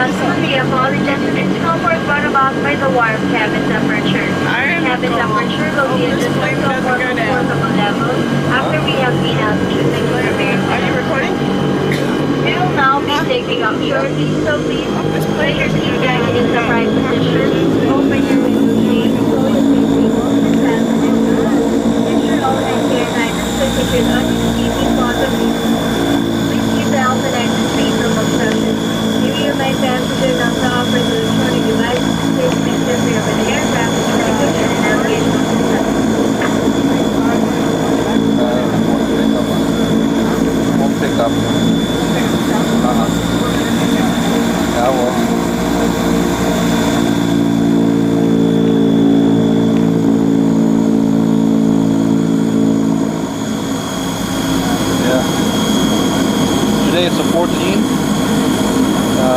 gentlemen, we apologize for discomfort brought about by the warm cabin temperature. Cabin temperature will be adjusted to a more comfortable level after we have been out choosing to prepare. Are you recording? We will now be taking off shortly, so please place your seat back in the right position. Open your window shade, close the table, and fasten your doors. Ensure all exit items are secured on your seat in front of you. Please keep the outside exit space of obstruction. If you remind passenger not to operate electronic devices, please make sure to open the aircraft and navigation and navigation system. Won't pick up. Yeah, well. Yeah. Today is the 14th.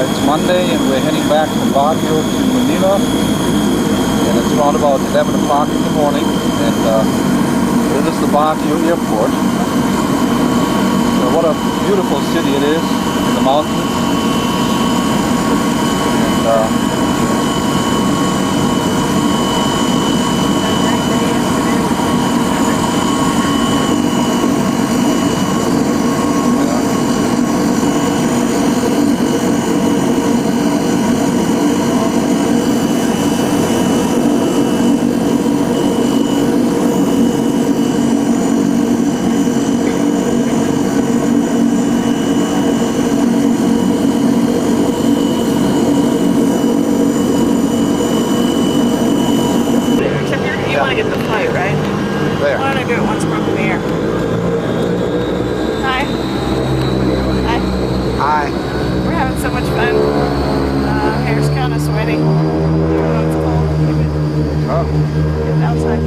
It's Monday and we're heading back from Baguio to Manila. And it's around about 11 o'clock in the morning. And this is the Baguio airport. What a beautiful city it is in the mountains. And, You want to get the flight, right? there. Why don't I do it once we're up in the air? Hi. Hi. Hi. We're having so much fun. Hair's kind of sweaty. I don't know, it's cold. Oh. Get outside.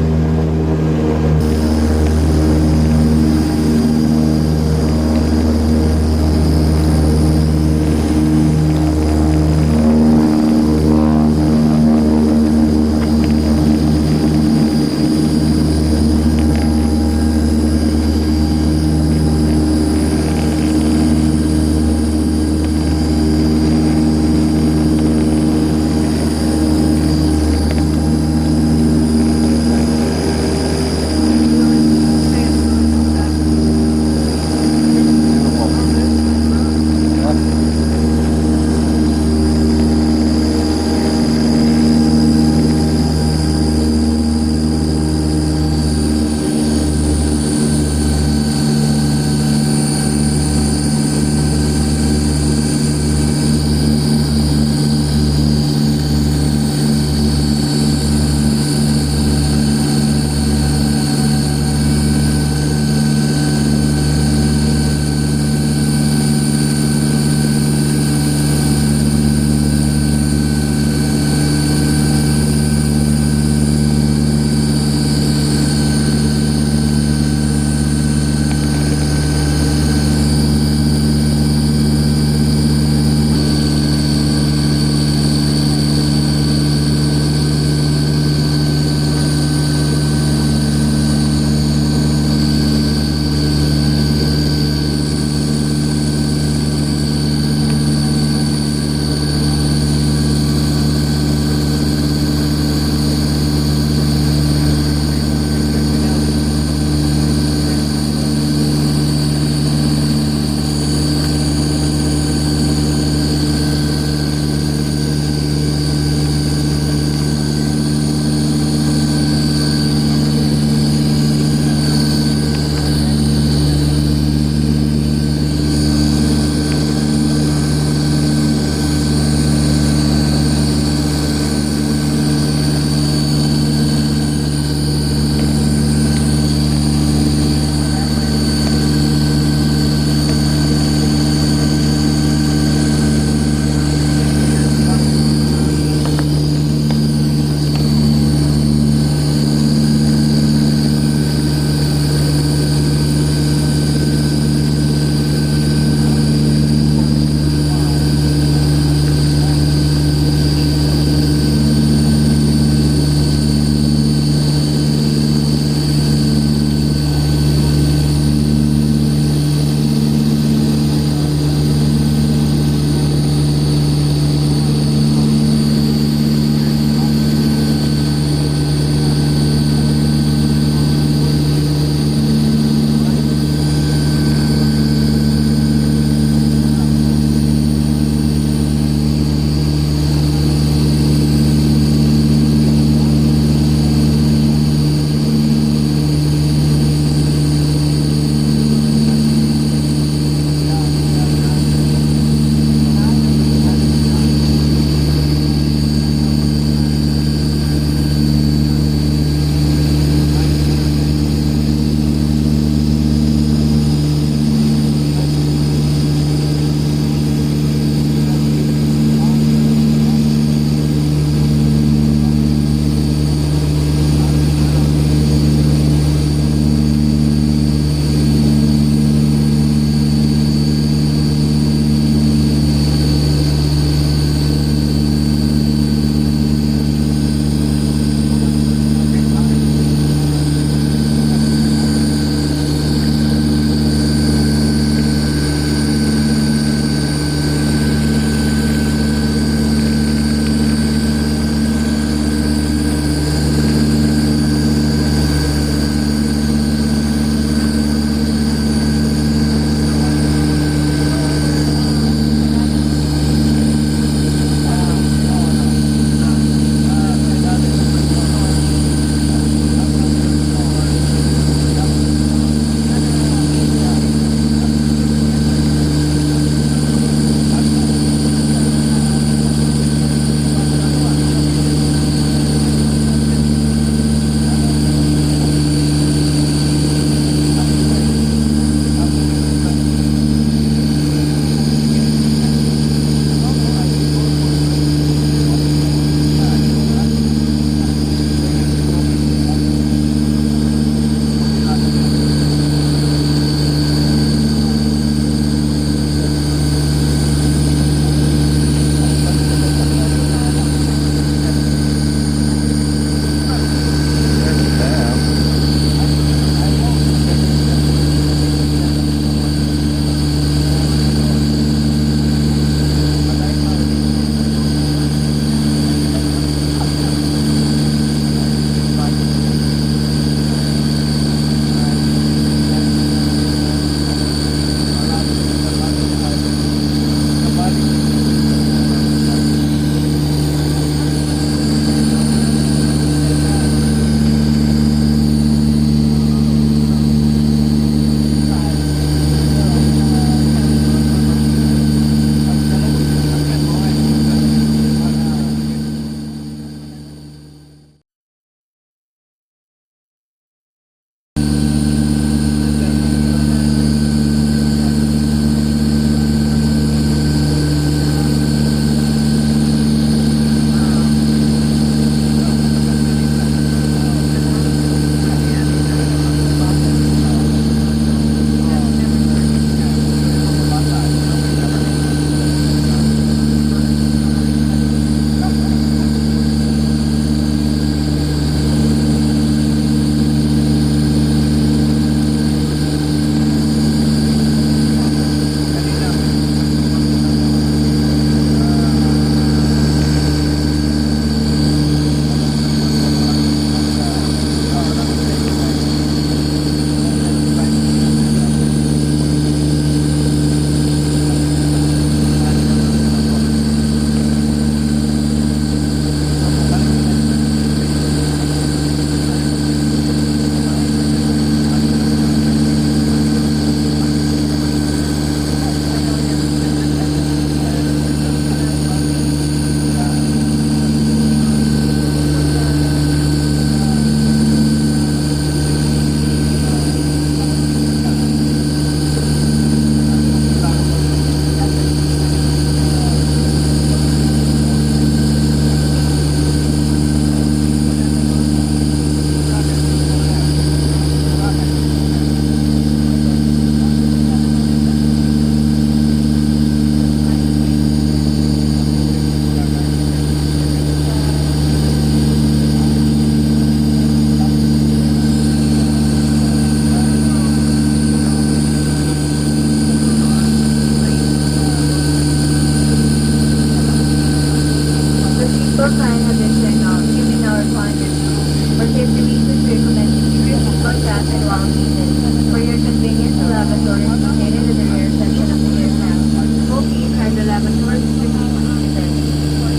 fasten while seated. For your convenience, the lavatory is located in the rear section of the aircraft. Smoking inside the lavatory is strictly prohibited.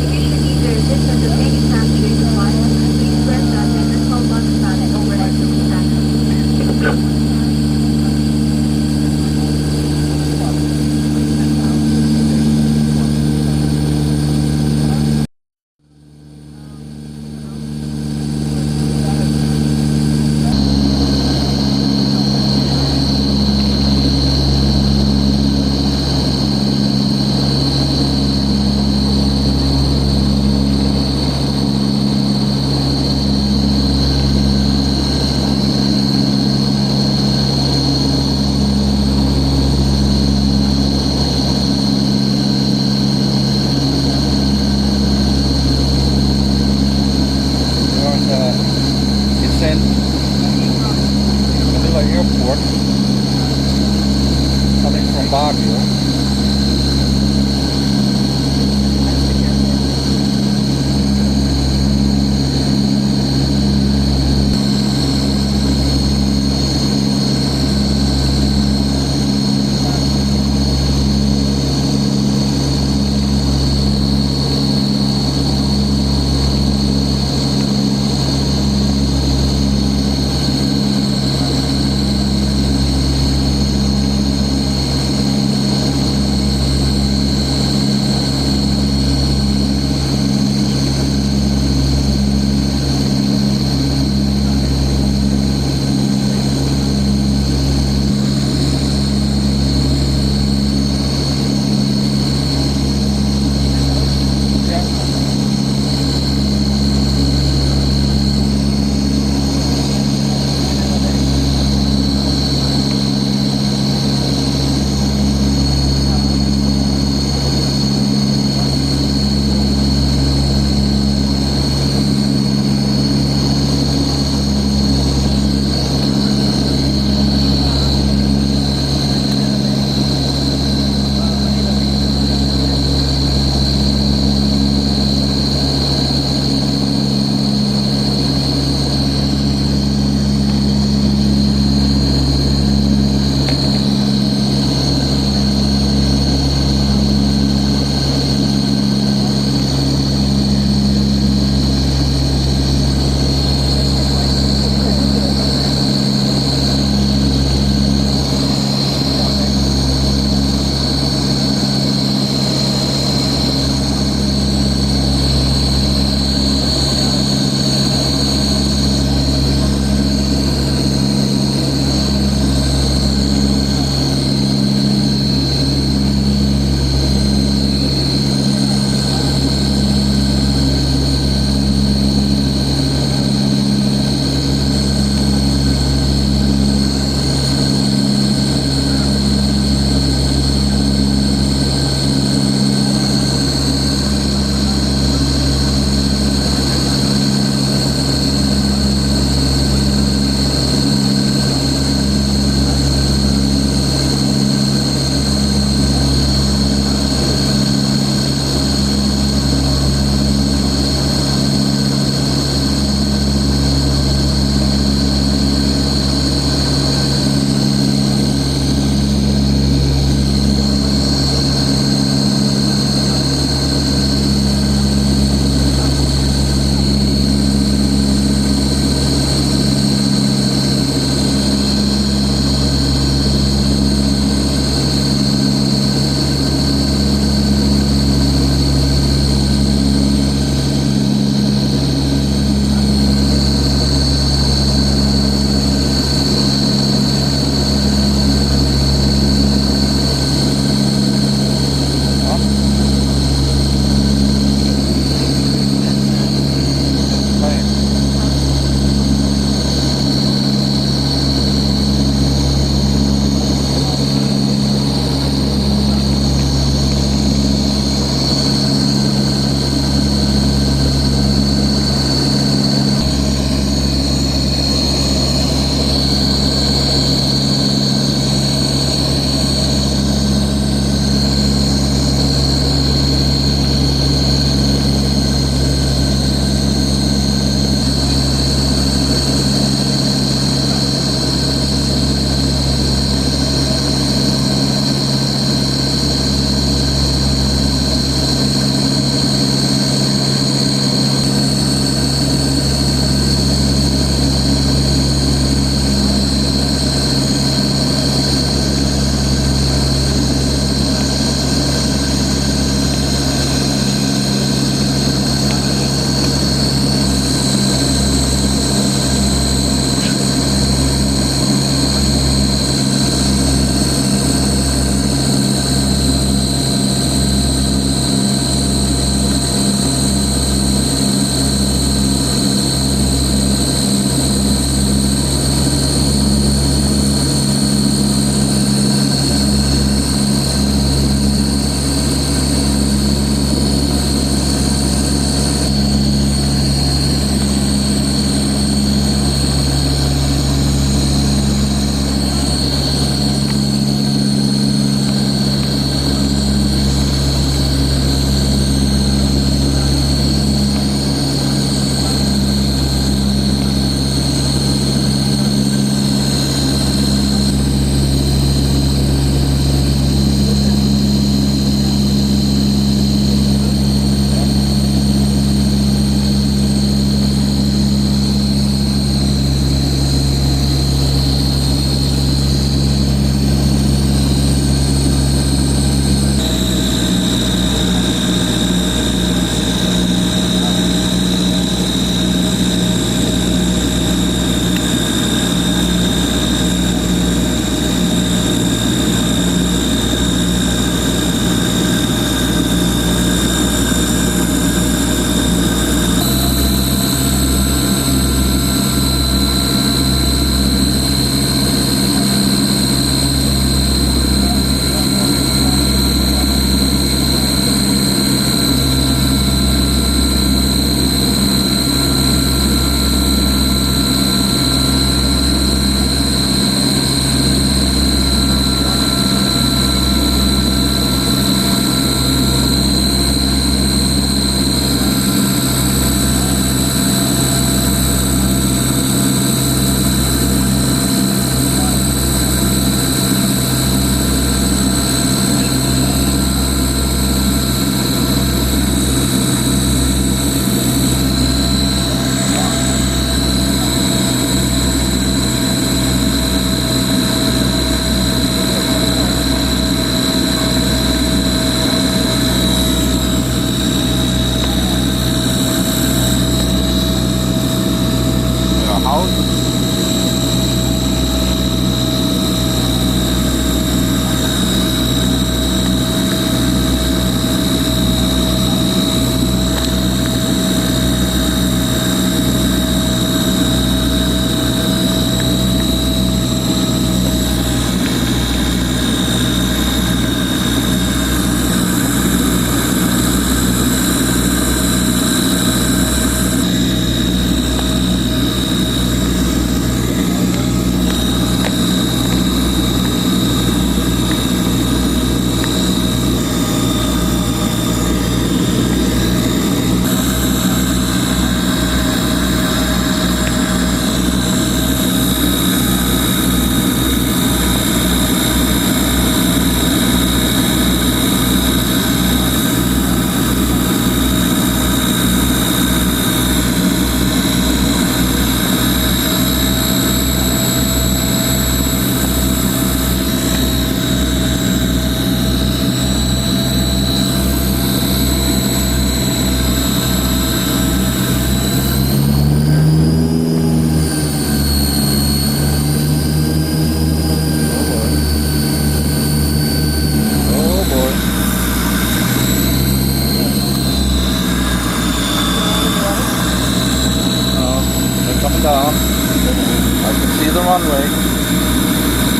If you should need the assistance of any passenger to flight, please press that and the call button button overhead to the passenger. It's in Manila Airport, coming from Baguio.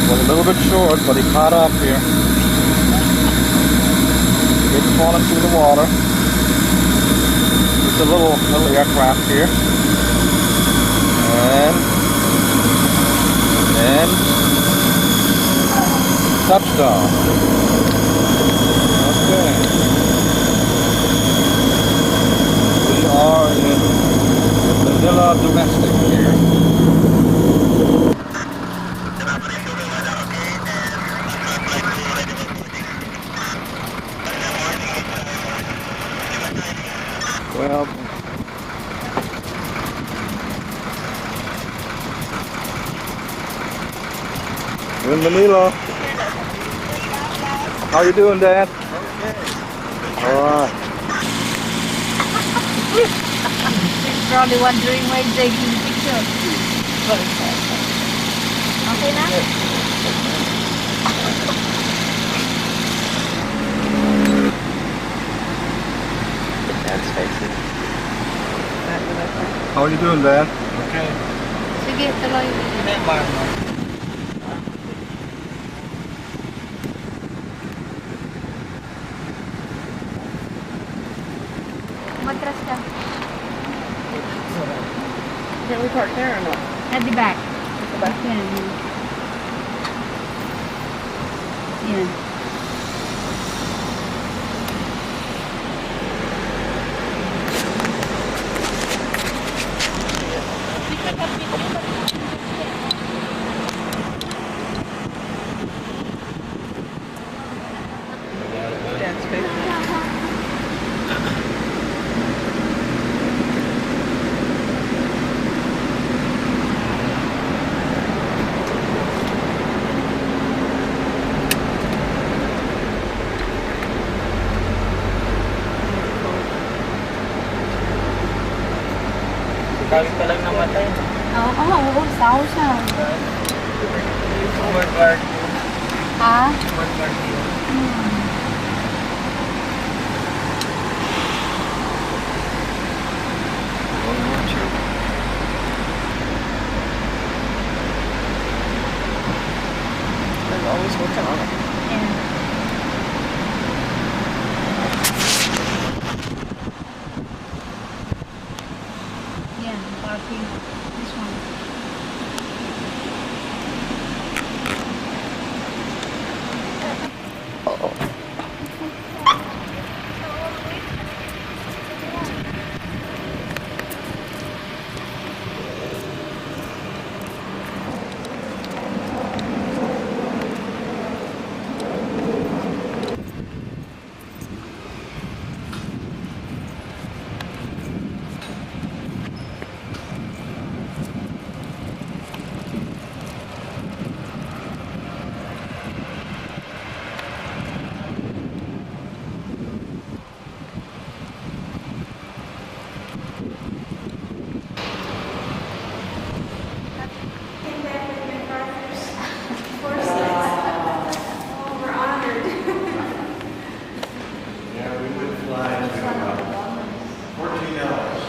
Was a little bit short, but he caught up here. It's falling through the water. It's a little aircraft here. And touchdown. Okay. We are in Manila Domestic here. Well, we're in Manila. How you doing, Dad? Okay. All right. He's probably wondering why he's taking the picture. Okay na? Dad's facing. That what I think. How are you doing, Dad? Okay. Sige, tuloy. Matras ka. Can we park there or not? At the back. At the back? Yan. Yan. Dad's facing. Kawit pa lang namatay. Oo, sao siya. World War II. Ha? World War II. World War II. They're always working on it. Yan. Yan, parking. This one. Yeah, we would fly to 14 hours,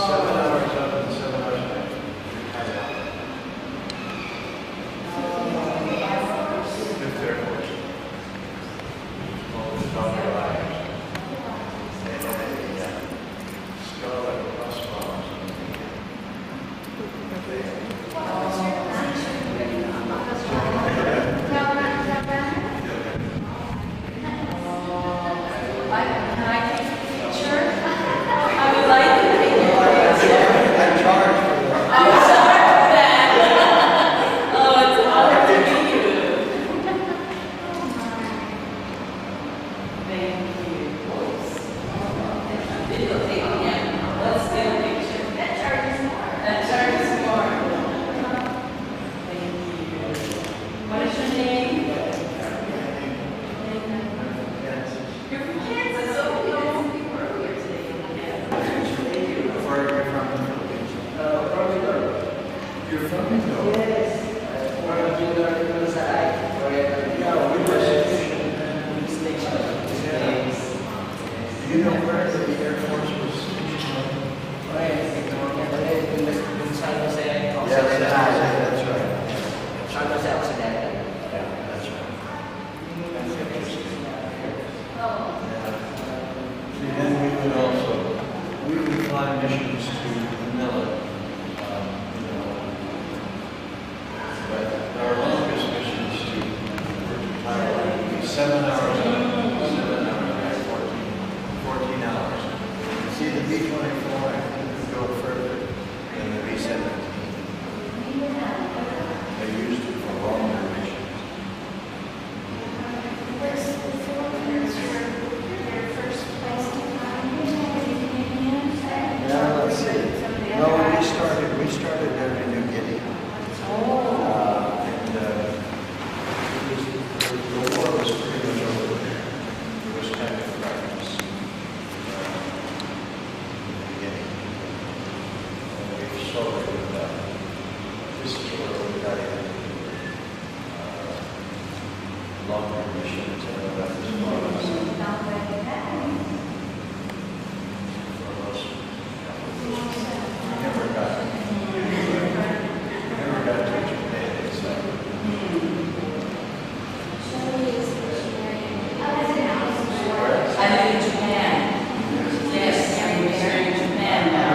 7 hours up and 7 hours back. Fifth Air Force. Scarlet bus bombs. Do you know where the Air Force was? Yes, that's right. San Jose Occidental. missions to Manila. But our longest missions to Thailand would be 7 hours up, 7 hours back, 14 hours. See, the B-24, I couldn't go further than the B-17. They used it for longer missions. Was the Philippines your first place to come in Yeah, let's see. No, we started there in New Guinea. And the war was pretty much over there. It was kind of practice in the beginning. And we slowly moved up. This is where we got in longer missions and all that as well. Never got to Japan, so. I live in Japan. Yes, I'm in Japan now.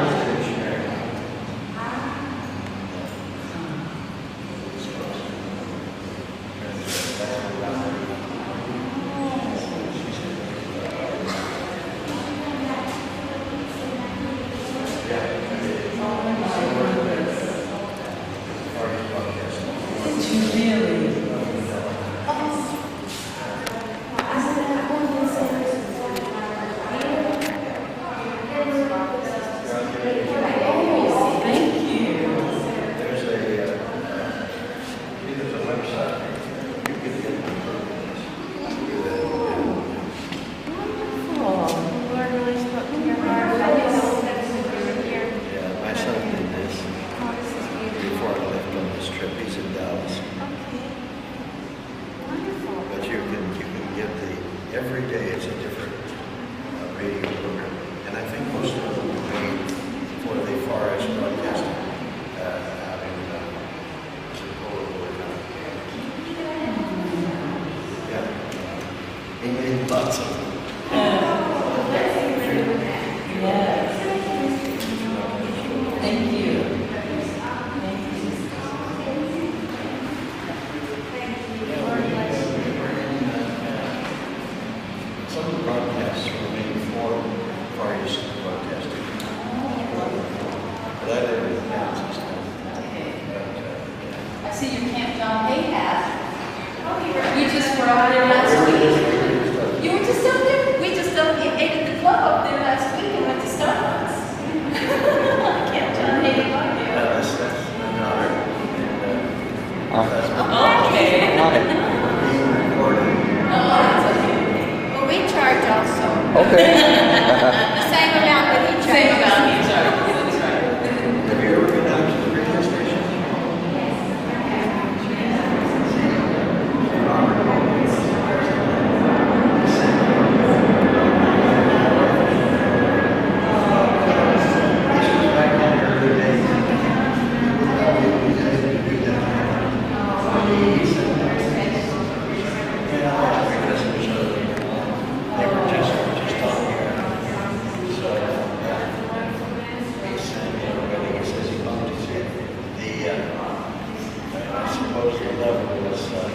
Did you really? Thank you. There's a website. You can get Lord really spoke to your heart. I just said we were here. Yeah, my son did this Oh, this is beautiful. before I left on this trip. He's in Dallas. Okay. Wonderful. But you can get every day it's a different radio program. And I think most of them are made for the Far East Broadcasting out in Sapporo. Yeah. He made lots of them. Yes. Thank you. Thank you. Some of the broadcasts were made for Far East Broadcasting. But I live in Kansas now. I see your Camp John Hay hat. We just were out there last week. You were just up there? We just ate at the club up there last week and went to Starbucks. Camp John Hay up there. That's an honor. And that's Okay. being recorded. Oh, that's okay. Well, we charge also. Okay. The same amount that he charges. Same amount, he's right. That's right. Have you ever been out to the radio station? This was back in the early days. We had to do that. They were just on here. So, he sang everybody, he says he bumped his head. I suppose the level was, well,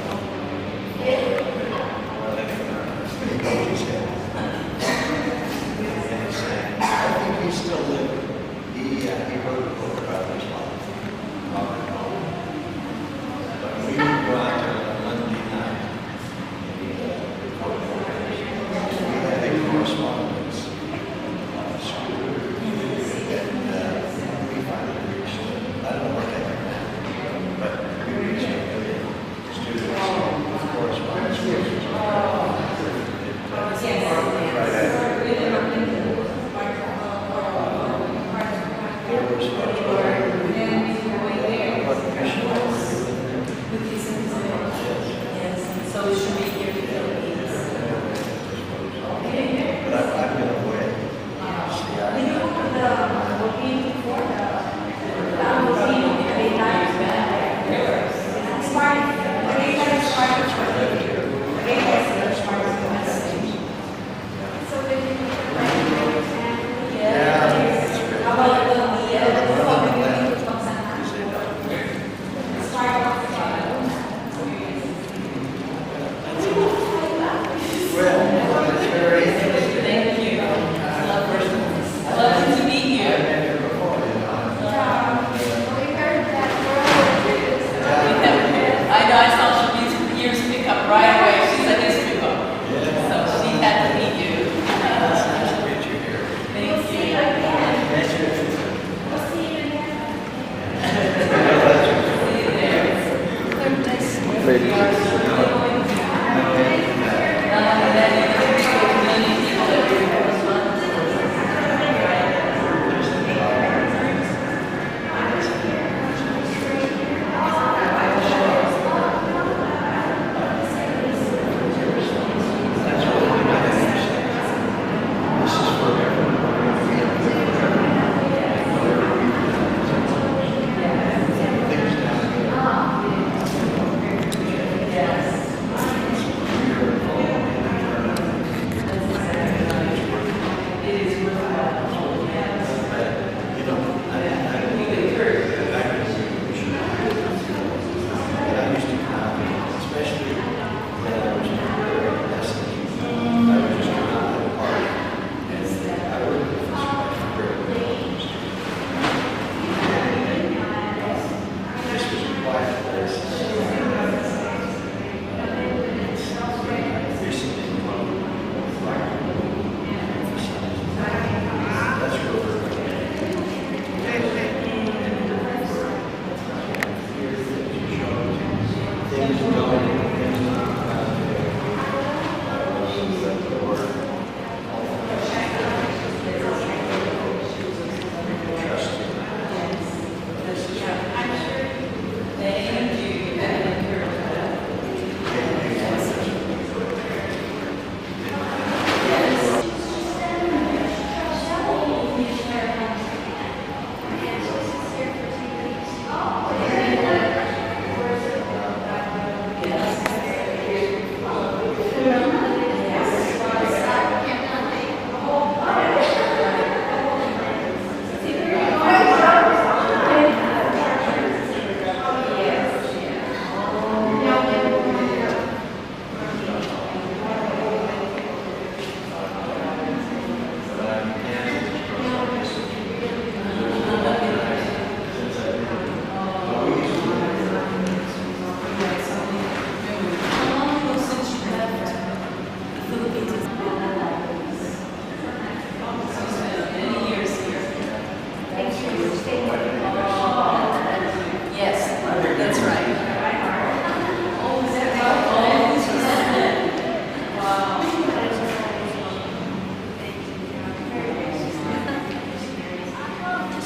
anyway, he bumped his head. And he sang, I think he's still living. He wrote a book about his life. But we would go out there on Monday night. We had a correspondence school. And we finally reached, I don't know what they are now, but we reached a million students with correspondence courses. There was much more. What mission With these things. Yes, and so should we here to Philippines. but I've been away. See, So did you yeah, it's good. ladies.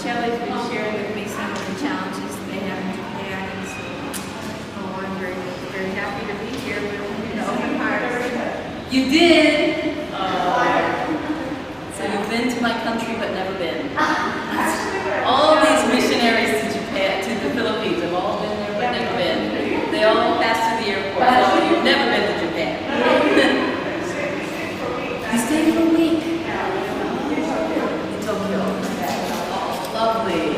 Shelley's been sharing with me some of the challenges they have in Japan, and so I'm very, very happy to be here with an open heart. You did? So you've been to my country but never been. All these missionaries to Japan, to the Philippines, have all been there but never been. They all pass through the airport, so you've never been to Japan. You stayed for a week. In Tokyo. Lovely.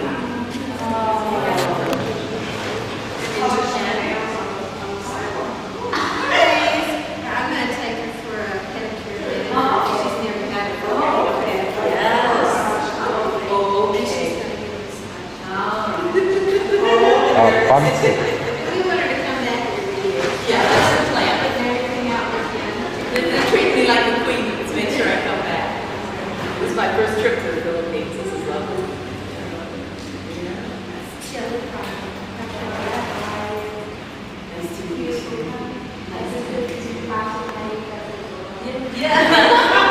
I'm going to take her for a pedicure later. She's never had it before. Yes. Oh, And she's okay. going to give us a Fun. We want her to come back every year. Yeah, that's the plan. Put everything out with you. They treat me like a queen to make sure I come back. This is my first trip to the Philippines. This is lovely. Shelley from Nice to meet you. Yeah.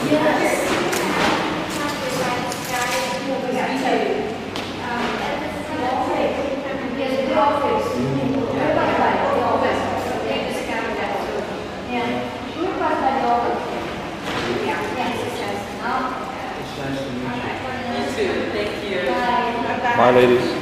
Yeah. You too. Thank you. Bye, ladies.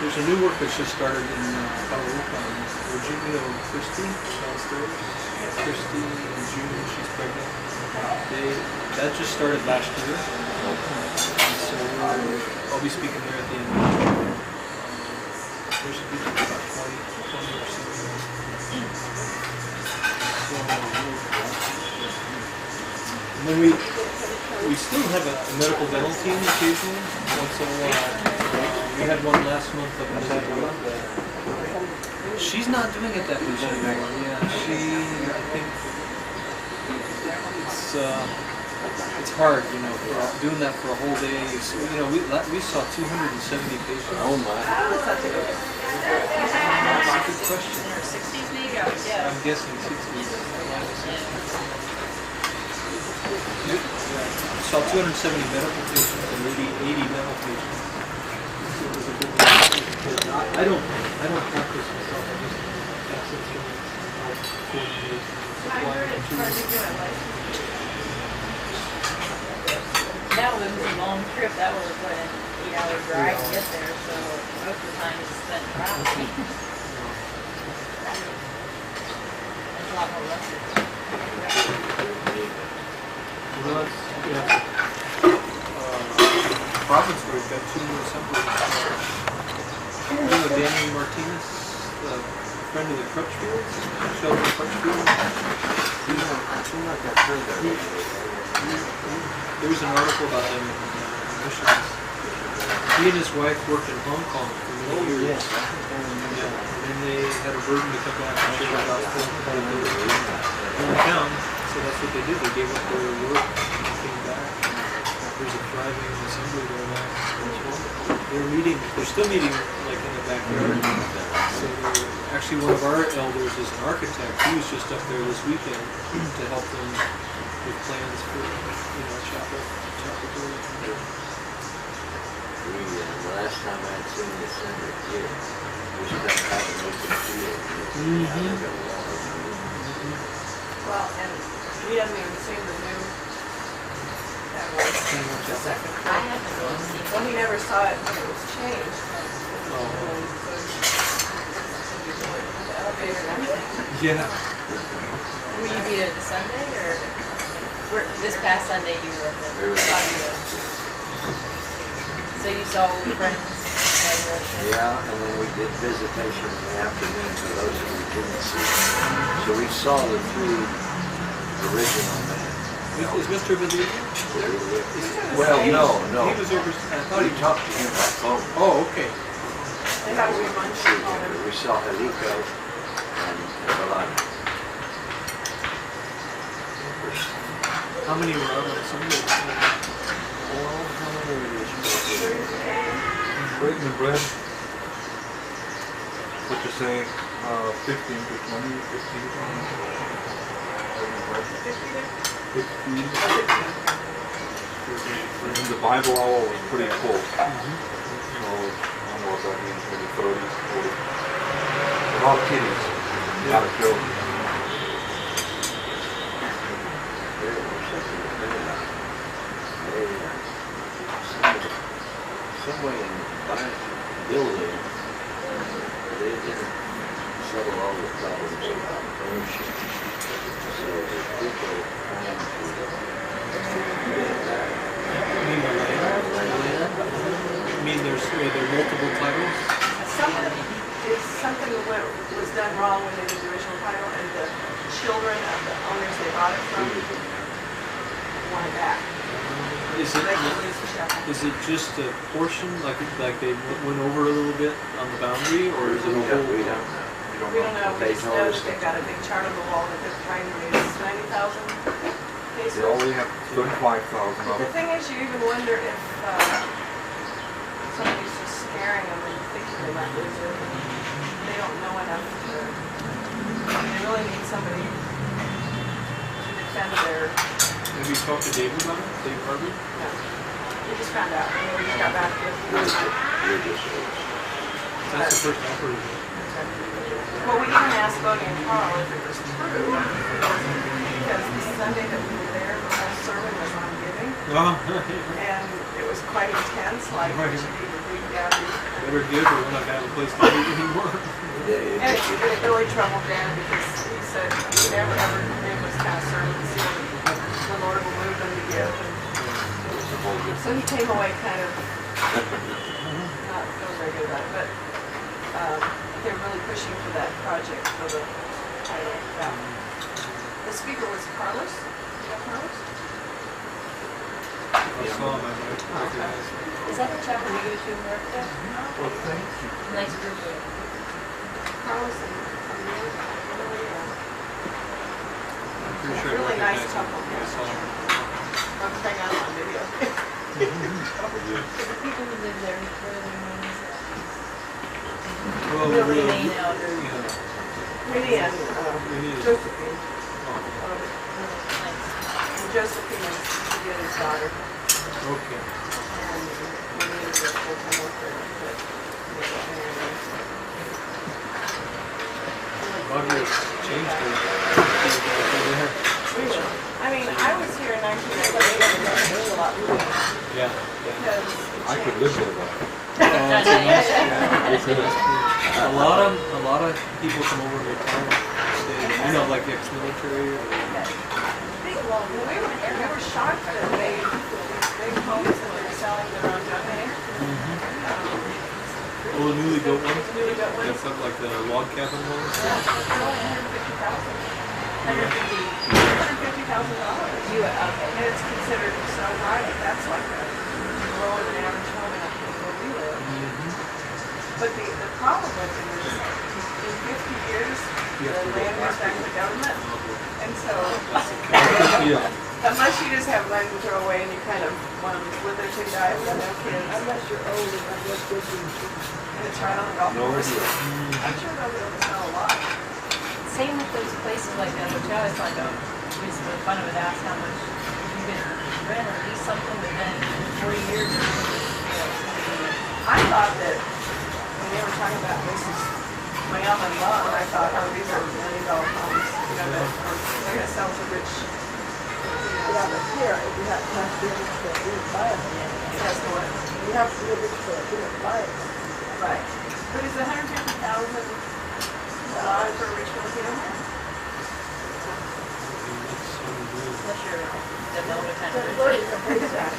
There's a new work that's just started in Kawaruka. Virginia, Christy downstairs. Christy in June, she's pregnant. That just started last year. And so I'll be speaking there at the end of the year. There should be about 20 or so. And then we still have a medical dental team occasionally, once in a while. We had one last month up in Missouri. She's not doing it that much anymore. Yeah, I think it's hard, you know, doing that for a whole day. You know, we saw 270 patients. Oh my. That's a good question. In her 60s maybe, I would guess. I'm guessing 60s. We saw 270 medical patients and 80 dental patients. It was a good one. I don't practice myself. I just pass instruments. I'll coordinate supply materials. That was a long trip. That was what, an 8-hour drive to get there. So most of the time is spent traveling. That's a lot more rusted. Province Group got 2 new assemblies. You know Danny Martinez, a friend of the Crutchfields, Sheldon Crutchfield. There was an article about them in Missions. He and his wife worked in Hong Kong for many years. Yeah. And then they had a burden to come back and share the gospel in their hometown. So that's what they did. They gave up their work and came back. There's a thriving assembly there now. They're still meeting like in the backyard. So actually one of our elders is an architect. He was just up there this weekend to help them with plans for, chapel building. The last time I had seen the center here, we spent out in open field. Well, and he hasn't even seen the new, that was the second. I haven't really seen Well, he never saw it when it was changed. Oh. The elevator and everything. Yeah. Will you be there this Sunday or this past Sunday you were at the audio? So you saw old friends? Yeah, and then we did visitation in the afternoon for those who we didn't see. So we saw the 3 original men. Is Mr. Badillo? Well, no. He was over. I thought We he talked to him by phone. Oh, okay. They had a weird lunch. We saw Helico and Valana. How many were out on Sunday? Breaking the bread. What you say, 15 to 20, 15 to 20. 15. And the Bible hour was pretty full. So, I don't know what that means, maybe 30, 40. A lot of kiddies, a lot of children. Somewhere in the building, they didn't settle all the problems about ownership. So the people trying to get back. You mean there are multiple titles? Something was done wrong when they did the original title, and the children of the owners they bought it from want it back. Is it just a portion, like they went over a little bit on the boundary, or is it a whole? We don't know. We don't know, we just know that they've got a big chart on the wall that they're trying to raise 90,000 cases. They only have 35,000 of The it. thing is, you even wonder if somebody's just scaring them and thinking they might lose it. They don't know enough to, they really need somebody to defend their, Have you talked to David about it? Dave Harvey? no. We just found out, we just got back here. That's the first I've heard of it. Well, we even asked Bodie and Carl if it was true, because the Sunday that we were there, the whole sermon was on giving. Oh, And it was quite intense, like Right. you need to dig down deep. Better give, or we're not gonna have a place to eat anymore. And it really troubled Dan because he said he never ever did was kind of serve and see what the Lord will move them to give. And so he came away kind of not feeling very good about it, but they're really pushing for that project for the title. Yeah. The speaker was Carlos. You know Carlos? I saw him, I recognized him. Is that the chapel you go to in America? Nice group. Carlos and Amelia. I'm pretty sure I Really nice recognized him. couple, I yeah. saw him. I'm hanging out on video. The people who live there, what are their names? Well, Real really, remain out or yeah. Winnie and Winnie is- Josephine. Oh, nice. And Josephine is Julia's daughter. okay. And Winnie is a full-time worker. But Roger changed her. I mean, I was here in 1998 and it changed a lot for me Yeah. because I could live there though. A lot of people come over and retire. Stay, you know, like ex-military. Or, we were shocked that they these big homes that they're selling that are on donate. oh, the newly built ones. Newly built ones. Yeah, something like the log cabin ones. $150,000. You, okay. And it's considered so high that that's like a lower than average home in where we live. But the problem with it is in 50 years, the land goes back to the government. And so, Yeah. unless you just have land to throw away and you kind of want to live there till you die with no kids. Unless you're old and not just and it's right on the golf course. I'm sure they'll be able to sell a lot. Same with those places like that, which I always find out, we used to make fun of it, ask how much you can rent or lease something, but then in 40 years, you know, I thought that when they were talking about this is Miami and Long, I thought, oh, these are $1 million homes, you know, that they're going to sell to rich. Yeah, but here, you have to be able to buy it. That's the one. You have to be able to buy it. Right. But is $150,000 a lot for a rich Filipino man? unless you're the Delta kind of Where rich. is the place at?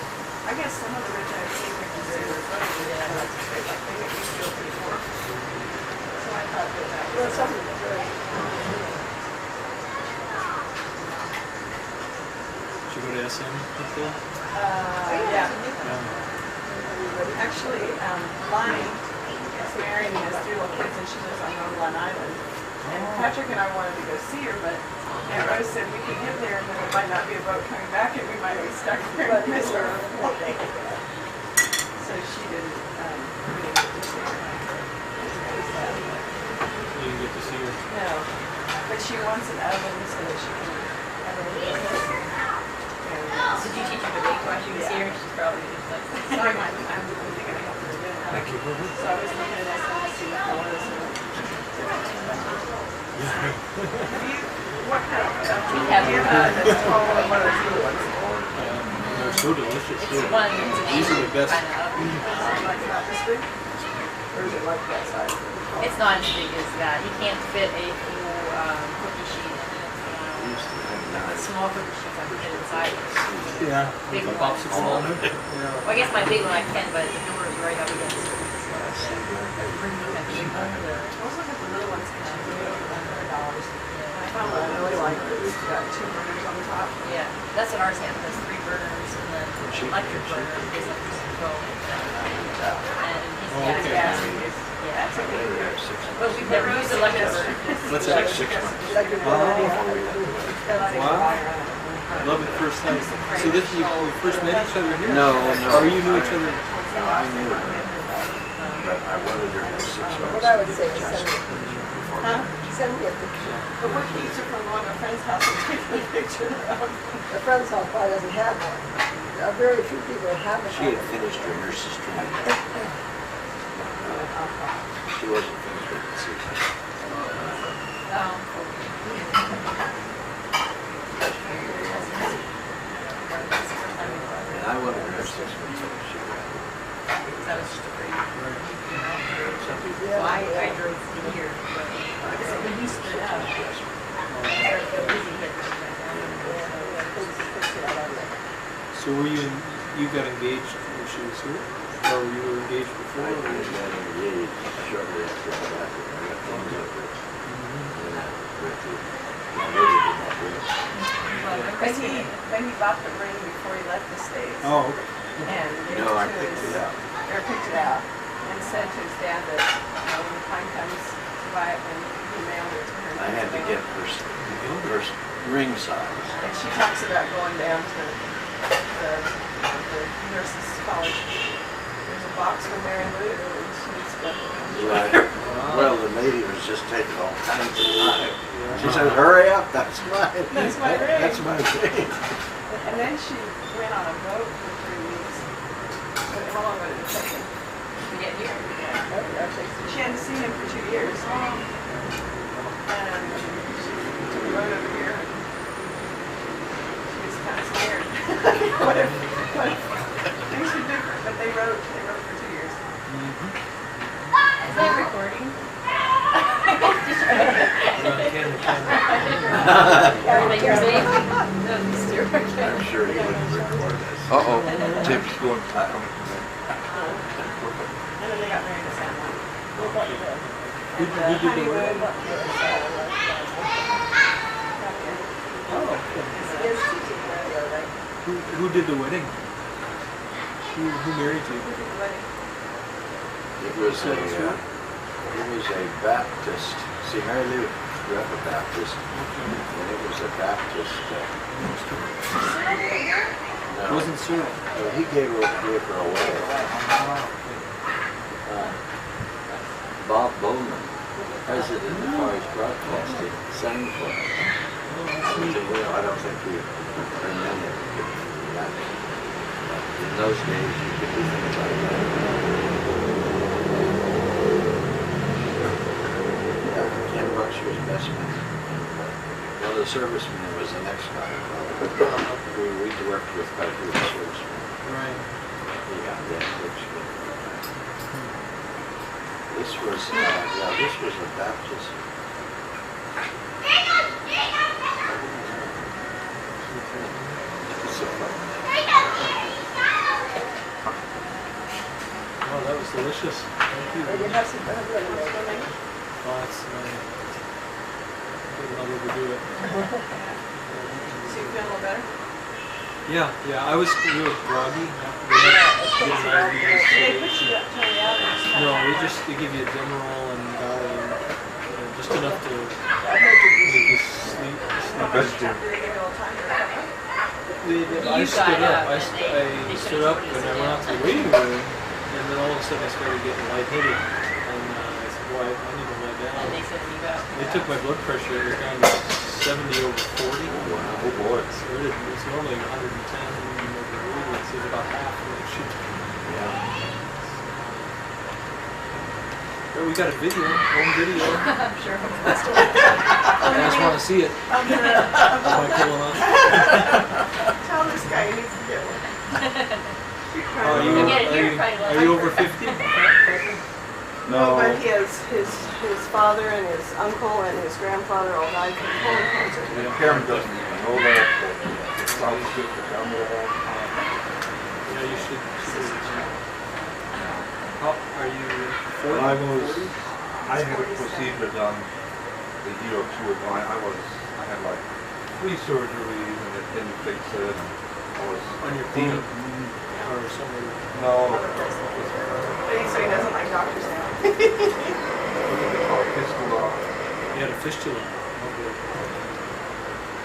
I guess some of the rich I've seen are considered wealthy, like they make you feel pretty poor. So I thought that Well, was something that's very. Did you go to SM before? yeah. Yeah. Actually, Lonnie is married and has 3 little kids and she lives on Long Island. And Patrick and I wanted to go see her, but Aunt Rose said we could get there and then it might not be a boat coming back and we might be stuck there and miss her. So she didn't, we didn't get to see her. You didn't get to see her. No, but she wants an oven so that she can have a little. Did you teach her to bake while she was here? She's probably just like, So I'm thinking of helping her again. Thank you. So I was looking at SM to see what colors and. Have you, what kind of, that's tall and one of those little ones? They're so delicious. it's Too. one, it's an These are the best. kind of. Like about this big? Or is it like that size? It's not as big as that. You can't fit a full cookie sheet in it. Small cookie sheets I put it inside. Yeah. Big A one. popsicle on it. Yeah. Well, I guess my big one I can, but the door is right up against it. I was looking at the little ones because she really over $100. I found one I really like. It's got 2 burners on the top. Yeah, that's what ours has. There's 3 burners and then electric burner is like so. And he's Oh, got okay. gas. Yeah, that's a good idea. But we've never used electric burner. What's that? 6 months. Wow. Love at first sight. So this you first met each other here? No. Or you knew each other? But I wanted her to 6 months. What I would say is send me, Huh? send me a picture. But what keeps her from going to a friend's house and taking a picture of? The friend's house probably doesn't have one. Very few people have a She had finished her nurse's training. She wasn't finished with the 6 months. And I wanted her or 6 weeks old. She ran. That was just a free. Yeah. Well, I drove from here, but like I said, when we stood up, the busy hit me back down. So were you got engaged when she was here? Or you were engaged before? I or- got engaged shortly after I got there. I got things over it. And I went to, my lady did not do it. Then he bought the ring before he left the States. Oh, okay. And gave No, I to picked his- it out. Or picked it out and said to his dad that, when the time comes to buy it, then he mailed it to her. I had to get her ring size. And she talks about going down to the nurses' college. There's a box for Mary Lou, and she's got Right. Well, the lady was just taking all kinds of time. She said, hurry up, that's my ring. That's my ring. That's my ring. And then she went on a boat for 3 weeks. How long would it have taken to get here? She hadn't seen him for 2 years. And she took a boat over here. She was kind of scared. what if things were different? But they wrote for 2 years. Is that recording? Everybody hears me? I'm sure he wouldn't record this. Uh-oh, Tim's going. And then they got married in San Juan. Who did the wedding? Who did the wedding? Who married you? It was a Baptist. See, Mary Lou grew up a Baptist, and it was a Baptist. No, Wasn't Cyril. he gave her away. Bob Bowman, president of Far East Broadcasting, sang for us. I don't think we remember that. In those days, you could do things like that. Ken Bucksher's best man. Well, the serviceman was the next guy. We worked with quite a few servicemen. Right. Yeah, which this was a Baptist. It's so funny. Oh, that was delicious. Thank you. And you have some better than Oh, that's I'll overdo it. So you feel a little better? Yeah, I was real groggy. They put you up, turn you out. No, they give you a Demerol and just enough to I heard make you sleep. Did they give you a little time? I stood up. I stood up and I went out to the waiting room, and then all of a sudden I started getting lightheaded. And I said, "Boy, I need to lie down." They took my blood pressure. It was down to 70/40. Wow, oh boy. So it's normally 110/80. So it's about half of what it should be. But we got a video, home video. I'm sure. I just want to see it. I'm gonna Am I pulling on? tell this guy he needs to get one. Are you over 50? No, but his father and his uncle and his grandfather all died from colon cancer. Karen doesn't even know that. It sounds good to tell me that. Yeah, you should. How are you? 40? I had a procedure done a year or two ago. I had like 3 surgeries and it didn't fix it. I was On your deep. or somewhere? No, So he doesn't like doctors now. what do they call it? Fistula. You had a fistula. Okay.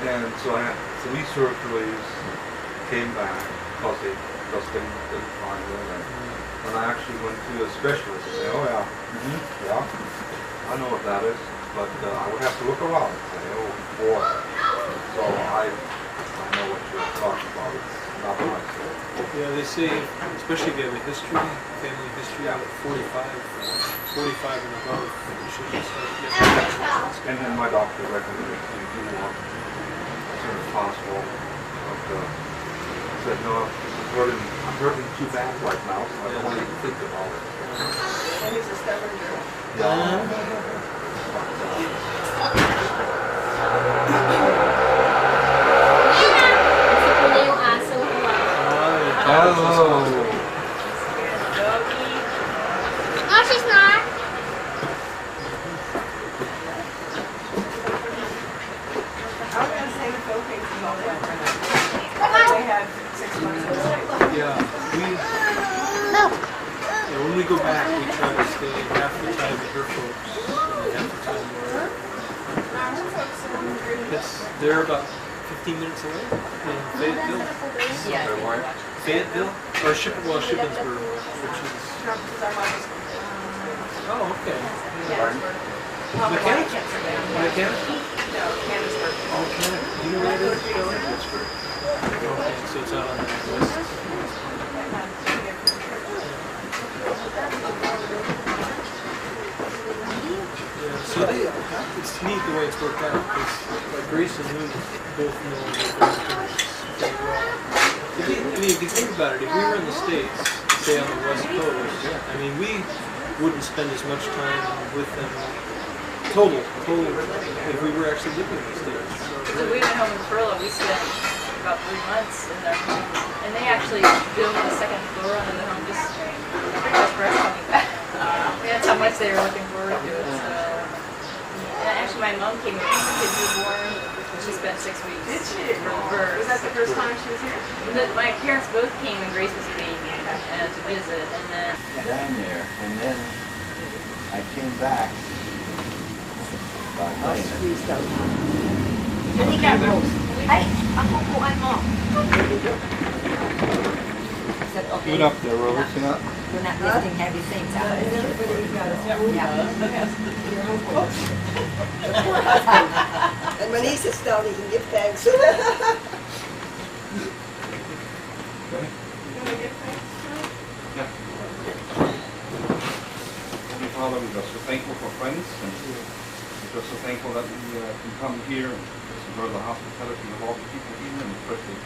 And so I had 3 surgeries, came back because they just didn't find it. And when I actually went to a specialist, they said, "Oh yeah, yeah, I know what that is, but I would have to look around and say, oh boy." So I know what you're talking about. It's not my story. Yeah, they say, especially if you have a history, family history, Yeah. 45 and above, you should just start getting. And then my doctor recommended you do one as soon as possible. But said, no, I'm hurting too bad right now, so I don't want to even think about it. And he's a stubborn girl. No, she's not. I was gonna say the Philippines is all that. They had 6 months of life. Yeah, when we go back, we try to stay half the time with her folks and half the time where they're about 15 minutes away in Fayetteville. Fayetteville? Or Shippensburg, which is... Oh, okay. Mechanics? Mechanics? No, Candaceburg. Okay. Do you know where it is? Okay, so it's out on the west. Yeah, so it's neat the way it's worked out, because like Grace and Lou both know their grandparents very well. If you think about it, if we were in the States, say on the West Coast, I mean, we wouldn't spend as much time with them total, if we were actually living in the States. So we went home in Perla, we spent about 3 months in their home, and they actually built a second floor on the home just for us coming back. That's how much they were looking forward to it. So. And actually my mom came when the kids were born, and she spent 6 weeks. Did she? For the birth. Was that the first time she was here? My parents both came when Grace was a baby to visit, and then... Down there, and then I came back. Halika, Rose. Ay, ang upuan mo. Is that okay? Good up there, Rose. You know? We're not lifting heavy things out. And when he sits down, he can give thanks. Holy Father, we're just so thankful for friends, and we're just so thankful that we can come here and enjoy the hospitality of all the people here, and especially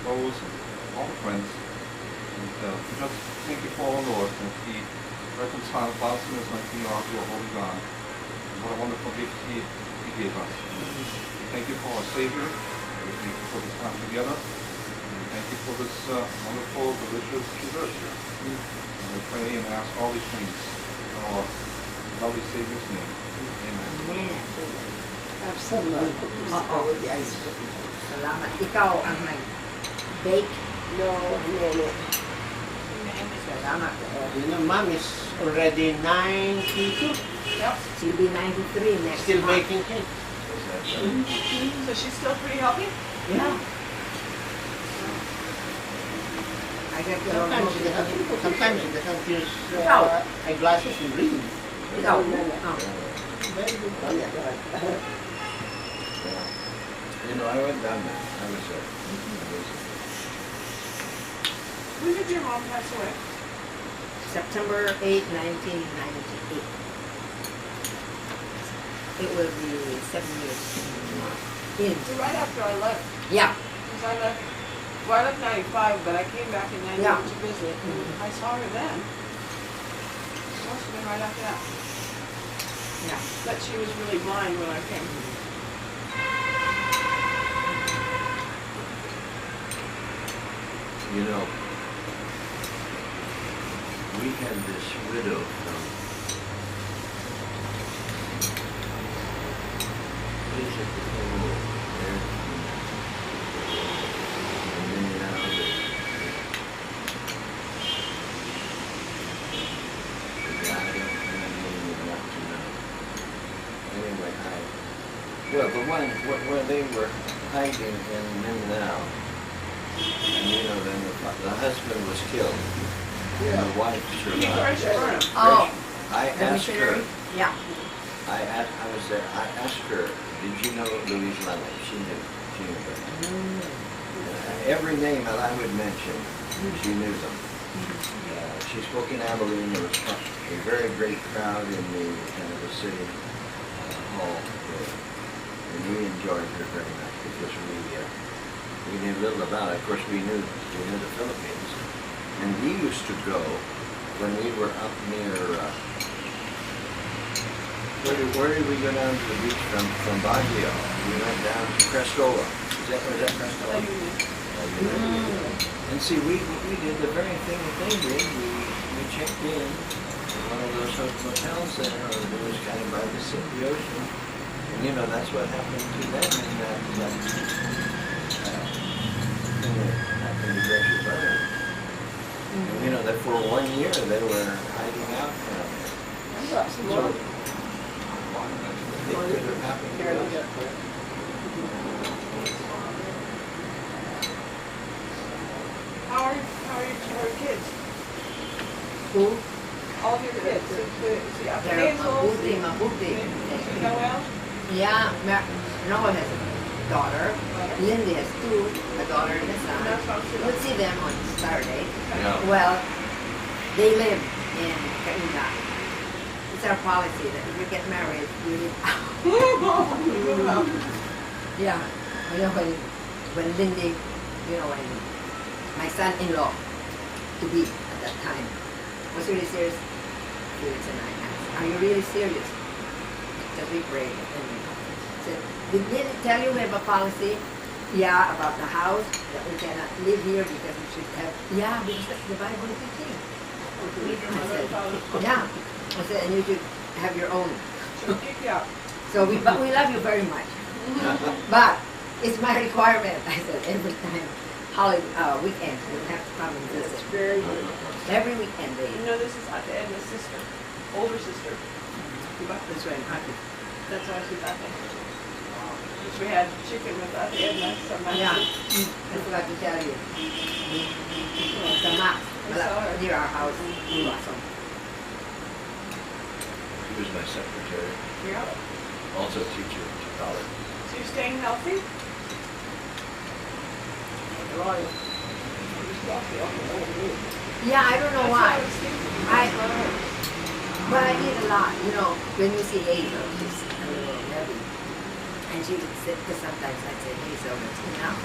Rose and all the friends. And we just thank you for our Lord, and He reconciled blasphemous like we are to a holy God. And what a wonderful gift He gave us. We thank you for our Savior. We thank you for this time together. And we thank you for this wonderful, delicious dessert here. And we pray and ask all these things in our lovely Savior's name. Amen. Salamat. Ikaw ang nag-bake. No, no. Salamat. You know, Mom is already 92. She'll be 93 next Still month. baking cake. So she's still pretty healthy? Yeah. I got your Sometimes she doesn't use No. eyeglasses and read. No. Very good. You know, I went down there. I was there. When did your mom pass away? September 8, 1998. It will be 7 years in. So right after I left. Yeah. Because I left, well, I left 95, but I came back in 98 Yeah. to visit. And I saw her then. It must have been right after that. Yeah. But she was really blind when I came. You know, we had this widow from visit the whole there. And then now the guy, I don't even want to know. Anyway, well, the one where they were hiding in Mindanao. And you know, then the husband was killed. And the wife survived. Oh. I asked her, Yeah. I was there, I asked her, did you know Louise Lemon? She knew her. Every name that I would mention, she knew them. She spoke in Abilene. There was a very great crowd in the city hall there. And we enjoyed her very much because we We knew little about it. Of course, we knew the Philippines. And we used to go when we were up near, where did we go down to the beach from Baguio? We went down to Crestola. Was that Crestola? And see, we did the very thing that they did. We checked in one of those motels there, or it was kind of by the ocean. And you know, that's what happened to them in that thing that happened to Gracie Brother. And you know, that for 1 year they were hiding out from it. So, it could have happened to us. How are your kids? Who? All of your kids? Si Ate They're Hazel, mabuti. si Noel? Yeah, Noah has a daughter. Lindy has two, a daughter and a son. We'll see them on Saturday. Yeah. Well, they live in Kainga. It's our policy that if you get married, you live out. Yeah. You know, when Lindy, you know, when my son-in-law, to be at that time, was really serious, Felix and I asked, are you really serious? Because we prayed. And said, did Lindy tell you we have a policy? Yeah, about the house, that we cannot live here because we should have, yeah, because that's the Bible teaching. I said, yeah. I said, and you should have your own. Yeah. So but we love you very much. But it's my requirement. I said, every time, weekend, you have to come and visit. Very good. Every weekend they. You know, this is Ate Edna's sister, older sister. That's right, Ate. That's why she's Ate. We had chicken with Ate Edna some nights. Yeah, I forgot to tell you. It's a map near our house. Awesome. He was my secretary, Yeah. also a teacher at college. So you're staying healthy? Yeah, I don't know why. But I eat a lot. You know, when you see Hazel, she's a little heavy. And she would sit, because sometimes I'd say, Hazel, it's enough.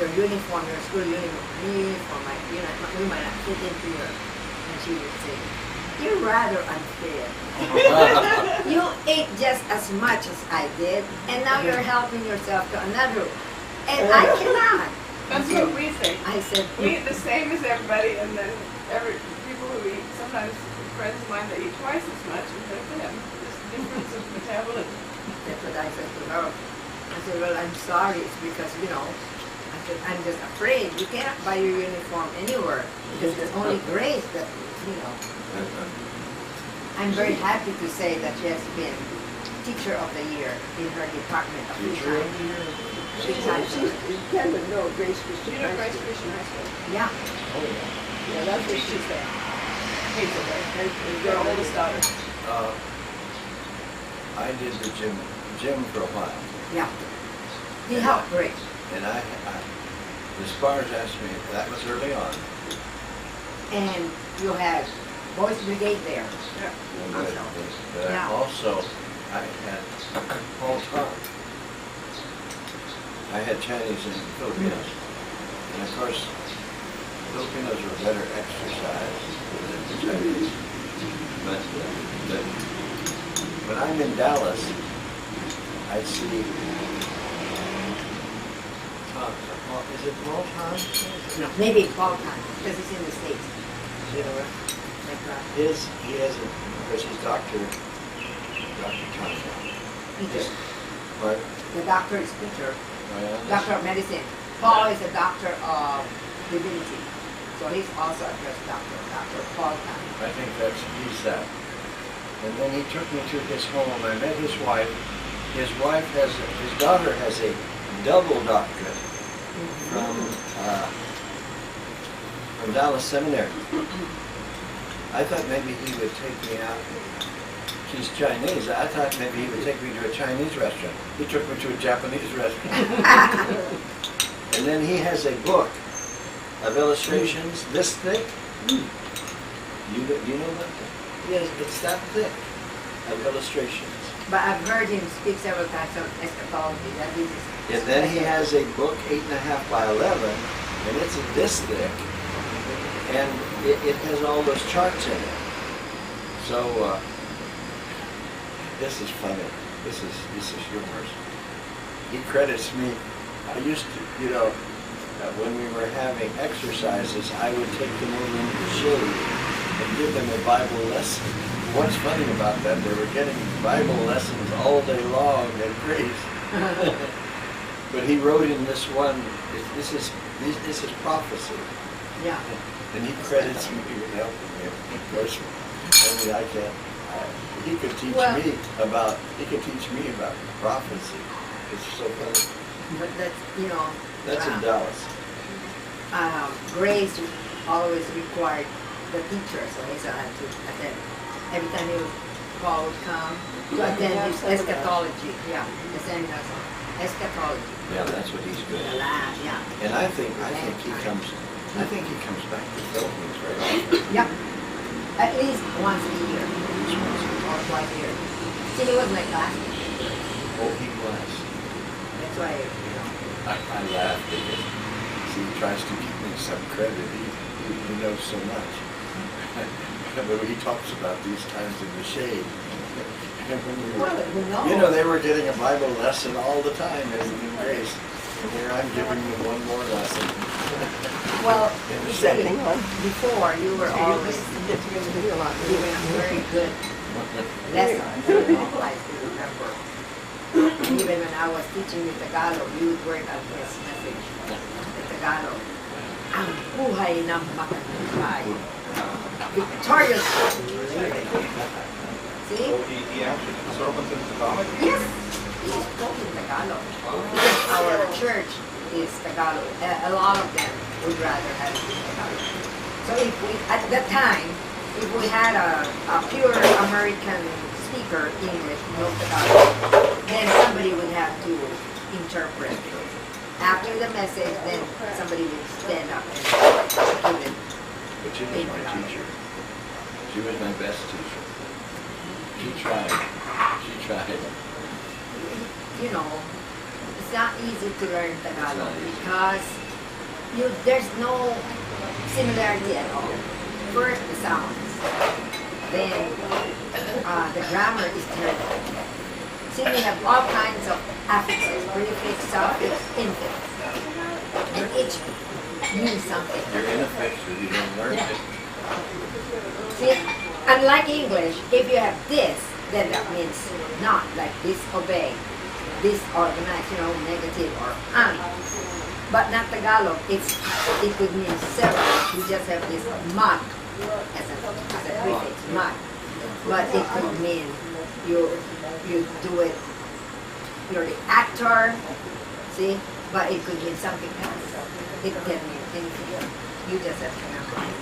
Your uniform, your school uniform, we might not fit into your. And she would say, you're rather unfair. You ate just as much as I did, and now you're helping yourself to another. And I cannot. That's what we think. I said, We eat the same as everybody, and then people who eat, sometimes friends of mine that eat twice as much, and they're them. This difference of metabolism. that's what I said to her. I said, well, I'm sorry. It's because, you know, I said, I'm just afraid. You cannot buy your uniform anywhere because there's only Grace that, you know. I'm very happy to say that she has been Teacher of the Year in her department a few Teacher of times. the Year? Three times. You can know Grace Christian. You know Grace Christian High School? Yeah. Oh, yeah. Yeah, that's what She's she's there. Hazel there. And Their oldest daughter. I did the gym for a while. Yeah. He helped Grace. And the spars asked me, that was early on. And you had Boys Brigade there. Yeah. But Yeah. also, I had Paul Tom. I had Chinese and Filipinos. And of course, Filipinos were better exercise than the Chinese. But when I'm in Dallas, I see Tom. Is it Paul Tom? No, maybe Paul time because he's in the States. You know what? He has because he's Dr. Tom. Peter. What? The doctor is Peter. Oh, yeah? Doctor of medicine. Paul is a doctor of divinity. So he's also a dress doctor, Dr. Paul Tan. I think he's that. And then he took me to his home. I met his wife. His daughter has a double doctorate from Dallas Seminary. I thought maybe he would take me out. She's Chinese. I thought maybe he would take me to a Chinese restaurant. He took me to a Japanese restaurant. And then he has a book of illustrations this thick. You know that? Yes, it's that thick of illustrations. But I've heard him speak several times on eschatology, that this is And then he has a book 8.5 by 11, and it's this thick, and it has all those charts in it. So this is funny. This is humorous. He credits me. I used to, when we were having exercises, I would take them over into the shade and give them a Bible lesson. What's funny about that? They were getting Bible lessons all day long at Grace. But he wrote in this one, this is prophecy. Yeah. And he credits me with helping me. Of course, only I can't. He could teach me about prophecy. It's so funny. But that's, That's in Dallas. Grace always required the teacher, so he had to attend. Every time Paul would come to attend his eschatology. Yeah, the seminars on eschatology. Yeah, that's what he's good The at. lab, yeah. And I think he comes back to the Philippines very often. Yeah. At least once a year. Or twice a year. See, he was like last year. Oh, he was. That's why, I laugh because he tries to give me some credit. He knows so much. But he talks about these times in the shade. And when we were, they were getting a Bible lesson all the time in Grace. And here I'm giving them one more lesson. well, In the see, shade. before you were always giving a very good lesson. I still remember. Even when I was teaching in Tagalog, you would work on this message in Tagalog. Ang buhay ng makabuhay. Victorious. See? So he actually did sermons in Tagalog? Yes, he spoke in Tagalog. Because our church is Tagalog. A lot of them would rather have it in Tagalog. So if we, at that time, if we had a pure American speaker English, no Tagalog, then somebody would have to interpret. After the message, then somebody would stand up and give it. But she was my teacher. She was my best teacher. She tried. It's not easy to learn Tagalog because there's no similarity at all. First, the sounds. Then, the grammar is terrible. See, we have all kinds of affixes, prefix, suffix, infix. And each means something. You're ineffective. You don't learn it. See, unlike English, if you have this, then that means not, like disobey, disorganize, negative or But not Tagalog, it could mean several. You just have this mag as a prefix, mag. But it could mean you do it, you're the actor, see? But it could mean something else. It can mean anything. You just have to memorize.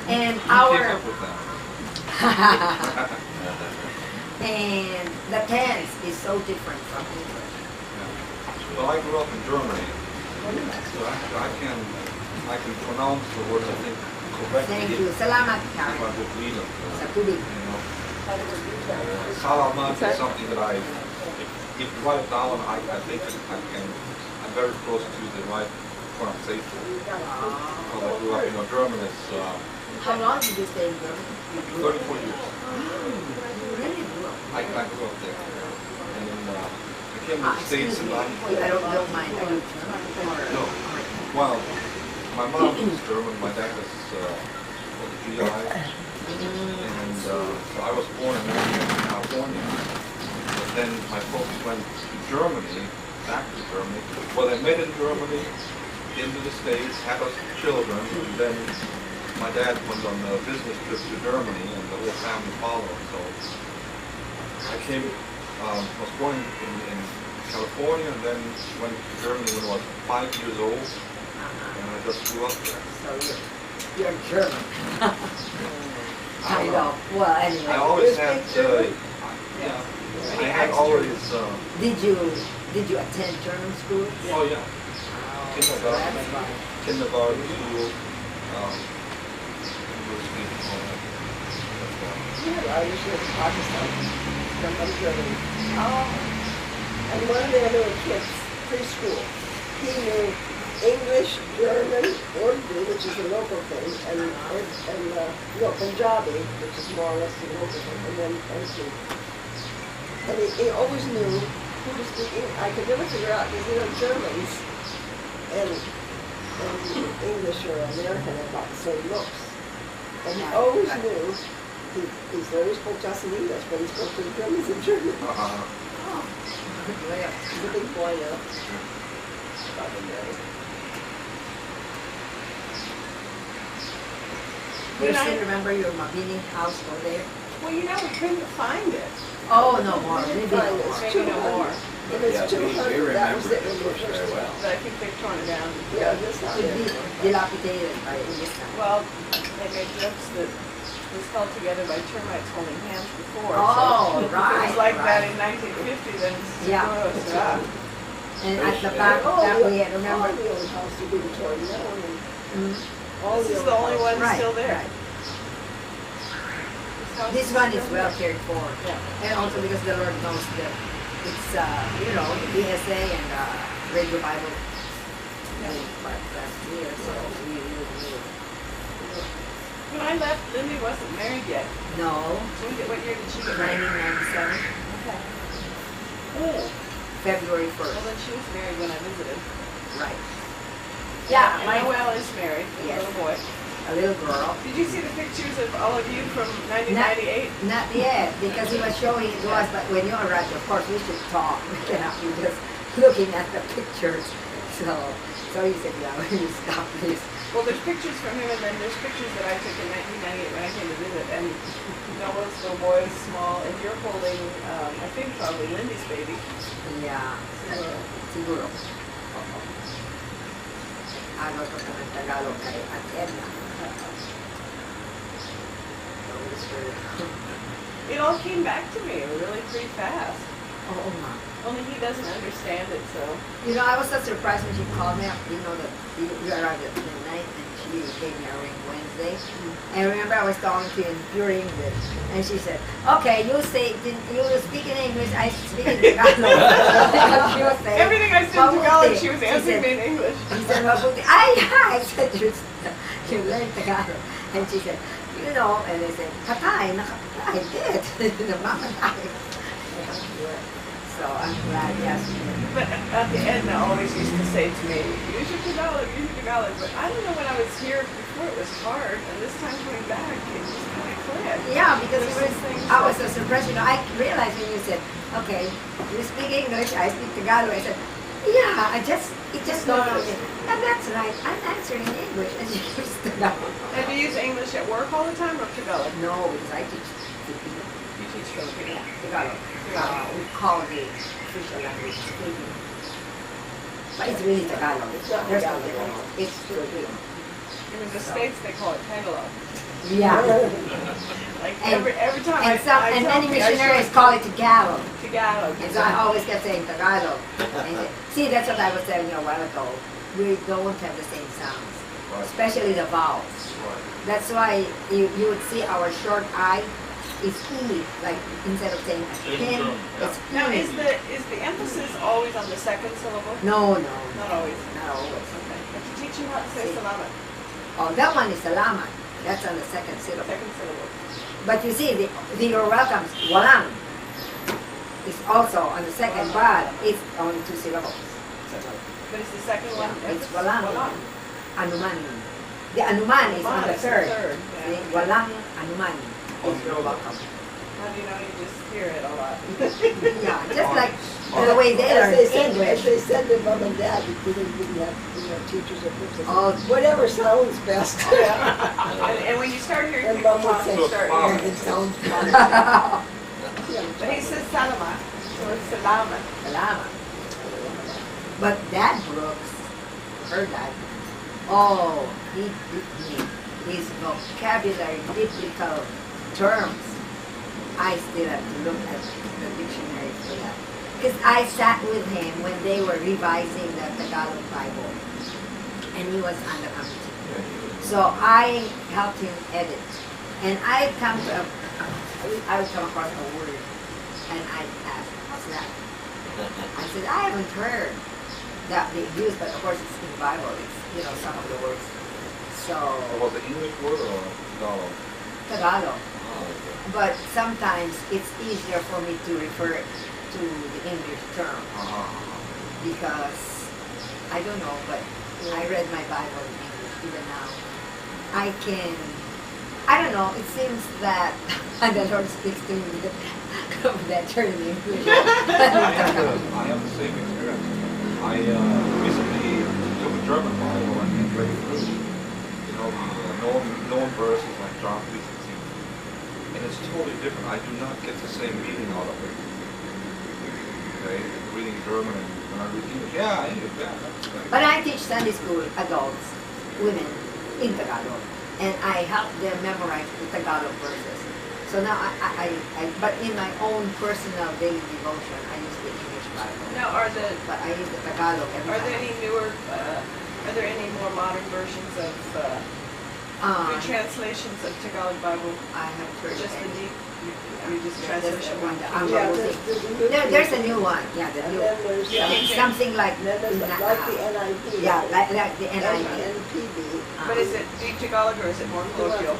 And our and the tense is so different from English. Well, I grew up in Germany, so I can pronounce the words, I think, correctly. Thank you. Salamat, If Karen. I would read them. Sa tubig. Salamat is something that if you write it down, I think I'm very close to the right pronunciation. Well, I grew up in Germany, it's How long did you stay in Germany? 34 years. You really grew up. I grew up there. And then I came to the States Excuse in me. I don't mind. Are you German? No. Well, my mom was German, my dad was a GI. And so I was born and raised in California. But then my folks went to Germany, back to Germany. Well, they met in Germany, into the States, had us children, and then my dad went on a business trip to Germany, and the whole family followed. So I came, was born in California, and then went to Germany when I was 5 years old, and I just grew up there. So you're German. Kind of. Well, anyway. I always had, I had always, Did you attend German school? oh yeah, kindergarten, school, university, all that. Oh. And one of their little kids, preschool, he knew English, German, Urdu, which is a local thing, and Punjabi, which is more or less the local thing, and then Urdu. And he always knew who to speak English. I could never figure out, because Germans and English or American are about the same looks. And he always knew, he always spoke to us in English, but he spoke to the Germans in German. He's a big boy now. You still remember your Mabini house over there? Well, we couldn't find it. Oh, no more. Maybe Maybe no more. Maybe no more. It was Yeah, we 200, that was remember it. this place very well. But I think they've torn it down. Yeah, that's not Could it. be dilapidated by this time. Well, they made jokes that it was held together by termites holding hands before. Oh, so if right, it was like that right. in 1950, then Yeah. screw us up. And at the back, that we had, All remember? the old houses have been torn down. Mm, All This is old the only houses. one still there. right. house This one is still well there. cared for. Yeah. And also because the Lord knows that it's, the BSA and Radio Bible last year, so we When I left, Lindy wasn't married yet. no, What year did she get married? 1997, Okay. Oh, February well 1st, then she was married when I visited. right. Yeah, And Noel is married, a Yes. little boy. a little girl. Did you see the pictures of all of you from 1998? Not yet, because he was showing it to us, but when you arrived, of course, we should talk. We cannot be just looking at the pictures. So he said, yeah, you stop this. Well, there's pictures from him, and then there's pictures that I took in 1998 when I came to visit. And Noel's little boy is small, and you're holding, I think, probably Lindy's baby. Yeah, siguro. Ano to sa Tagalog kay At Edna. It all came back to me really pretty fast. Oo nga. Only he doesn't understand it, so. You know, I was so surprised when she called me up, that you arrived at midnight and she gave me a ring Wednesday. And I remember I was talking to you in pure English. And she said, okay, you speak in English, I speak in Tagalog. She was saying, Everything I said in "Mabuti." Tagalog, she was She answering said- me in English. He said, Mabuti. I said, you learned Tagalog. And she said, and I said, Katay, nakapatay, dead. Namamatay. So I'm glad, yes. But Auntie Edna always used to say to me, use your Tagalog, use your Tagalog. But I don't know, when I was here before it was hard, and this time coming back, it just kind of clicked. Yeah, because There's some things I was that- so surprised. I realized when you said, okay, you speak English, I speak Tagalog. I said, yeah, it just dawned on me. And that's right, I'm answering in English and she keeps Tagalog. And do you use English at work all the time or Tagalog? No, because I teach Filipino. You teach Filipino. Yeah, Tagalog. We call the official language Filipino. But it's really Tagalog. It's not There's no Tagalog. difference. It's Filipino. In the States, they call it Tagalog. Yeah. Like And- every time And I many tell people, I missionaries show call it Tagalog. Tagalog. And so I always kept saying Tagalog. And see, that's what I was telling you a while ago. We don't have the same sounds, especially the vowels. That's why you would see our short I is E, like instead of saying pin, it's Now, E. is the emphasis always on the second syllable? No, Not always. not always. Okay. But you teach you how to say See. salamat. Oh, that one is salamat. That's on the second syllable. Second syllable. But you see, the you're welcome, walang, is also on the second, but it's only 2 syllables. But is the second one? It's emphasis? walang. Walang. Anuman. The anuman is on the Is third. yeah. See, walang anuman is you're welcome. How do you know? You just hear it a lot. Yeah, just like the way they learn As English. they said to mom and dad, we didn't have teachers or principals. Oh, Whatever sounds best. And when you start hearing And people mom would talk, say, you start hearing it sounds fun. But he says salamat, so it's salamat. Salamat. But Dad Brooks, her dad, oh, he beat me. His vocabulary, biblical terms, I still have to look at the dictionary for that. Because I sat with him when they were revising the Tagalog Bible, and he was on the committee. So I helped him edit, and I would come across a word, and I asked, "What's that?" I said, I haven't heard that being used, but of course it's in the Bible. It's, you know, some of the words. So, Was it English word or Tagalog? Tagalog. Oh, okay. But sometimes it's easier for me to refer to the English term because I don't know, but I read my Bible in English even now. I don't know, it seems that the Lord speaks to me with that term in English. I have the same experience. I recently took a German Bible and read through, you know, the known verses like John 3:16, and it's totally different. I do not get the same meaning out of it. Okay, reading German and when I read English, English, that's right. But I teach Sunday school adults, women in Tagalog, and I help them memorize the Tagalog verses. So now but in my own personal daily devotion, I use the English Bible. Now, But I use the Tagalog every are there time. any newer, are there any more modern versions of, new translations of Tagalog Bible? I have Or heard just the any. deep, just That's the translation? one that I'm Yeah, using. there's a new There's a new one. Yeah, the And new. then there's, Something like then there's like the NIV. yeah, like the NIV. NPB. But is it deep Tagalog or is it more colloquial?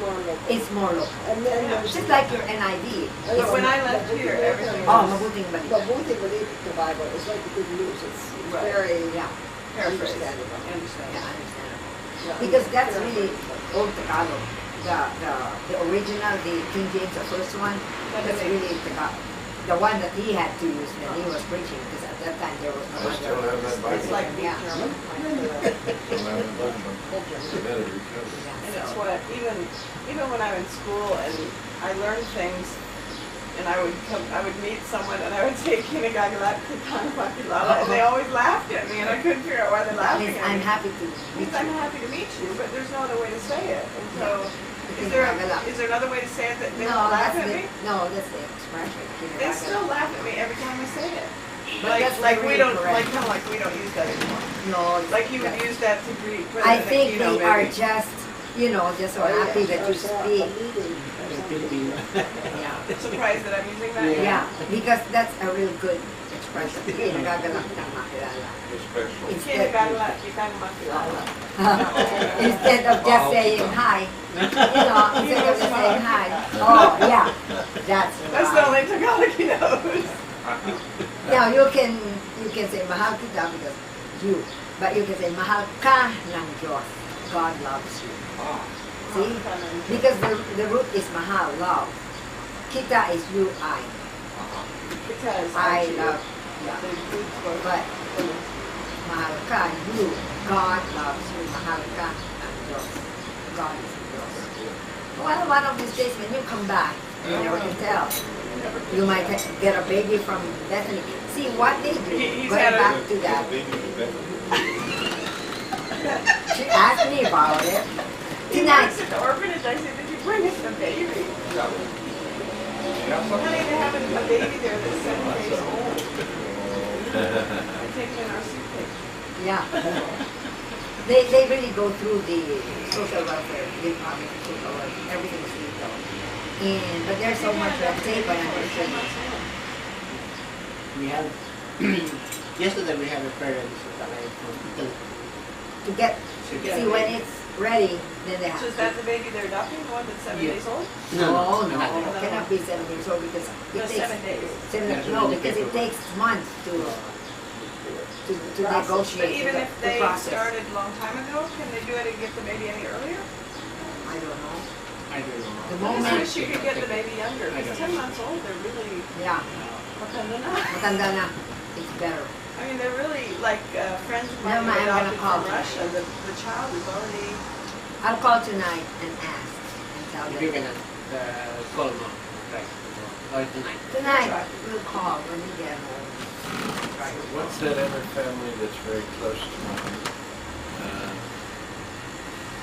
It's more local. And then there's. Just like your NIV. But when I left here, everything Oh, was mabuting balita. Mabuti Balita, the Bible, it's like the good news, it's Right. very Yeah, paraphrased. understandable. I understand. yeah, I understand. Yeah. Because that's really old Tagalog. The original, the King James, the first one, that's really Tagalog. The one that he had to use when he was preaching, because at that time there was no I still have that Bible. It's like deep Yeah. German. Still have that Bible. Better recover. And it's what, even when I'm in school and I learned things, and I would meet someone and I would say Kinagagalat Kitanapakilala, and they always laughed at me and I couldn't figure out why they're That laughing means at I'm me. happy to meet Means I'm you. happy to meet you, but there's no other way to say it. And so, Kinagagalat. is there another way to say it that they No, don't laugh that's at the, me? no, that's the expression. They still laugh at me every time I say it. But that's Like we really don't, correct. like kind of like we don't use that anymore. No, Like you would use that to greet I President think Aquino, they are maybe. just, just so happy that you speak. Yeah. Surprised that I'm using that? Yeah, because that's a real good expression. Kinagagalak ng makilala. Special. Instead, Kinagagalat Kitanapakilala. instead of just saying hi, instead of just saying hi. Oh, yeah, that's That's the right. only Tagalog he knows. Now you can say mahal kita because you, but you can say mahal ka ng Diyos. God loves you. See? Because the root is mahal, love. Kita is you, I. Because I love, yeah. the roots were But mahal ka, you, God loves you. Mahal ka ng Diyos. God is Diyos. Well, one of these days when you come back, you never can tell. You might get a baby from Bethany. See what they do. He's Going had a- back to that. She asked me about it. He Tonight. works at the orphanage. I said, did you bring us a baby? Yeah, Honey, they're having a baby there that's 7 days old. I take it in our suitcase. Yeah. They really go through the social welfare, Department of Social Welfare, everything's legal. But there's so much red tape and everything. We have, yesterday we had a parents at the hospital. To get, see when it's ready, then they have So is to. that the baby they're adopting, the one that's 7 Yeah. days old? No, not that. it cannot be 7 years old because No, it takes 7 days. no, because it takes months to But negotiate even the if they process. started a long time ago, can they do it and get the baby any earlier? I don't know. I don't know. The I moment, wish you could get the baby younger, I because don't 10 months old, they're really, yeah, matanda na. matanda na, it's better. I mean, they're really, like, friends of Never mine who mind, I'm adopted gonna call from them. Russia, the child is already, I'll call tonight and ask and tell If you them. can call no, right, or tonight. Tonight, we'll call when we get home. What's that other family that's very close to mine?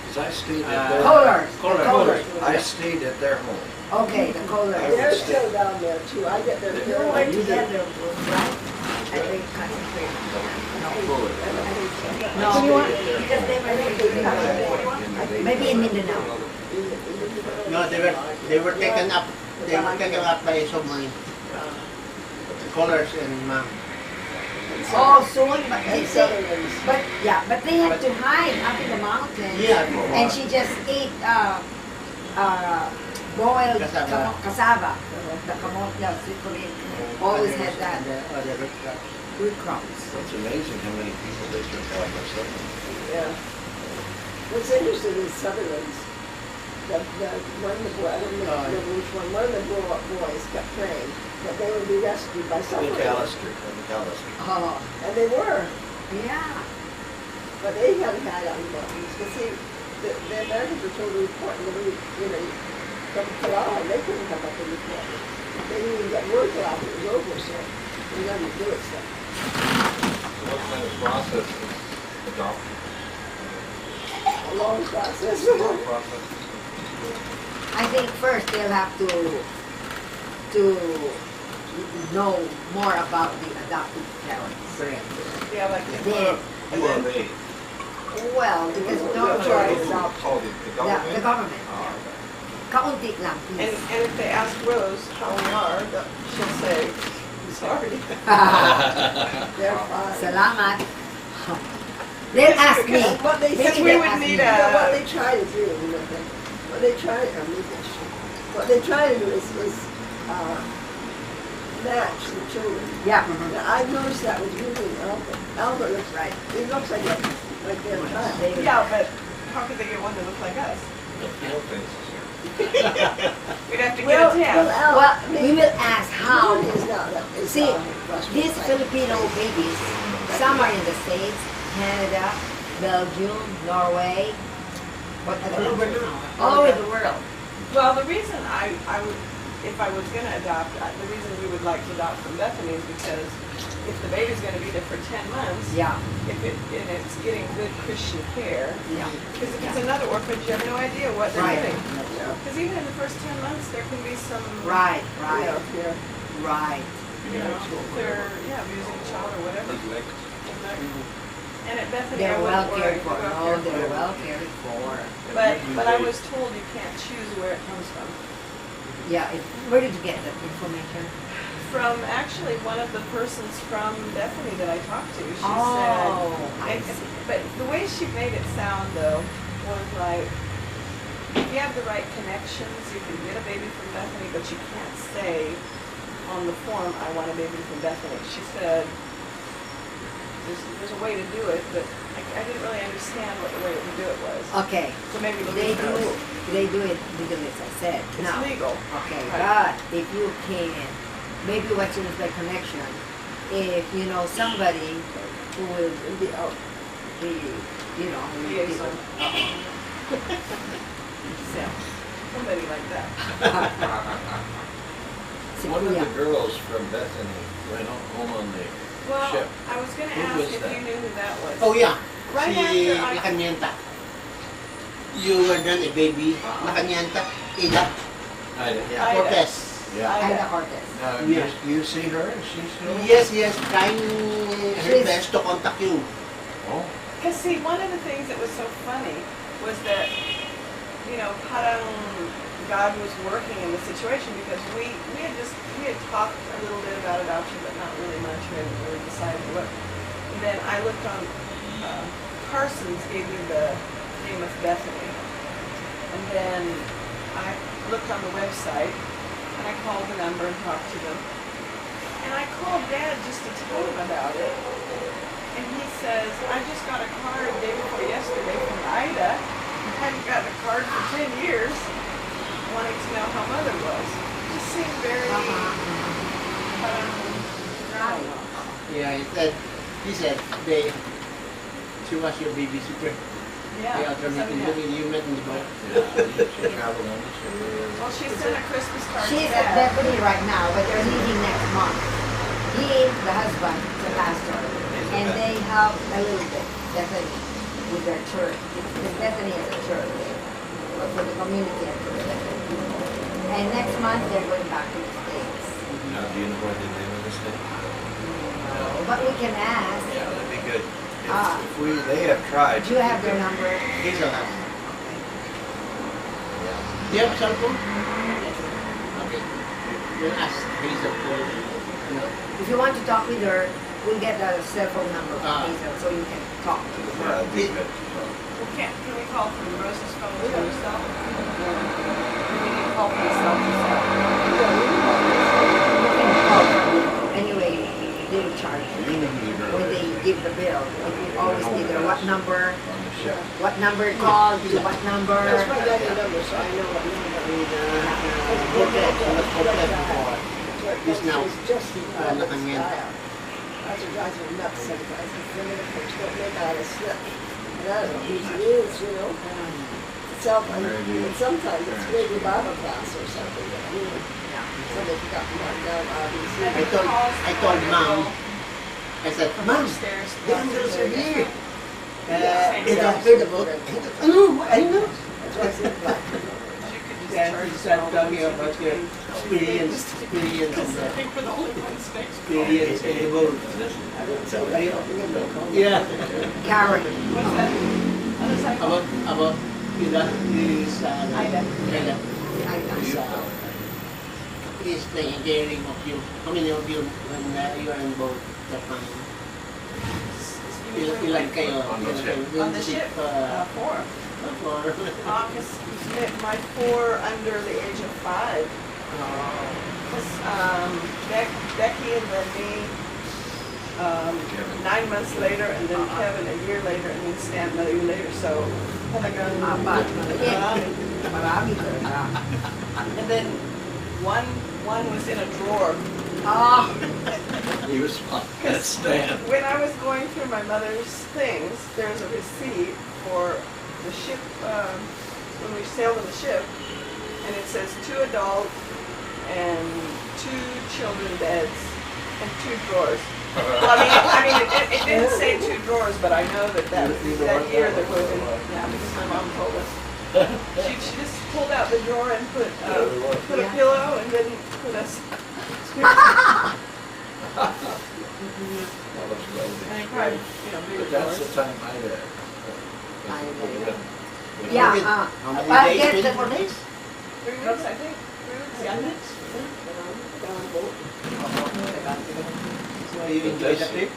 Because I stayed at their... Kohlers, the Kohlers. Kohlers. I stayed at their home. Okay, the Kohlers. They're still down there too, I get their You were bill. together, right? I think concentrate. Fuller. No, because they were maybe in Mindanao. No, they were taken up by someone, callers and mom. Oh, soon, but And they, Sutherland's. but they had to hide up in the mountains. Yeah, for a while. And she just ate boiled Cassava. cassava. The kamote, yeah, sweet potato. Always had that. The red crab. Good crumbs. It's amazing how many people they took out by something. Yeah. What's interesting is Sutherland's. One of the boys, I don't remember which one of the boys kept praying that they would be rescued by Sutherland. McAllister. Oh, And they were, yeah. but they hadn't had on the mountains. But see, the Americans were told to report, and they, come to Kalala, and they couldn't come up and report. They didn't even get word till after it was over, so we had to do it. So. What kind of process is adopted? A long process. I think first they'll have to know more about the adopted parents. Yeah, like Then, Who are they? well, because don't try to adopt Oh, the government? the government. Oh, Kaunti lang, And please. if they ask Rose how we are, she'll say, sorry. They're fine. Salamat. They'll ask me. What they, Maybe we they'll would ask need me. a- what they try to do, what they try to do is match the children. Yeah. Now, I've noticed that with Ruby and Albert. Albert looks right. He looks like their child. Yeah, but how could they get one to look like us? no faces. We'd have to get Well, a tan. Well, we will ask how. Ruby is not. Is, See, Russian. these Filipino babies, some are in the States, Canada, Belgium, Norway, what other countries? All over the world. Well, the reason I would, if I was going to adopt, the reason we would like to adopt from Bethany is because if the baby's going to be there for 10 months, Yeah, and it's getting good Christian care, yeah. because if it's another orphanage, you have no idea what they're Right. getting. Because even in the first 10 months, there can be some, Right, You right, know, here. right. they're, abusing a child or whatever. And at Bethany, I They're wouldn't well worry. cared for. Well No, cared they're for. well cared for. But I was told you can't choose where it comes from. Yeah, where did you get that information? From actually one of the persons from Bethany that I talked to. She Oh, I said, see. but the way she made it sound though was like, if you have the right connections, you can get a baby from Bethany, but you can't say on the form, I want a baby from Bethany. She said, there's a way to do it, but I didn't really understand what the way to do it was. Okay, So maybe they Louise knows. do it legally, as I said. It's Now, legal. okay, Right. but if you can, maybe what you by connection, if you know somebody who will be out, the, you know, who will be Liaison. so, Somebody like that. One of yeah. the girls from Bethany went home on the Well, ship. I was going to Who ask was if that? you knew who that was. Oh yeah. Right Si after I- Nakanyanta. You were then a baby. Nakanyanta. Ida. Ida. Yeah. Ida. Cortez. Yeah. Ida Cortez. Now, Yeah. you see her? Is she still? Yes, trying her She's- best to contact you. Oh. Because see, one of the things that was so funny was that, parang God was working in the situation because we had talked a little bit about adoption, but not really much. We hadn't really decided what. And then I looked on, Carson's gave me the name of Bethany. And then I looked on the website and I called the number and talked to them. And I called Dad just to tell him about it. And he says, I just got a card day before yesterday from Ida. I hadn't gotten a card for 10 years, wanting to know how Mother was. It just seemed very, Yeah, he said she was your babysitter. yeah. Yeah, you met in the boat. Yeah, she traveled on the ship. Well, she sent a Christmas card She's to at Dad. Bethany right now, but they're leaving next month. He, the husband, the pastor, and they help a little bit, Bethany, with their church. Because Bethany is a church, but for the community at Bethany. And next month they're going back to the States. Now, do you know where they live in the state? But we can ask. Yeah, that'd be good. Ah. If they have tried. Do you have their number? Hazel has. Yeah. Do you have a cell phone? Okay. We'll ask Hazel for, If you want to talk with her, we'll get the cell phone number from Hazel so you can talk to Yeah, her. it'd be good. Well, can we call from Rose's phone to yourself? Or we need to call from yourself to cell? You can call her. Anyway, they'll charge you. You know who you're When gonna they be give the bill, it will always be there, what number, on the ship. what number called, to what number. That's why I got your number, so I know what number. It's now, Just nakangyan. That's what drives me nuts sometimes. The minute folks don't make out a slip. And I don't know whose it is, you know. And sometimes it's maybe Bible class or something. Somebody forgot to mark down, obviously. I told Mom, I said, Mom, the angels are here. And I heard about it. I know. That's why I said black. Then he started talking about the experience and the experience and the world. So, yeah. Karen, About is Ida. Is taking caring of you. How many of you when you are on board Japan? Ilan kayo? On the ship, 4. Because my 4 under the age of 5. Because Becky and then me 9 months later, and then Kevin a year later, and then Stan another year later. So talagang marami talaga. and then one was in a drawer. Ah, He was fine. That's Stan. When I was going through my mother's things, there's a receipt for the ship, when we sailed on the ship, and it says 2 adult and 2 children beds and 2 drawers. Well, I mean, it didn't say 2 drawers, but I know that year there was, yeah, because my mom told us. She just pulled out the drawer and put a pillow and didn't put us. And probably, bigger But that's drawers. the time I had. yeah, How many I days? get 24 the, days? 3 weeks, I think. 3 weeks, So you enjoy the trip?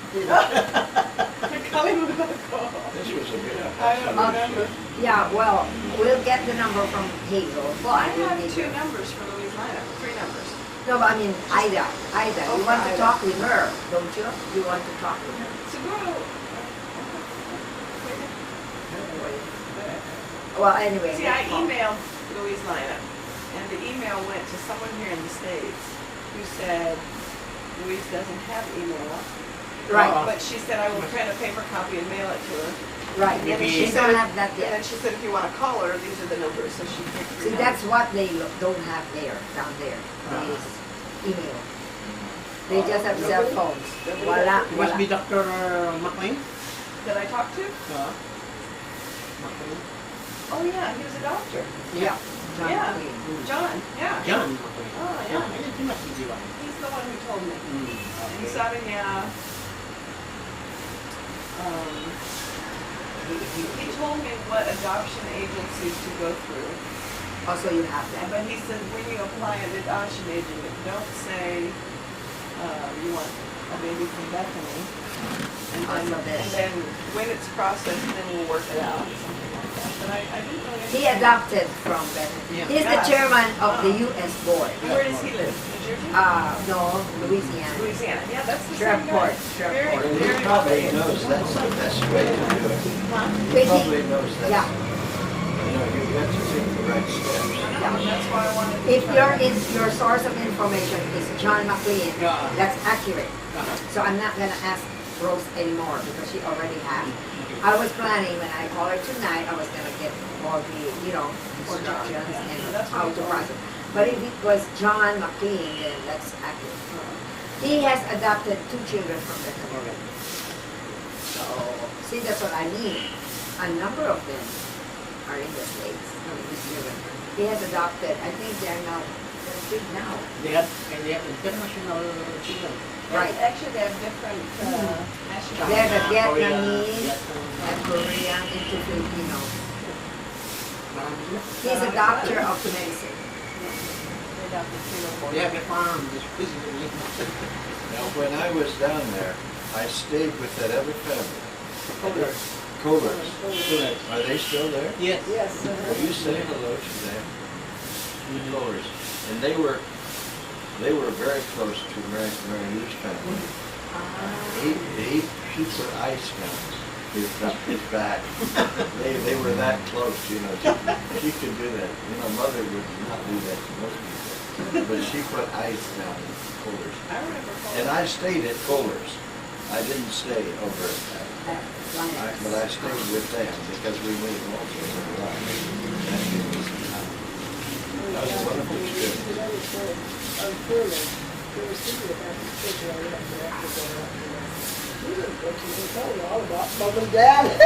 This was a good. I don't remember. yeah, well, we'll get the number from Hazel. Well, I have 2 numbers for Louisiana, 3 numbers. No, but I mean, Ida, you want to Ida. talk with her, don't you? You want to talk with her. Seguro. Well, anyway. See, I emailed Louisiana, and the email went to someone here in the States who said Louise doesn't have email. Right, But she said I will print a paper copy and mail it to her. right. And then She she don't said, have that and then yet. she said if you want to call her, these are the numbers. So she picked 3 See, that's what they don't have there, down there, is email. They just have cell phones. Wala, Must be wala. Dr. McLean? That I talked to? McLean? Oh yeah, he was a doctor. Yeah. John Yeah. McLean. John, yeah. John McLean. Oh Yeah, yeah. I didn't think must be one. He's the one who told me. And sabi niya, he told me what adoption agencies to go through. Also, you have that. But he said when you apply an adoption agent, don't say you want a baby from Bethany. And then when it's processed, then we'll work it out. Something like that. But I didn't know He anything. adopted from Bethany. Yeah. He's the chairman of the U.S. board. Where does he live? New Jersey? No, Louisiana. Louisiana. Yeah, that's the same Shreveport, guy. Shreveport. And he Very probably well. knows that's the best way to do it. He Busy. probably knows that. Yeah. You know, you got to take the right steps. That's why I wanted to If try. your source of information is John McLean, Yeah. that's accurate. So I'm not gonna ask Rose anymore because she already has. I was planning when I call her tonight, I was gonna get all the, instructions and how to process. But if it was John McLean, then that's accurate. He has adopted 2 children from the community. So, see, that's what I mean. A number of them are in the States, these children. He has adopted, I think they're big now. They have international children. Right. Actually, they have different They're the nationalities. Vietnamese and Korean into Filipino. He's He's a doctor of medicine. They adopted 3 or 4. They have a farm, just physically. Now, when I was down there, I stayed with that other family. Kohlers. Are they still there? Yes. Yes. Will you say hello to them? Kohlers. And they were very close to Mary Lou's family. She put ice down his back. They were that close, you know. She could do that. You know, Mother would not do that to most people. But she put ice down in Kohlers. I remember. And I stayed at Kohlers. I didn't stay over at but I stayed with them because we moved also to the line. That was a wonderful experience. On Furman, they were thinking about the kids running up there after going up to them. We didn't go to them, tell you all about Mom and Dad. And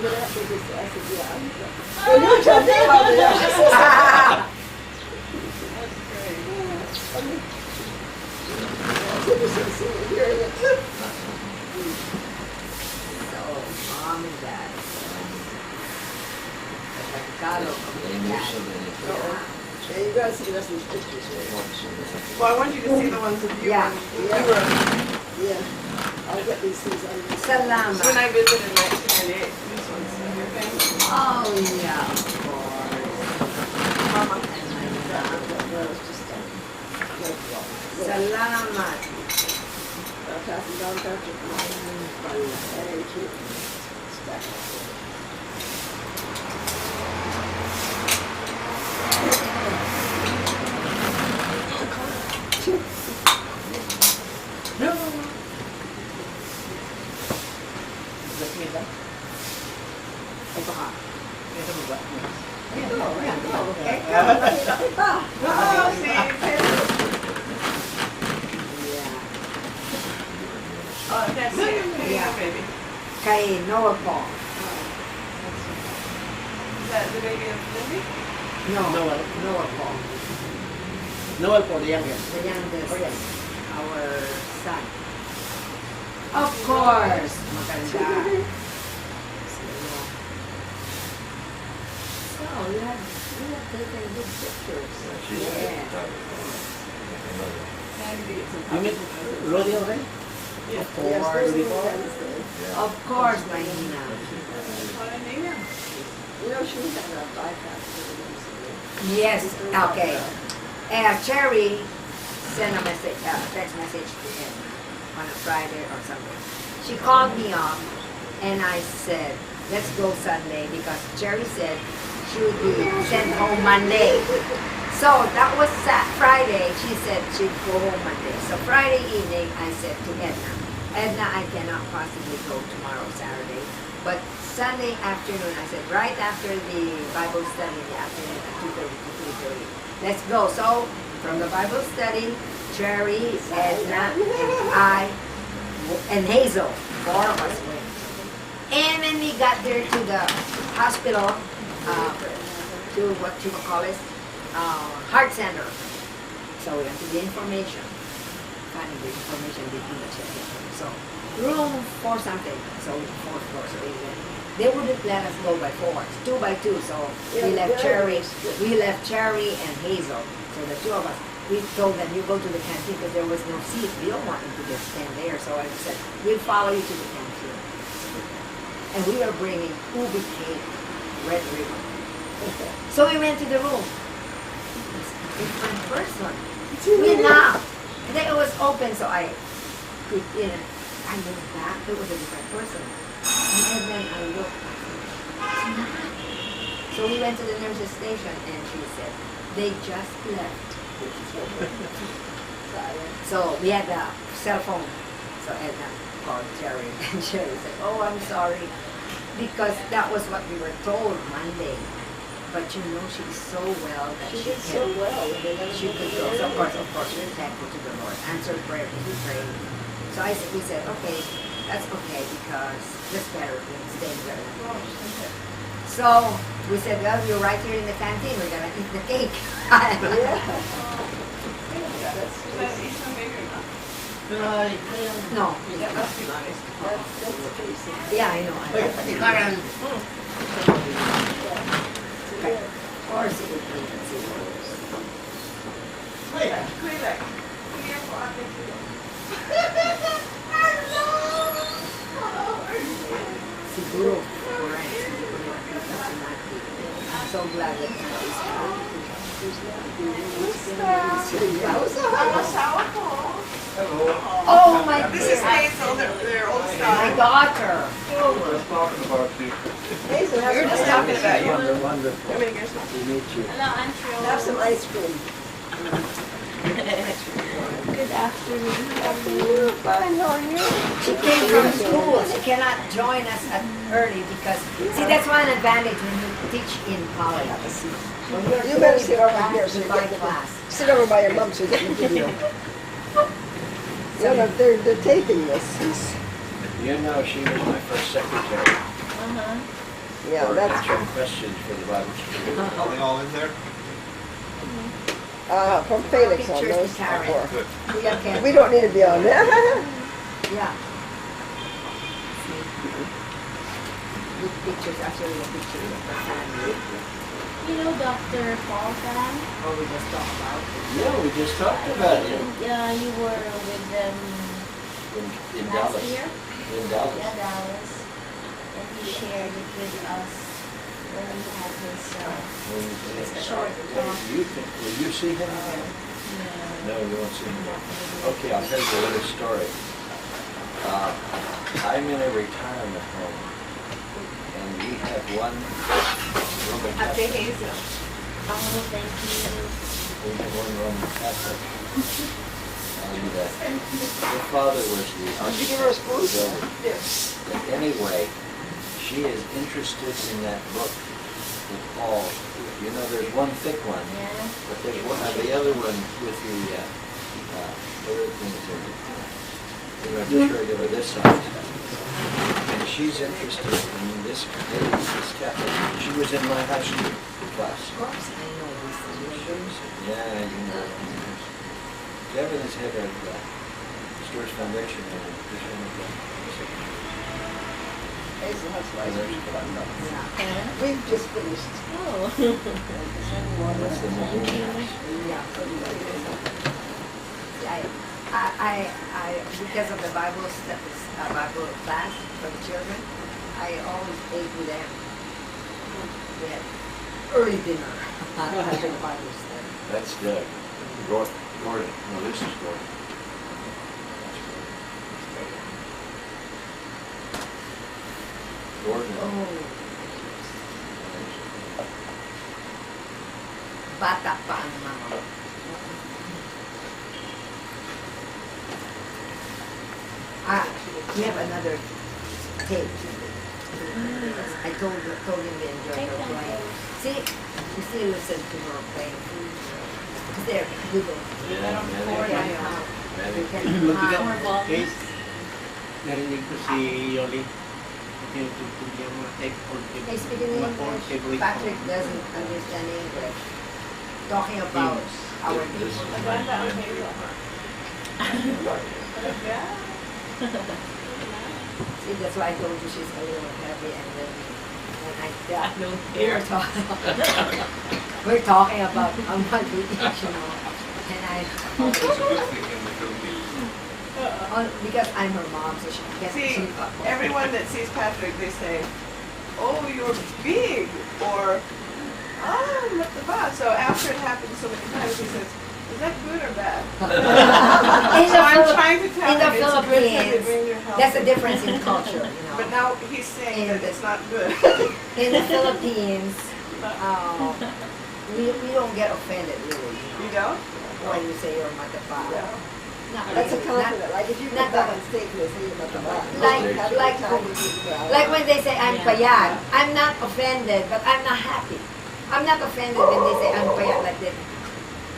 then after this, I said, yeah. Well, you were telling me about it. Hearing it. So, Mom and Dad. They knew so many people. Yeah, you gotta see the rest of these pictures. Well, I want you to see the ones of you. Yeah. Yeah. I'll get these things on. Salama. When I visited in 1998, this one's your thing. Oh, yeah, of course. Mama. Salamat. Passing down Patrick. And keep stacking. Oh, that's it. Yeah. Baby. Kay Noah Paul. Is that the baby of Lindy? No, Noah. Noah Paul. Noel for the youngest. The youngest, our son. Of course, maganda. So, you have taken good pictures. She's Yeah. You met Roddy already? Yes, Or there's the before? Wednesday. Of course, my Nina. What a name. You know, she had a bypass. Yes, okay. Cherry sent a message, text message to him on a Friday or something. She called me up and I said, let's go Sunday because Cherry said she would be sent home Monday. So that was Friday. She said she'd go home Monday. So Friday evening, I said to Edna, I cannot possibly go tomorrow, Saturday. But Sunday afternoon, I said, right after the Bible study in the afternoon at 2:30 to 3:30, let's go. So from the Bible study, Cherry, Edna, and I, and Hazel, 4 of us went. And when we got there to the hospital, to what you call it, heart center. So we went to the information. Finding the information between the children. So room 4 something. So 4th floor. So we went. They wouldn't let us go by 4s, 2 by 2. So we left Cherry and Hazel. So the 2 of us, we told them, you go to the canteen because there was no seat. We don't want them to just stand there. So I said, we'll follow you to the canteen. And we were bringing ubi cake, red ribbon. So we went to the room. It's a different person. We knocked. And then it was open, so I could, I looked back. It was a different person. And then I looked. It's not. So we went to the nurse's station, and she said, they just left. So we had a cell phone. So Edna called Cherry, and Cherry said, oh, I'm sorry. Because that was what we were told Monday. But she's so well that She did so well. she could go. So of course, we're thankful to the Lord. Answered prayer, we prayed. So we said, okay, that's okay because that's better than staying there. So we said, well, we're right here in the canteen. We're gonna eat the cake. Is that Eastern baby or not? No. Yeah, that's nice. Yeah, I know. Okay. Or is it with me? Let's see. Quilek. Here for our so glad that he's back. Oh my This is dear. Hazel, their oldest My daughter. daughter. Just talking about you. Hazel, have We're some just talking about you. Wonderful. Come in, guys. To meet you. Hello, Andrew. Have some ice cream. Good afternoon. Fine, how are you? She came from school. She cannot join us at early because, see, that's one advantage when you teach in college. When you're You better doing sit over class here so you by get the class. Sit over by your mom so you get the video. Yeah, they're taping this. You know, she was my first secretary. Yeah, for that's answering questions for the Bible school. Are they all in there? from Felix on Pictures those to Karen. before. Good. Yeah, okay. We don't need to be on there. Yeah. Good pictures, actually the pictures of the family. You know Dr. Paul Fan? Or we just talk about. Yeah, we just talked about him You were with them in last Dallas. year? In Dallas. Yeah, Dallas. And he shared it with us when he had his short talk. Will you see him again? No, you won't see him again. Okay, I'll tell you a little story. I'm in a retirement home, and we have one Roman Happy Catholic. Hazel. Oh, thank you. We have one Roman Catholic. And her father was the Did you give her a spoon? builder. Yes. But anyway, she is interested in that book with Paul. You know, there's one thick one, Yeah. but there's one, the other one with the, other things in it. You know, just regular this size. And she's interested in this Catholic. She was in my high school class. Of course, I know these things. Yeah, you know. Kevin is head of Stewart's Foundation and Hazel has some ice cream, but I'm not. Yeah. We've just finished. Oh. that's the Missouri. Yeah. I, because of the Bible Bible class for the children, I always ate with them. We had early dinner after the Bible study. That's Doug. Gordon. No, this is Gordon. Gordon. Oh. Bata pa ang mama. We have another tape. I told him we enjoyed her playing. See, you still listen to her playing. Because they're little. We can Narinig ko si Yoli. Tinutugtog niya mga tape or tape. Hey, speaking in English, Patrick doesn't understand English. Talking about our people. See, that's why I told you she's a little heavy, and then when I felt we're talking about how much we eat, and I because I'm her mom, so she can't See, keep up. everyone that sees Patrick, they say, "Oh, you're big," or "Oh, look the boss." So after it happens so many times, he says, "Is that good or bad?" So I'm trying to tell in the him it's a good thing to Philippines, bring your health. that's the difference in culture, you know. But now he's saying that it's not good. In the Philippines, we don't get offended really, You don't? when you say you're matapa. Yeah. Not That's a really, compliment. Like if you not come back that- on stage and they say you're not the boss. like when they say I'm payat, I'm not offended, but I'm not happy. I'm not offended when they say I'm payat like that.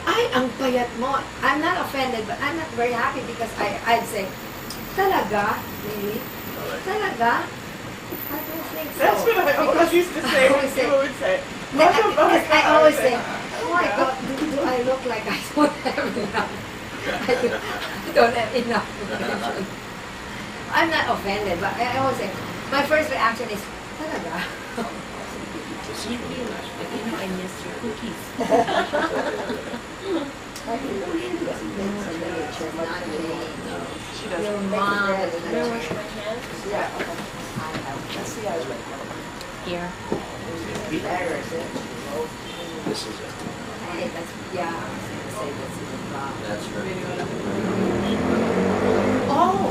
Ay, ang payat mo. I'm not offended, but I'm not very happy because I'd say, talaga? Really? Talaga? I don't think so. That's what I always used to say when people would say, Because I always say, oh my God, do I look like I don't have enough? I don't have enough. I'm not offended, but I always say, my first reaction is, talaga? I miss your cookies. she doesn't. Your mom is Can I wash my hands? Yeah, okay. Let's see how it's like. Here. better, is it? This is it. Hey, that's, yeah, I was gonna say that's in the mom. That's her. Oh,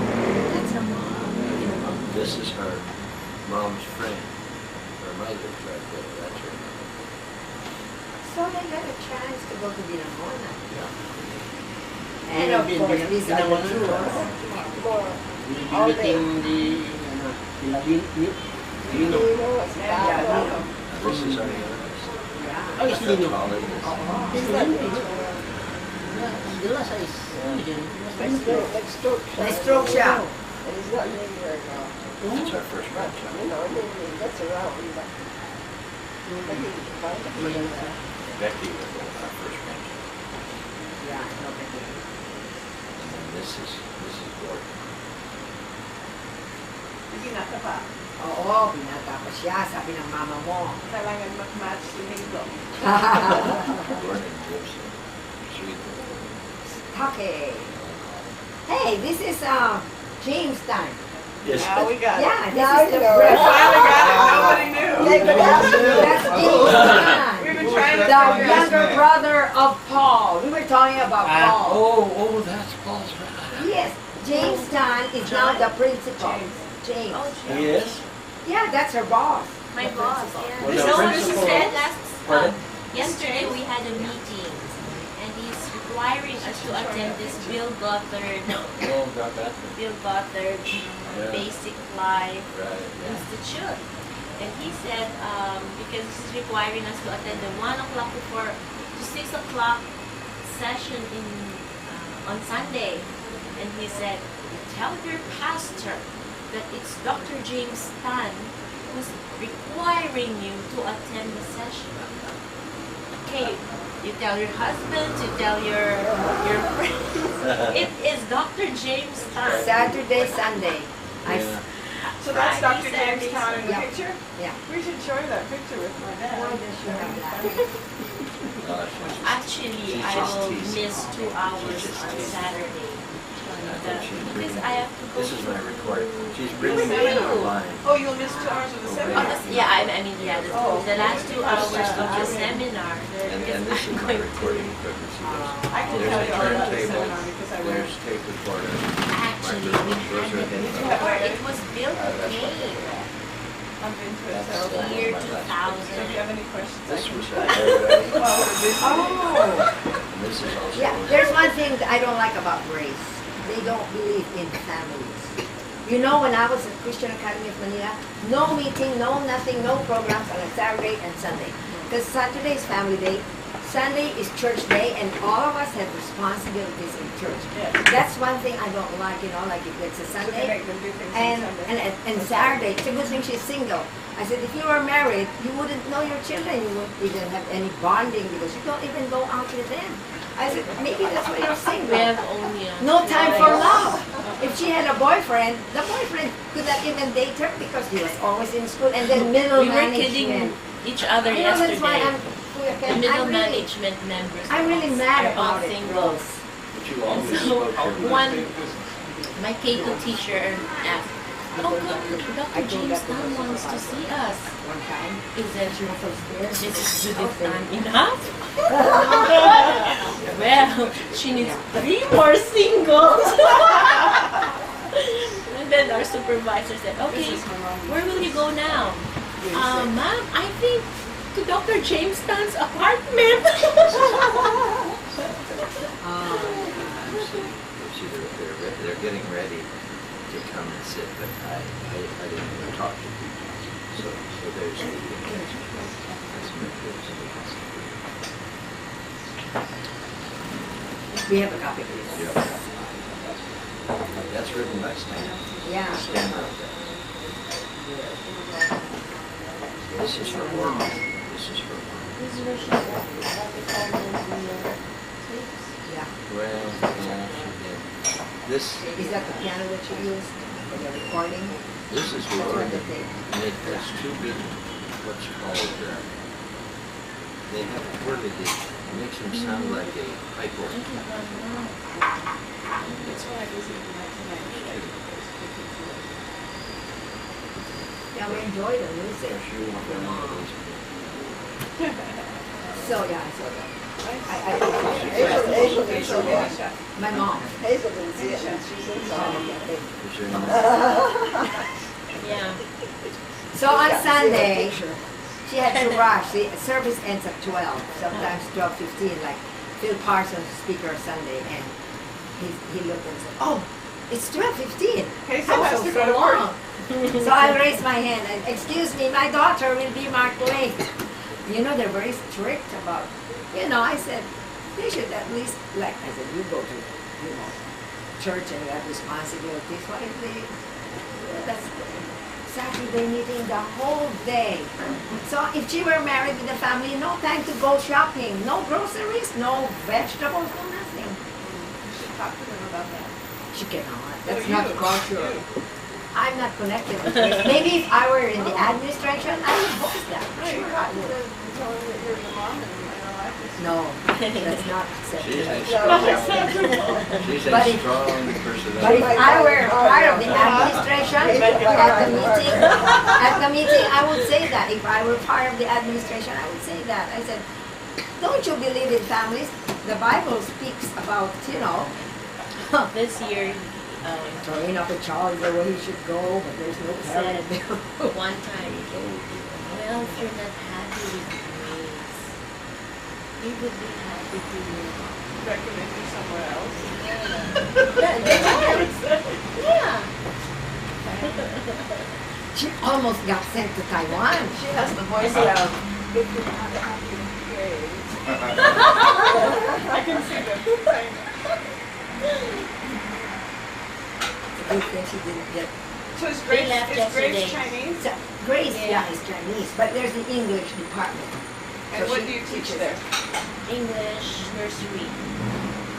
that's her mom. This is her mom's friend. Her mother's right there. That's her. So they got a chance to go to Binamona. Yeah. And of course, these are the tours. All day. Lino. This is our youngest. Yeah. Oh, it's Lino. That's all it is. Is that Jelas ay next door? My stroke shop. And he's not living right now. That's our first grandchild. You know, maybe that's around, but he can find it. Becky was our first grandchild. Yeah, no big deal. And then this is Gordon. Binata pa. Oo, binata pa siya, sabi ng mama mo. Kailangan mag-match si Mingo. Gordon lives in Sweden. Okay. Hey, this is Jamestown. Yes. Now we got it. Yeah, this Now is you the know. We bread. finally got it. Nobody knew. That's Jamestown. We've been trying to The figure it younger out. brother of Paul. We were talking about Paul. Oh, that's Paul's brother. Yes, Jamestown is now the principal. James. Yes. Yeah, that's her boss. My boss, yeah. Well, You the know what he principal- said last, Pardon? yesterday we had a meeting and he's requiring us to attend this Bill Gothard Oh, got that. Basic Life Right. Yeah. Institute. And he said, because he's requiring us to attend the 1 o'clock to 6 o'clock session on Sunday. And he said, tell your pastor that it's Dr. James Tan who's requiring you to attend the session. Okay, you tell your husband, you tell your friends. It is Dr. James Tan. Saturday, Sunday. I Yeah. So that's Friday, Dr. Saturday, Jamestown in the Yeah. picture? Yeah. We should show you that picture with my dad. Why does she have that? Actually, She's I just will teasing. miss 2 hours She's just on teasing. Saturday. I think she's Because bringing, I have to go. this is my recording. She's Really? bringing it online. Oh, you'll miss 2 hours of the Oh, seminar. yeah, I mean, yeah, the last 2 hours of the Okay. seminar. And because this is I'm my going to- recording equipment. See, I can there's tell a you all about the turntable, seminar because I went. there's tape recorder. Actually, we Those had are it headphones. before. It was built That's in I've been to it That's several the- times. year my last 2000. So if you have any questions, I This can was tell at you. everybody. Well, we're busy. Oh. And this is also. Yeah, there's one thing that I don't like about Grace. They don't believe in families. You know, when I was at Christian Academy of Manila, no meeting, no nothing, no programs on a Saturday and Sunday. Because Saturday is family day, Sunday is church day, and all of us have responsibilities in church. Yes. That's one thing I don't like, you know, like if it's a So they Sunday make them do things on and, Sunday. and Saturday. It's a good thing she's single. I said, if you were married, you wouldn't know your children. You wouldn't even have any bonding because you don't even go out with them. I said, maybe that's why you're single. We have only No time for love. If she had a boyfriend, the boyfriend could not even date her because he was always in school. And then middle We were management. kidding each other You know, that's why yesterday. The middle management members. I'm really mad are all about it, singles. Rose. But you always So, spoke your mind. my K2 teacher asked, how come Dr. James Tan wants to see us? One time. Is that Mrs. Judith Tan enough? Well, she needs 3 more singles. And then our supervisor said, okay, where will you go now? Ma'am, I think to Dr. James Tan's apartment. See, they're getting ready to come and sit, but I didn't even talk to people. So there's the that's my kids. We have a copy, please. Yeah. That's written by Stan. Yeah. Stan wrote that. This is her work. This is her work. Yeah. Well, yeah, she did. This Is that the piano that you use for the recording? this is the That's what organ. they think. And it has 2 big, what's called, they have whirly it makes them sound like a pipe organ. That's why I visited tonight. Yeah, we enjoy the music. If you want one of those. So yeah, so yeah. Hazel didn't see it. My mom. Hazel didn't see it, and she's inside. Is there no- Yeah. So on Sunday, she had to rush. The service ends at 12, sometimes 12:15. Like Phil Parsons, speaker Sunday, and he looked and said, "Oh, it's 12:15. Hazel has to go to long." So I raised my hand and, "Excuse me, my daughter will be marked late." You know, they're very strict about. I said they should at least like. I said, "You go to, church and you have responsibilities. Why they? That's." Saturday meeting the whole day. So if she were married with a family, no time to go shopping, no groceries, no vegetables, no nothing. You should talk to them about that. She cannot. That's No, not you. cultural. I'm not connected with it. Maybe if I were in the administration, I would vote that. No, you Sure, I have to would. tell them that you're the mom and I like this. No, that's not She's acceptable. She's But a if- strong But if personality. I were part of the administration, at the meeting, I would say that. If I were part of the administration, I would say that. I said, don't you believe in families? The Bible speaks about, This year, train up a child the way he should go, but there's no parent there. one time, well, if you're not happy with Grace, you would be happy to Recommend you somewhere else. Yeah. She almost got sent to Taiwan. She has the voice of, if you're not happy with grades. I can see them. Good thing she didn't get. So is They Grace, left is Grace yesterday. Chinese? So, Grace, Yeah. is Chinese, but there's the English department. And So what she do you teach teaches- there? English nursery.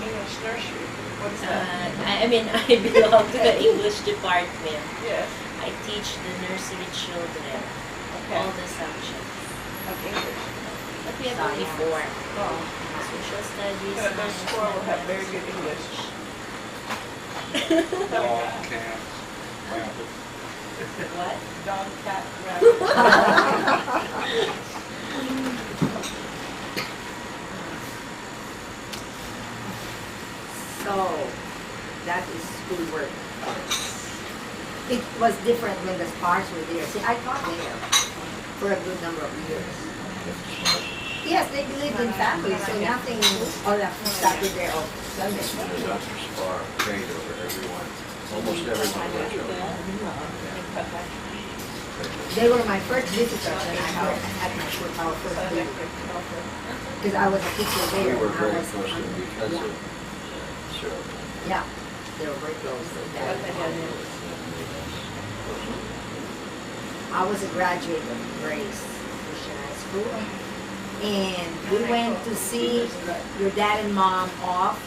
English nursery. What is that? I mean, I belong to the English department. Yes. I teach the nursery children Okay. all the subjects. Of English. But we have only four. Oh. Social studies. Their science, score will have very good mathematics. English. Dog, cat, rabbit. What? Dog, cat, rabbit. So that is schoolwork. It was different when the Spars were there. See, I taught there for a good number of years. Yes, they believed in families, so nothing on a Saturday or Sunday. Dr. Spar prayed over everyone, almost everyone. in the children. They were my first visitors when I had our first meeting. Because I was a teacher We there. were and I very was- close to them because yeah. of Cheryl. Yeah, they were very close to that. I was a graduate of Grace Christian High School. And we went to see your dad and mom off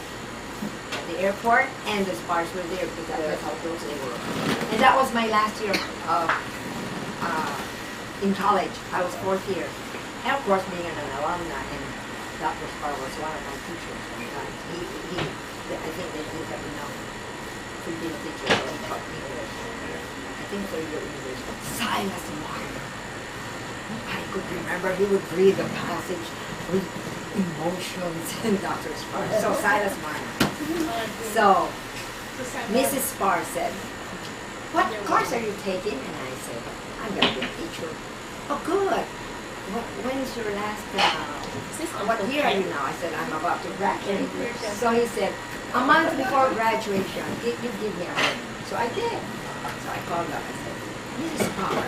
at the airport, and the Spars were there because that's how close they were. And that was my last year in college. I was fourth year. And of course, being an alumni, and Dr. Spar was one of my teachers. I think they didn't have enough Filipino teachers, so he taught me English. I think third year English. Silas Marner. I could remember he would read the passage with emotions and Dr. Spar. So Silas Marner. So Mrs. Spar said, "What course are you taking?" And I said, "I'm going to be a teacher." "Oh, good. When is your last, what year are you now?" I said, "I'm about to graduate." So he said, "A month before graduation, you give me a ring." So I did. So I called up. I said, "Mrs. Spar,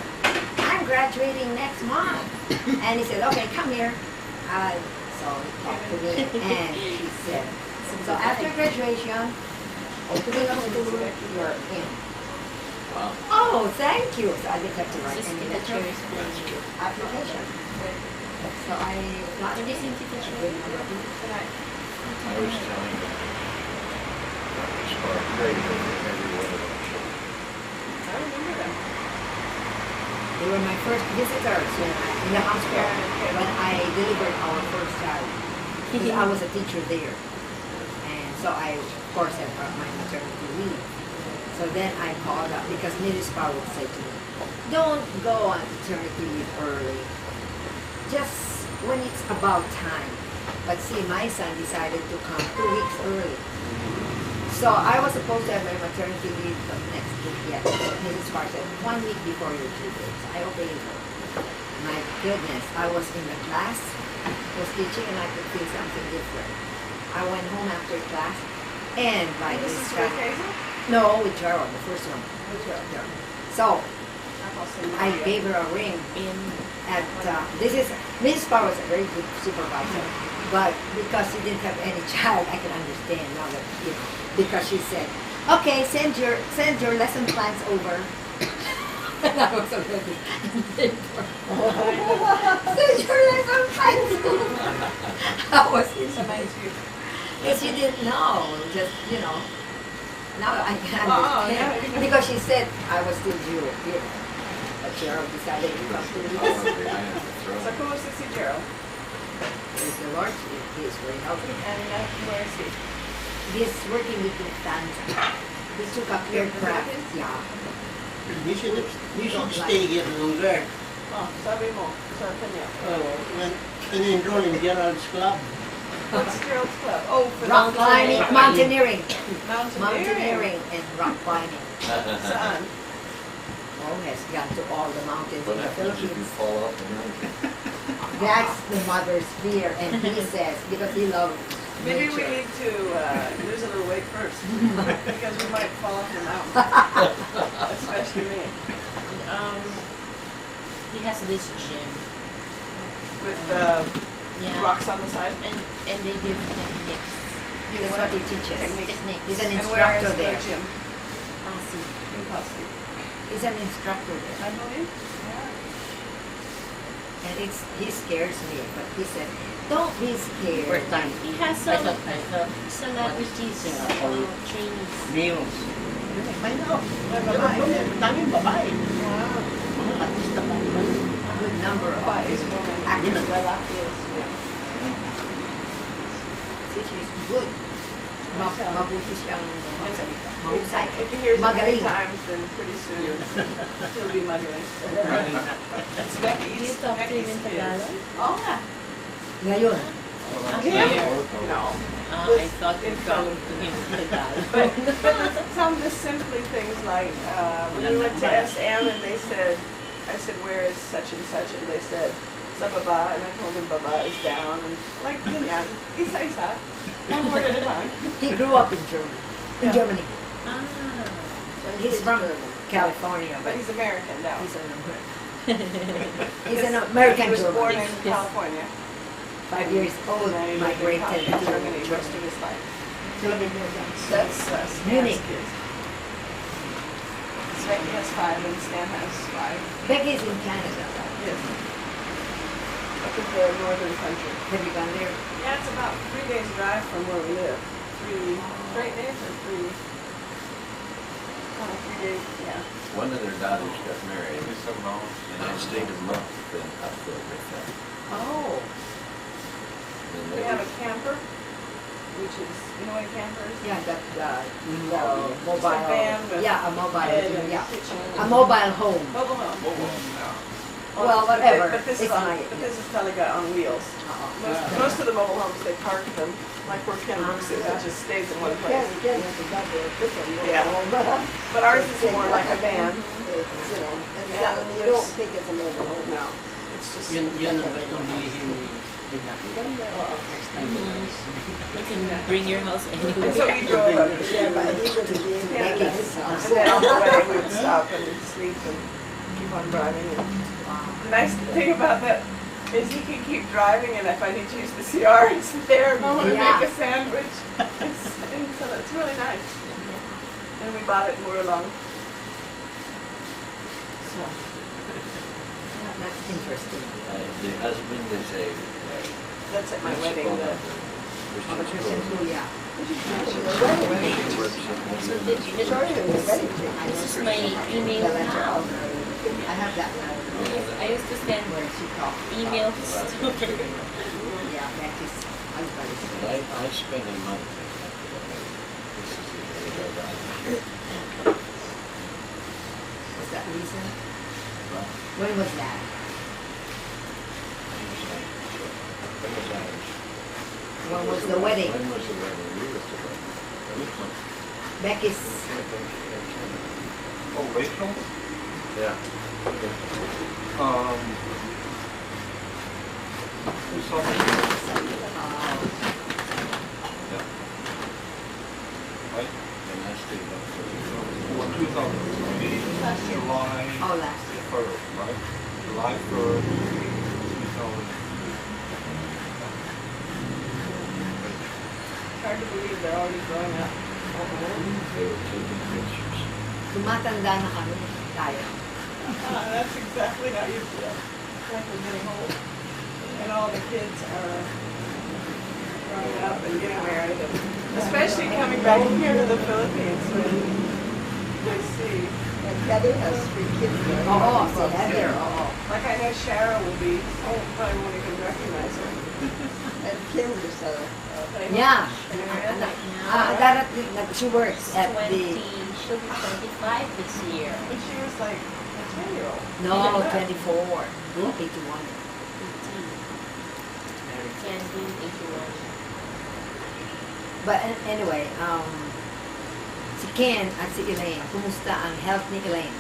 I'm graduating next month." And he said, "Okay, come here." So he talked to me, and she said, "So after graduation, opening of school, you're in." Wow. "Oh, thank you." So I didn't have to write any Assistant letter teacher. application. So I got it. Assistant teacher. I was telling you, Dr. Spar prayed over every one of our children. I remember that. They were my first visitors when in the hospital when I delivered our first child. Because I was a teacher there. And so I, of course, had my maternity leave. So then I called up because Mrs. Spar would say to me, "Don't go on maternity leave early. Just when it's about time. But see, my son decided to come 2 weeks early. So I was supposed to have my maternity leave the next week yet. Mrs. Carr said, 1 week before your due date. I obeyed her. My goodness, I was in the class, was teaching, and I could feel something different. I went home after class, and by This this is time, with Hazel? no, with Gerald, the first one. With Gerald. Yeah. So I'll send you I the- gave her a ring at, this is, Mrs. Parr was a very good supervisor, but because she didn't have any child, I can understand now that, you know, because she said, okay, send your lesson plans over. And I was already in paper. Send your lesson plans over. I was in paper. Because she didn't know, just, you know, now I can understand. Because she said I was still due, you know. But Gerald decided to come to the house. So who was to see Gerald? Praise the Lord, he is very healthy. And where is he? He's working with Lufthansa. He took up aircraft. Yeah. You should stay here longer Oh, sabi mo, sa kanya. and enroll in Gerald's club. What's Gerald's club? Oh, for Rock climbing, mountaineering. Mountaineering. Mountaineering and rock climbing. Saan? Oh, has gone to all the mountains What in the happens if you Philippines. fall off the mountain? That's the mother's fear, and he says, because he loves Maybe we nature. need to lose a little weight first, because we might fall off the mountain, especially me. He has this gym. With Yeah. rocks on the side. And they give techniques. That's what he teaches. Techniques. He's an And where is instructor the there. gym? Awesome. In Pasig. He's an instructor there. I believe. And he scares me, but he said, don't be scared. First time. He has I some thought celebrities trainees. News. May Babae. daming babae. Wow. Mga artista pa. A good number of Babae is woman. actors. Lalaki is Which is good. Mabuti siyang mahusay. If he hears it many Magaling. times, then pretty soon he'll be muttering. That's Becky's. Do you talk to him in Becky's kid. Tagalog? Oh, yeah. Ngayon, No. I thought you talked to him in Tagalog. But some just simply things like, when we went to SM and they said, I said, where is such and such? And they said, sa baba, and I told them baba is down, and like, ganyan, isa-isa, one word at a time. he grew up in Germany. In Yeah. Germany. Ah. He's from California, But but he's American now. he's an American He was born German. in California. 5 years old, And then he lived in migrated to Germany Germany. most of his life. That's Stan's Munich. kids. Becky has 5 and Stan has 5. Becky's in Canada. Yes. Up in the northern country. Have you gone there? Yeah, it's about 3 days drive from where we live. 3 straight days or 3? 3 days, yeah. One of their daughters got married, and I stayed a month in Upfield with them. Oh. And We they have were, a camper, which is, you know what a camper is? Yeah, that mobile. It's a van with Yeah, a mobile. bed and Yeah, kitchen a and- mobile home. Mobile home. Well, whatever. But this is It's on, my- but this is Talaga on wheels. Most of the mobile homes, they park them, like where Ken Brooks is, it just stays in one place. Yeah. But ours is more like a van. Yeah, you don't think it's a mobile home. No, it's just. Yun ang itong bilihin ni You can bring your house anywhere. So we drove up. Yeah, but even the game. Becky's house. And then on the way, we would stop and sleep and keep on driving. And the nice thing about that is he can keep driving, and if I need to use the CR, it's there. If I want to Yeah. make a sandwich, and so it's really nice. And we bought it and we're alone. So, That's interesting. the husband is a that's at my wedding. principal Yeah. She works So at this is my email now. I have that now. I used to send Where she talked. emails to her. Yeah, Becky's husband is. I spent a month. This is the day I got Was that recent? When was that? When was ours? When was the wedding? When was the wedding? We was the wedding. Which one? Becky's. Oh, Rachel? Yeah. Who's something? Yeah. Right? And that's the, Well, 2003, July Oh, last year. 1st, right? July 1st, 2000. Hard to believe they're already growing up. they were taking pictures. Tumatanda na kami. Tayo. That's exactly how you feel. Like we're getting old. And all the kids are growing up and getting married. And especially coming back here to the Philippines when they see. And Heather has 3 kids there. Oo, si Heather. Oo. Like I know Shara will be, probably won't even recognize her. And Kim is Yeah. She works at the... She'll be 25 this year. But she was like a 10-year-old. No, 24. 81. Can do 81. But anyway, si Ken at si Elaine, kumusta ang health ni Elaine?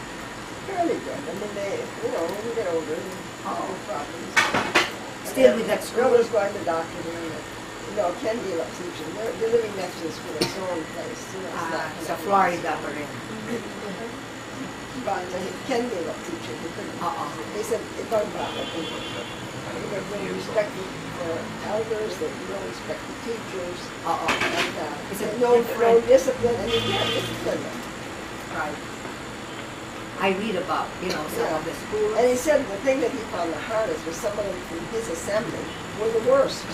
Fairly good. I mean, they, when you get older, they have problems. Still with that school? Girl was going to the doctor doing it. Ken gave up teaching. They're living next to the school. It's their own place. It's not Sa Florida pa rin. But Ken gave up teaching. He couldn't. They said it doesn't bother people. You have no respect for elders, that you don't respect the teachers. And no discipline, and you can't discipline them. Right. I read about, some of the schools. And he said the thing that he found the hardest was some of them from his assembly were the worst.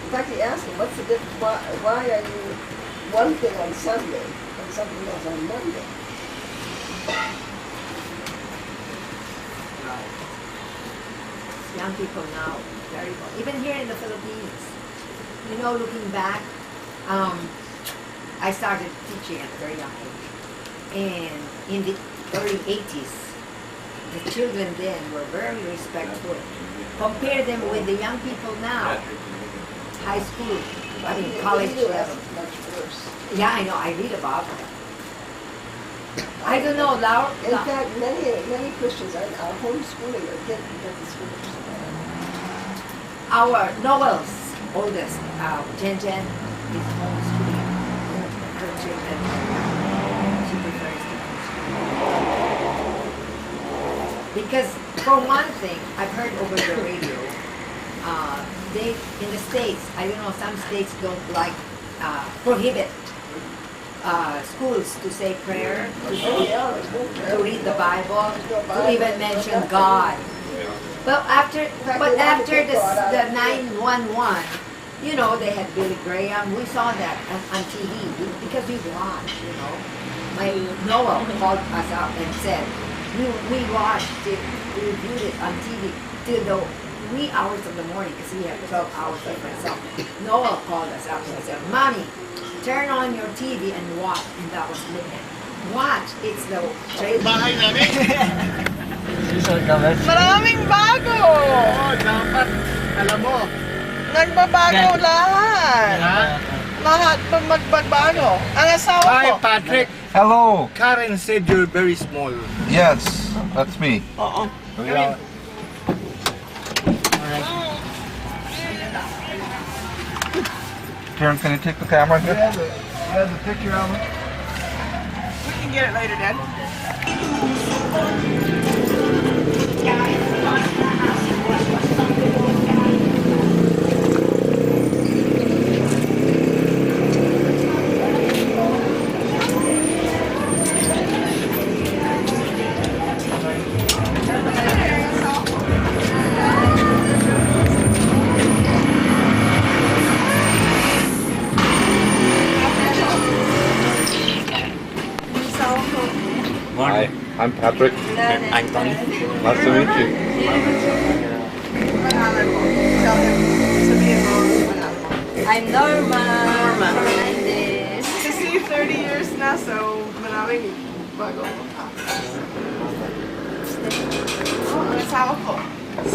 In fact, he asked him, what's the difference? Why are you one thing on Sunday and something else on Monday? Right. Young people now, very well. Even here in the Philippines, looking back, I started teaching at a very young age. And in the early 80s, the children then were very respectful. Compare them with the young people now. High school, college level. Much worse. Yeah, I know, I read about it. I don't know, Laura. In fact, many Christians are homeschooling their kids because the schools. Our Noel's oldest, Jen, is homeschooling her children. She prefers to homeschool. Because, for one thing, I've heard over the radio, they, in the States, I don't know, some states don't prohibit schools to say prayer, to read the Bible, to even mention God. But after the 911, they had Billy Graham. We saw that on TV because we watched. My Noah called us up and said, we watched it, we reviewed it on TV till the wee hours of the morning because we have 12 hours difference. So Noah called us up and said, Mommy, turn on your TV and watch. And that was midnight. Watch, it's the Bahay namin. Maraming bago! Oo, dapat, alam mo. Nagbabago lahat! Lahat magbabago. Ang asawa Hi, ko. Patrick. Hello. Karen said you're very small. Yes, that's me. Oo. Yeah. Karen, can you take the camera here? You have the picture of it? We can get it later, Dad. Hi, I'm Patrick. I'm Tony. Nice to meet you. I'm Norma. Kasi 30 years na, so maraming bago. Oh, ang asawa ko.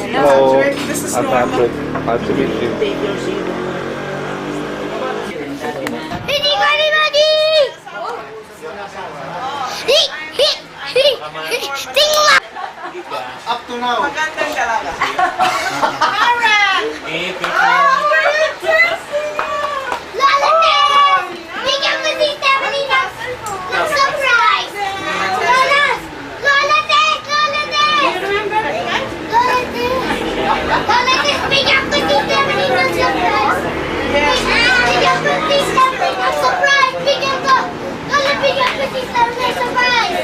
Hello, This is I'm Norma. Patrick. Nice to meet you. Take your seat. Hindi ko ready! Tingnan! Up to now. Magandang dalaga. Eh, Lola Ted! Bigyan mo si Stephanie ng surprise! Lola! Lola Ted! Lola Ted! Lola Ted! Lola Ted! Bigyan ko si Stephanie ng surprise! Bigyan ko si Stephanie ng surprise! Bigyan ko! Lola, bigyan ko si Stephanie ng surprise!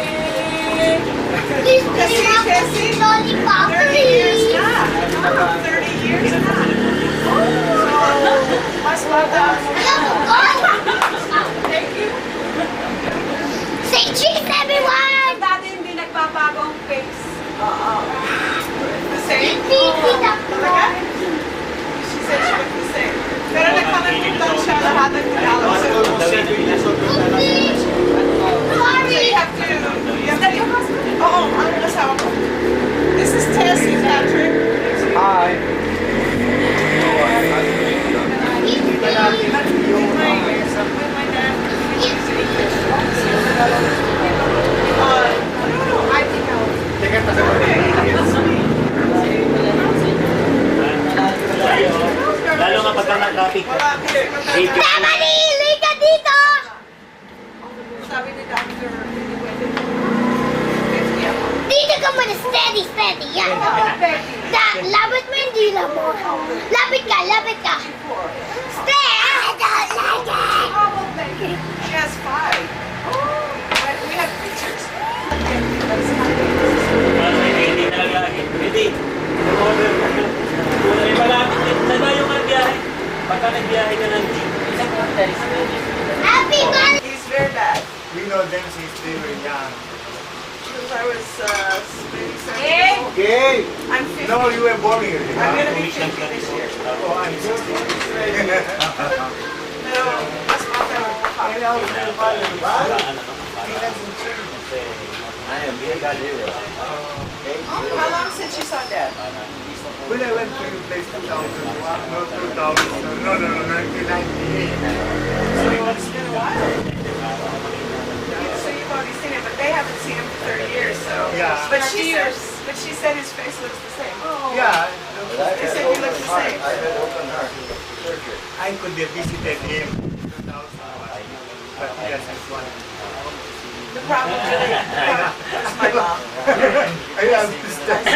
Please, bigyan mo ako ng lollipop, 30 years please! na. 30 years na. Mas bata mo. Thank you. Say cheese, everyone! Dati hindi nagbabago ang face. Oo. The same? Talaga? She said she was the same. Pero nagpanagutan siya lahat ng Tagalog. So you have to... Is that your husband? Oo, ang asawa ko. This is Tessie, Patrick. Hi. lalo nga pagka nag-traffic. Stephanie, liga dito! Sabi ni Dr. hindi pwede. 50 ako. Dito ka muna, steady, steady, yan. Lapit mo yung dila mo. Lapit ka, lapit ka. Stay! I don't like it! She has 5. We have pictures. Hindi talaga. Hindi. May malapit din. Saan ba yung biyahe? Pagka nagbiyahe ka ng jeep. Happy birthday! He's very bad. We know them since they were young. Since I was maybe 7 Okay. I'm 50. No, you were born here. I'm going to be 50 this year. Oh, I'm 60. Pero mas bata mo pa. How long since you saw Dad? When I went to your place 2001, no, 2000, no, 1998. So it's been a while. So you've already seen him, but they haven't seen him for 30 years. So Yeah. But she said his face looks the same. Yeah. They said he looks the same. I could have visited him 2001, but he doesn't want to. The problem really was my mom. I understand.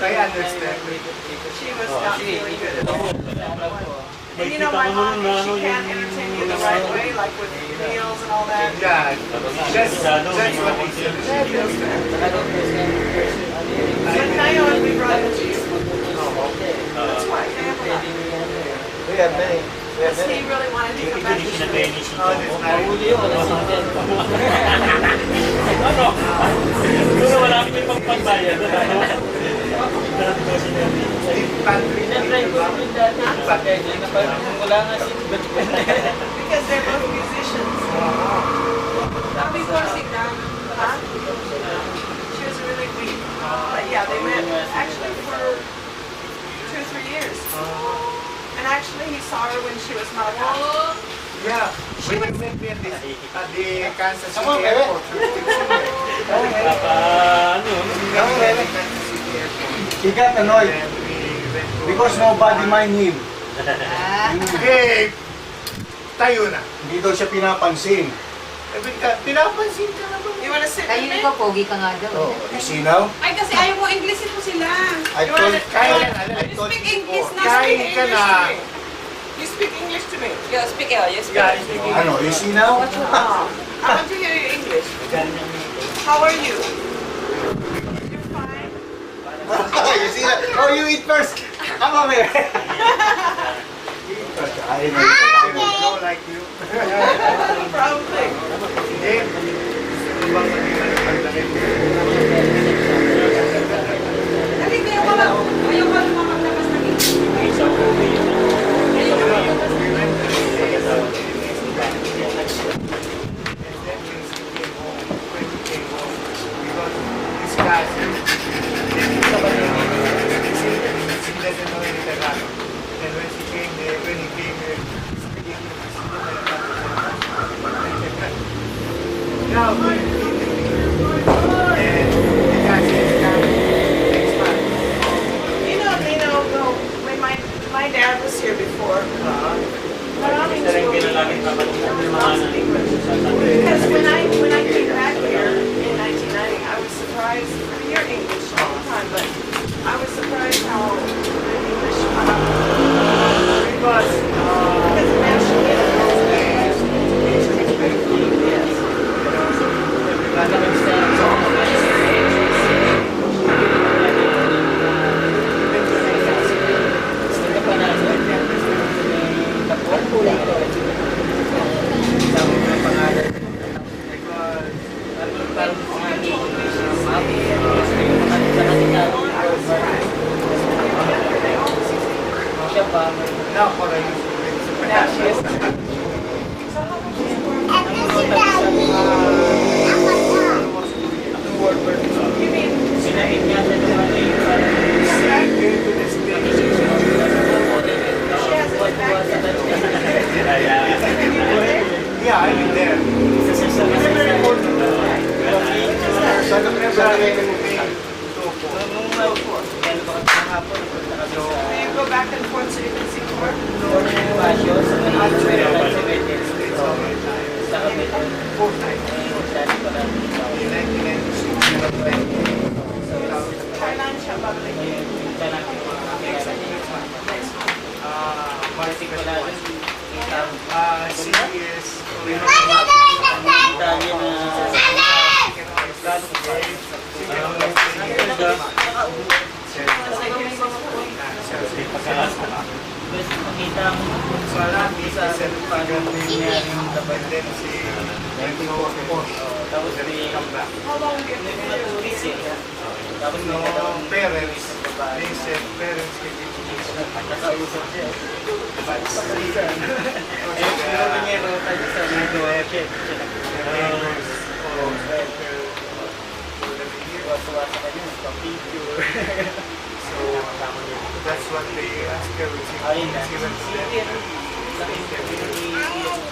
I understand. She was not feeling good at all. And you know, my mom, if she can't entertain you the right way, like with meals and all that. Yeah, that's what he said. But ngayon, we brought him to you. That's why, I have a lot. We have many. Because he really wanted to come back to school. Pero malapit yung pagpagbayad. Because they're both musicians. Not before Signan, huh? She was really weak. But yeah, they met actually for 2 or 3 years. And actually he saw her when she was Malakas. Yeah, we met me at the Kansas City Airport. He got annoyed because nobody mind him. Eh, tayo na. Hindi daw siya pinapansin. Pinapansin ka naman. You wanna sit with Kayo me? ko, pogi ka nga daw. Oh, you see now? Ay, kasi ayaw mo Englishin mo sila. I told, I You told speak you English before. now. Speak Kain ka English na. to me. You speak English to me. Yeah, speak it. You speak Yeah, I speak English. ano, you see now? I want to hear your English. How are you? You're fine. You see that? Oh, you eat first. Come over here. I No, like you. Probably. Eh, ano bang sabihin ng paglaki mo? Kasi ayaw ko lang. Ayaw ko lang makaglabas ng English. This guy, he doesn't know any Tagalog. now, and the guy says, next time. When my dad was here before, maraming because when I came back here in 1990, I was surprised. I hear English all the time, but I was surprised how the English because national Now for a use. now she is. You mean yeah, I live there. you go back and forth so you can see more? Kailan siya babalik? How long do you think? No, parents, they said parents can be so that's what they asked her.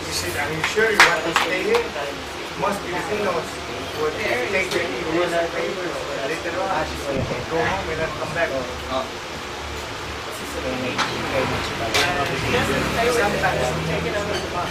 She said, are you sure you want to stay here? Must be the in-laws would take the papers later on. She said, go home and then come back. Sometimes take it out of the box.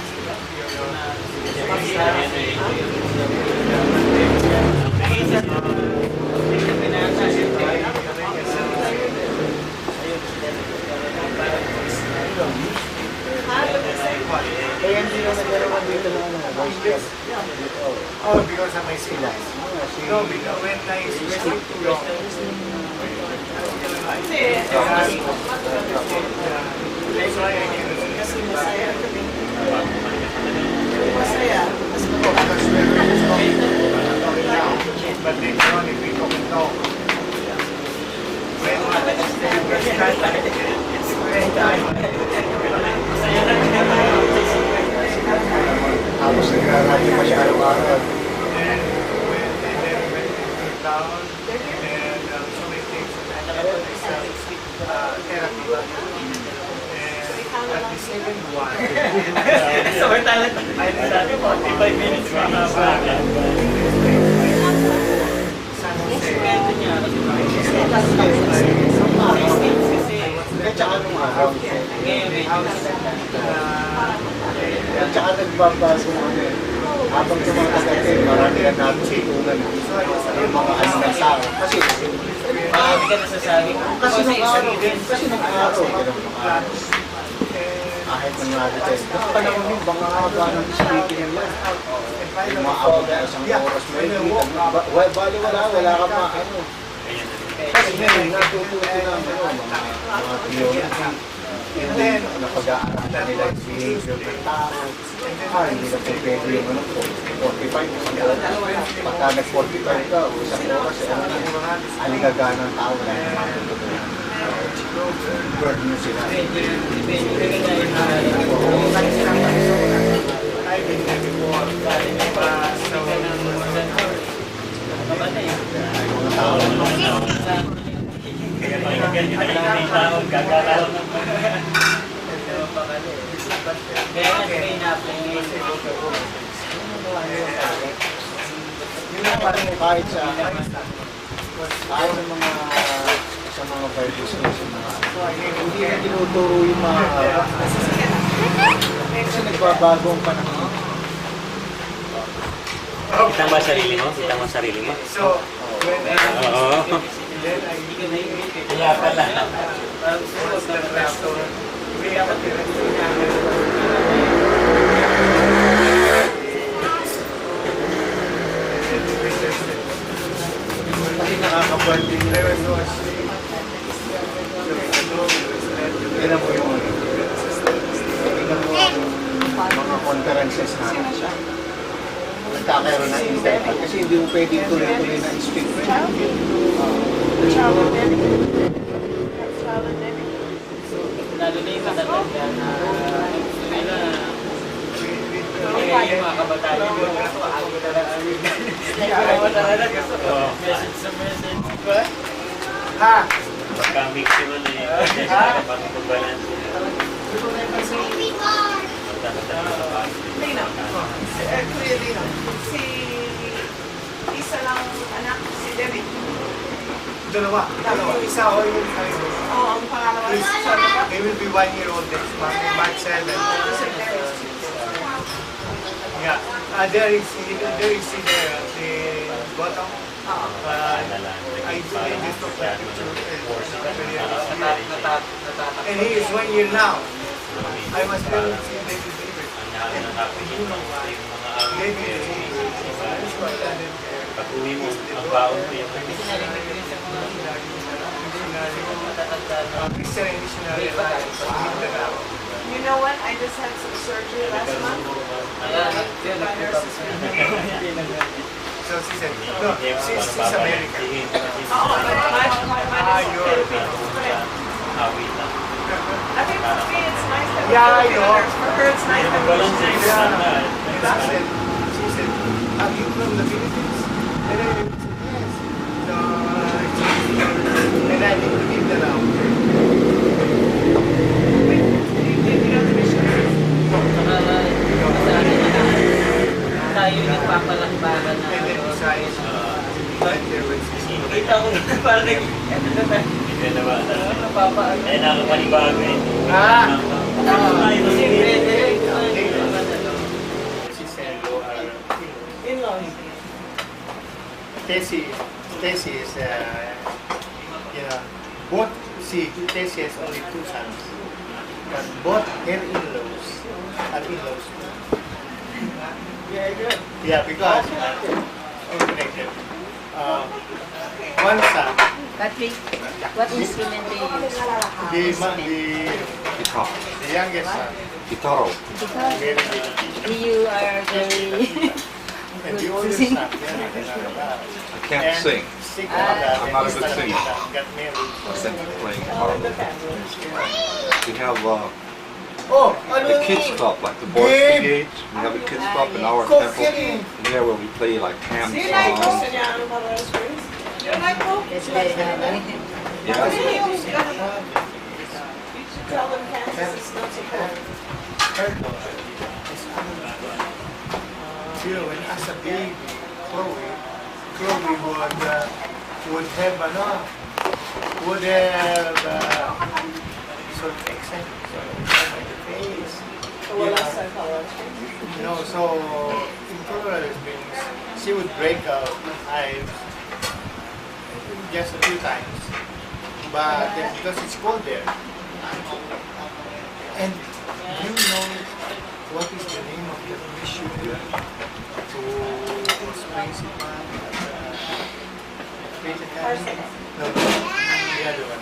Oh, because of my siblings. No, because when I went to York, that's why I can but later on if we don't know when tapos nagrarally pa siya araw-araw. And when they went to town and so many things therapy. And at the second one, So we're talent. I did 45 minutes mahaba. Tsaka nung araw. Tsaka nagbabago ano eh. Habang tumatagal kayo, marami na natutunan yung mga ano ng tao. Kasi, Hindi ka nasasabi. kasi nung araw, kahit nang natin. Noong panahon yung mga haba ng speaking nila. Yung mga abot na isang oras mo yun. Bali wala ka pa ano. Kasi ngayon, natututo na mga theory. And then, napag-aaralan nila yung behavior ng tao. Hindi na pwede yung ano po. 45 pagka nag-45 ka, isang oras, aligagana ng tao na yung matutunan. Bird nyo sila. I've been there before. Mga tao lang. Kaya nga may na-apply kahit sa Bible schools, hindi na tinuturo yung mga kasi nagbabago ang panahon. Kita mo sarili mo? Kita mo sarili mo? So, when Oo. then I Kaya pala. was the restaurant. We have a Kasi nakakabanding na yun. Tignan mo yung tignan mo yung mga conferences natin. Nagkakaroon ng internet kasi hindi mo pwedeng tuloy-tuloy na speak. Lalo na yung matatanda na yung mga kabataan yung ako talaga gusto ko. Message sa message. Ha? Pagka-mix yun pag-balance. Lino. Kuya Lino. Si isa lang anak, si Debbie. Dalawa. Yung isa o yung Oo, ang pangalawa. They will be 1 year old next month, March 7. Yeah. There is there at the bottom. I just took that picture. And he is 1 year now. I was going to see David David. You know why? David Pag-uwi mo, ang baon ko yung Christian missionary alliance. You know what? I just had some surgery last month. So she said, no, she's American. Oh, my you're I think for me it's nice that Yeah, I we're know. together. For her it's nice that we're together. She said, are you from the Philippines? And I said, yes. So, and I need to leave the now. You know the missionaries? tayo nagpapalakbakan na And then besides, there was kita ko na parang hindi na ba napapaan eh nakapanibago eh she said, in-laws. Stacy is, both, Stacy has only 2 sons, but both her in-laws are in-laws. Yeah, because connected. One son, Patrick, what instrument do you use? Guitar. the youngest son, Guitar. very good. You are very And the oldest son, I can't sing. I'm not a good singer. got married. I've been playing guitar. We have the kids club, like the Boys Brigade. We have a kids club in our temple. And there where we play like ham songs. It's very nice. Yeah. Tell them Kansas is not so cold. When as a baby, Chloe would have sort of accent, on the face. No, so in Colorado Springs, she would break out hives just a few times, but because it's cold there. And you know what is the name of the missionary who was principal No, the other one.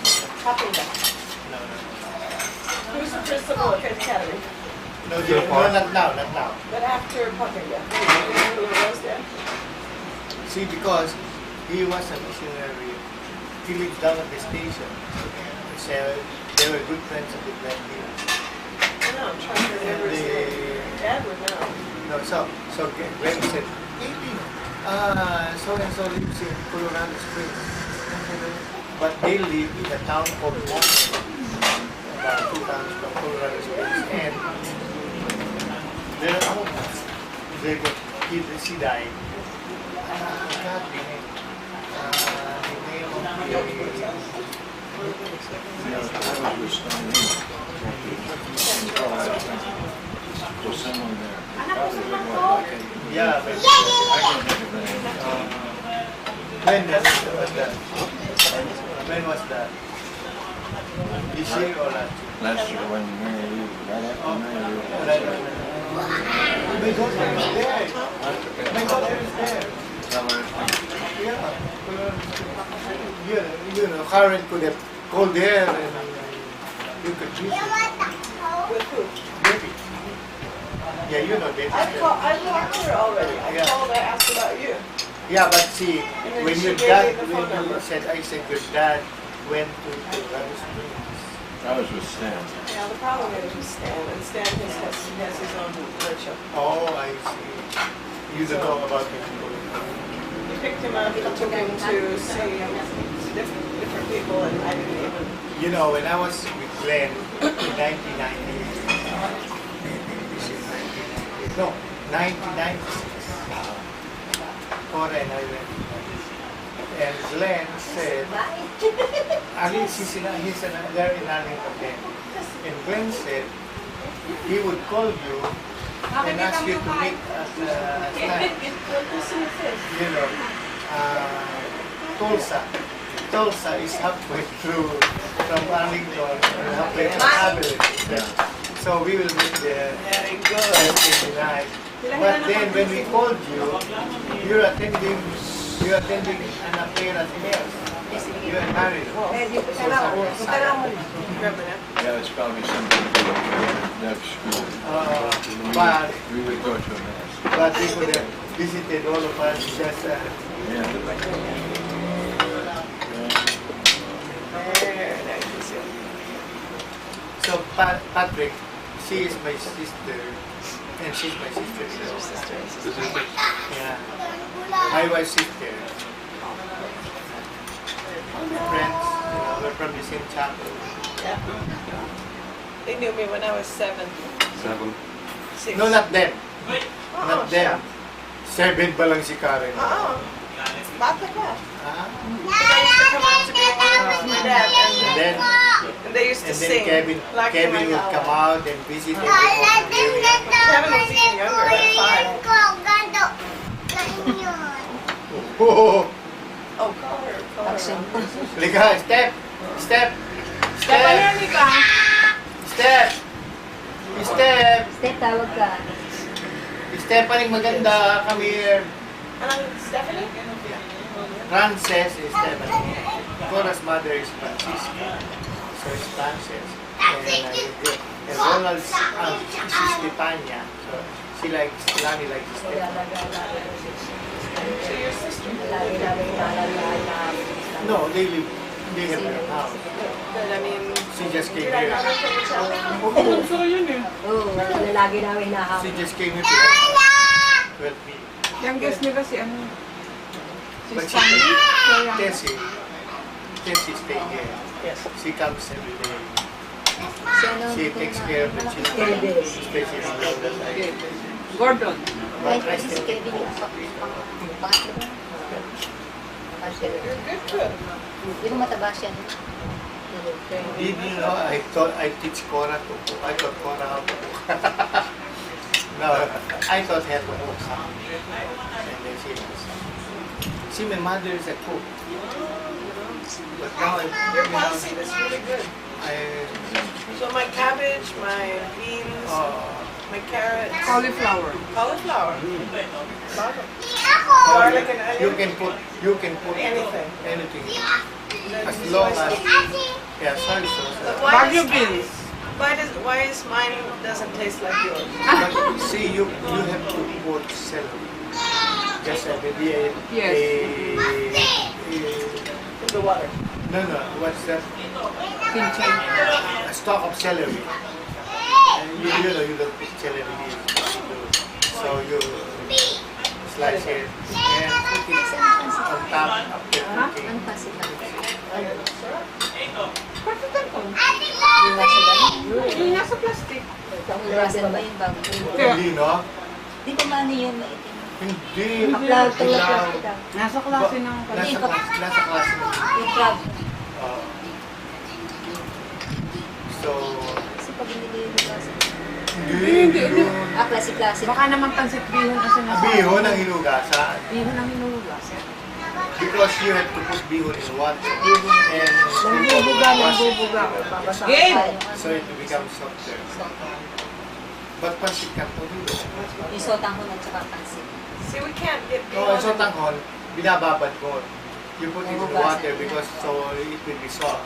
No. Who's the principal at Faith Academy? No, not now. But after Puffington, who was there? See, because he was a missionary, he lived down at the station. So they were good friends of the Glen Hills. I know, I'm trying to remember his name. Dad would know. No, so Greg said, hey, Dino, so-and-so lives in Colorado Springs. But they live in a town called Monterey, about 2 towns from Colorado Springs. And she died forgot the name. The name of Yeah, I was with Stan So someone there. yeah, but I can think of the name. when was that? When was that? This year or last year? Last year when Mary Lou, right after Mary Lou. My daughter is there. My daughter is there. Yeah. You know, Karen could have called there and you could visit. With who? Baby. Yeah, you know Baby. I talked to her already. I Yeah. called, I asked about you. Yeah, but see, then when she your gave dad, me the when phone you number. said, I said your dad went to Colorado Springs. I was with Stan. Yeah, the problem is with Stan, and Stan has his own virtue. Oh, I see. You don't know about it. He picked him up and took him to see different people, and I didn't even. You know, when I was with Glenn in 1990, no, 1996, Cora and I went. And Glenn said, at least he's there in Arlington then. And Glenn said he would call you and ask you to meet at stand. You know, Tulsa. Tulsa is halfway through from Arlington and halfway from Abilene. Yeah. So we will meet there Very good. Thursday night. But then when we called you, you're attending an affair at Mills. You are married. Yeah, it's probably something to do with Deb's school. But We would go to a mass. we could have visited all of us just Yeah. Very nice. so Patrick, she is my sister and she's my sister. Yeah. My wife's sister. We're friends, you know, we're from the same chapel. Yeah. They knew me when I was 7. 6. No, not them. Oo, Not siya. them. 7 pa lang si Karen. Oo. Bata ka. Ah. They used to come out to be with my dad, Then, and they used to and then sing. Kevin would come out and visit every Kevin was even younger, at 5. Oh, Oh, call her. Lika, step! Step! Step! Step! Step! Step, tawag ka. Stephanie, maganda. Come here. Anong Stephanie? Frances is Stephanie. Cora's mother is Francisca. So it's Frances. And Ronald's aunt is Stefania. So she likes, Lani likes Stephanie. So your sister. No, they have their house. But I mean, She just came you're here. not coming from the town? Oo, lagi namin nahawak. She just came here to 12 feet. Youngest nila si ano? Si But Stanley? Tessie stay here. Yes. She comes every day. Sino? She takes care of the children, especially now that I. Gordon. But I still Kevin yung pangatlo ba? You're good cook. Di ba mataba siya? Did you know I thought I teach Cora to cook? I taught Cora how to cook. No, I taught her to cook. And then she was. See, my mother is a cook. But now Your policy is really good. So my cabbage, my beans, my carrots, Cauliflower. cauliflower, garlic and you onion, can put anything. anything. As long as soy sauce. But why Baguio is- beans. Why is mine doesn't taste like yours? But see, you have to put celery. Just maybe In the water. no, what's that? Pinchay. A stalk of celery. And you don't put celery here. So you slice it and put it on top after cooking. Ano pa sila? Yung nasa plastic. Hugasan ba yung bago? Hindi, no? Di ba mano yung maitim? Hindi. Upload to the Ikaw. hospital. Nasa klase ng Nasa klase mo. Yung club. Oo. So, Kasi pag hindi klase. hindi yun. Klase-klase. Baka naman pansit bihon ang sinasabi. Bihon ang hinugasan. Bihon ang hinuhugasan. Because you have to put bihon in water. And Nangbubuga. Game! so it becomes softer. But pansit canton, hindi. Yung sotanghon at saka pansit. See, we can't get No, so tanghon, binababad mo. You put it in water because so it will be soft.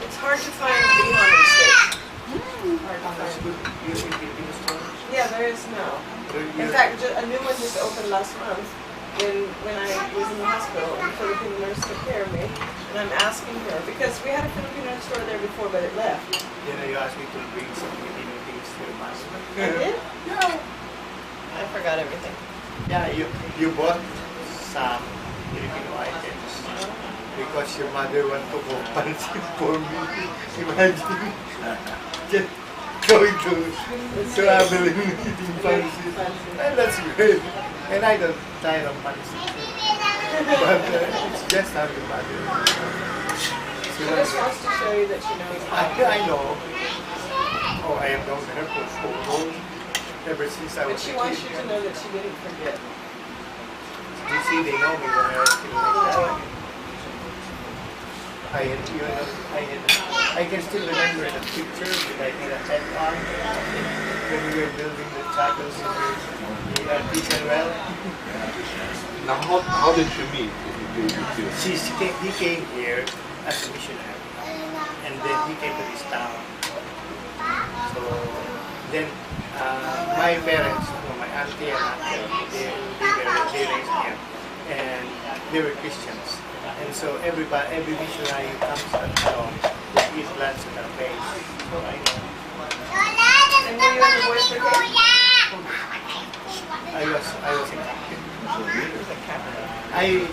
It's hard to find bihon in States. That's good. You in Filipino store? Yeah, there is now. In fact, a new one just opened last month. When I was in the hospital, the Filipino nurse took care of me, and I'm asking her because we had a Filipino store there before, but it left. You know, you asked me to bring some Filipino things to the master. I did? No. I forgot everything. Yeah, you bought some Filipino items because your mother want to go pansit for me. Imagine. Just going to traveling eating pansit. And that's great. And I don't tire of pansit. But it's just how your mother. She just wants to show you that she knows how. I know. Oh, I have known her for so long. Ever since I But was she a wants kid. you to know that she didn't forget. You see, they know me when I was still like that. I can still remember the picture that I did a head on when we were building the chapels in the teacher well. Now, how did you meet? He came here as a missionary, and then he came to this town. So then my parents, my auntie and uncle, they raised him, and they were Christians. And so every missionary who comes along, they eat lunch at our place. So I know. And were you on the voice brigade? I was a captain. I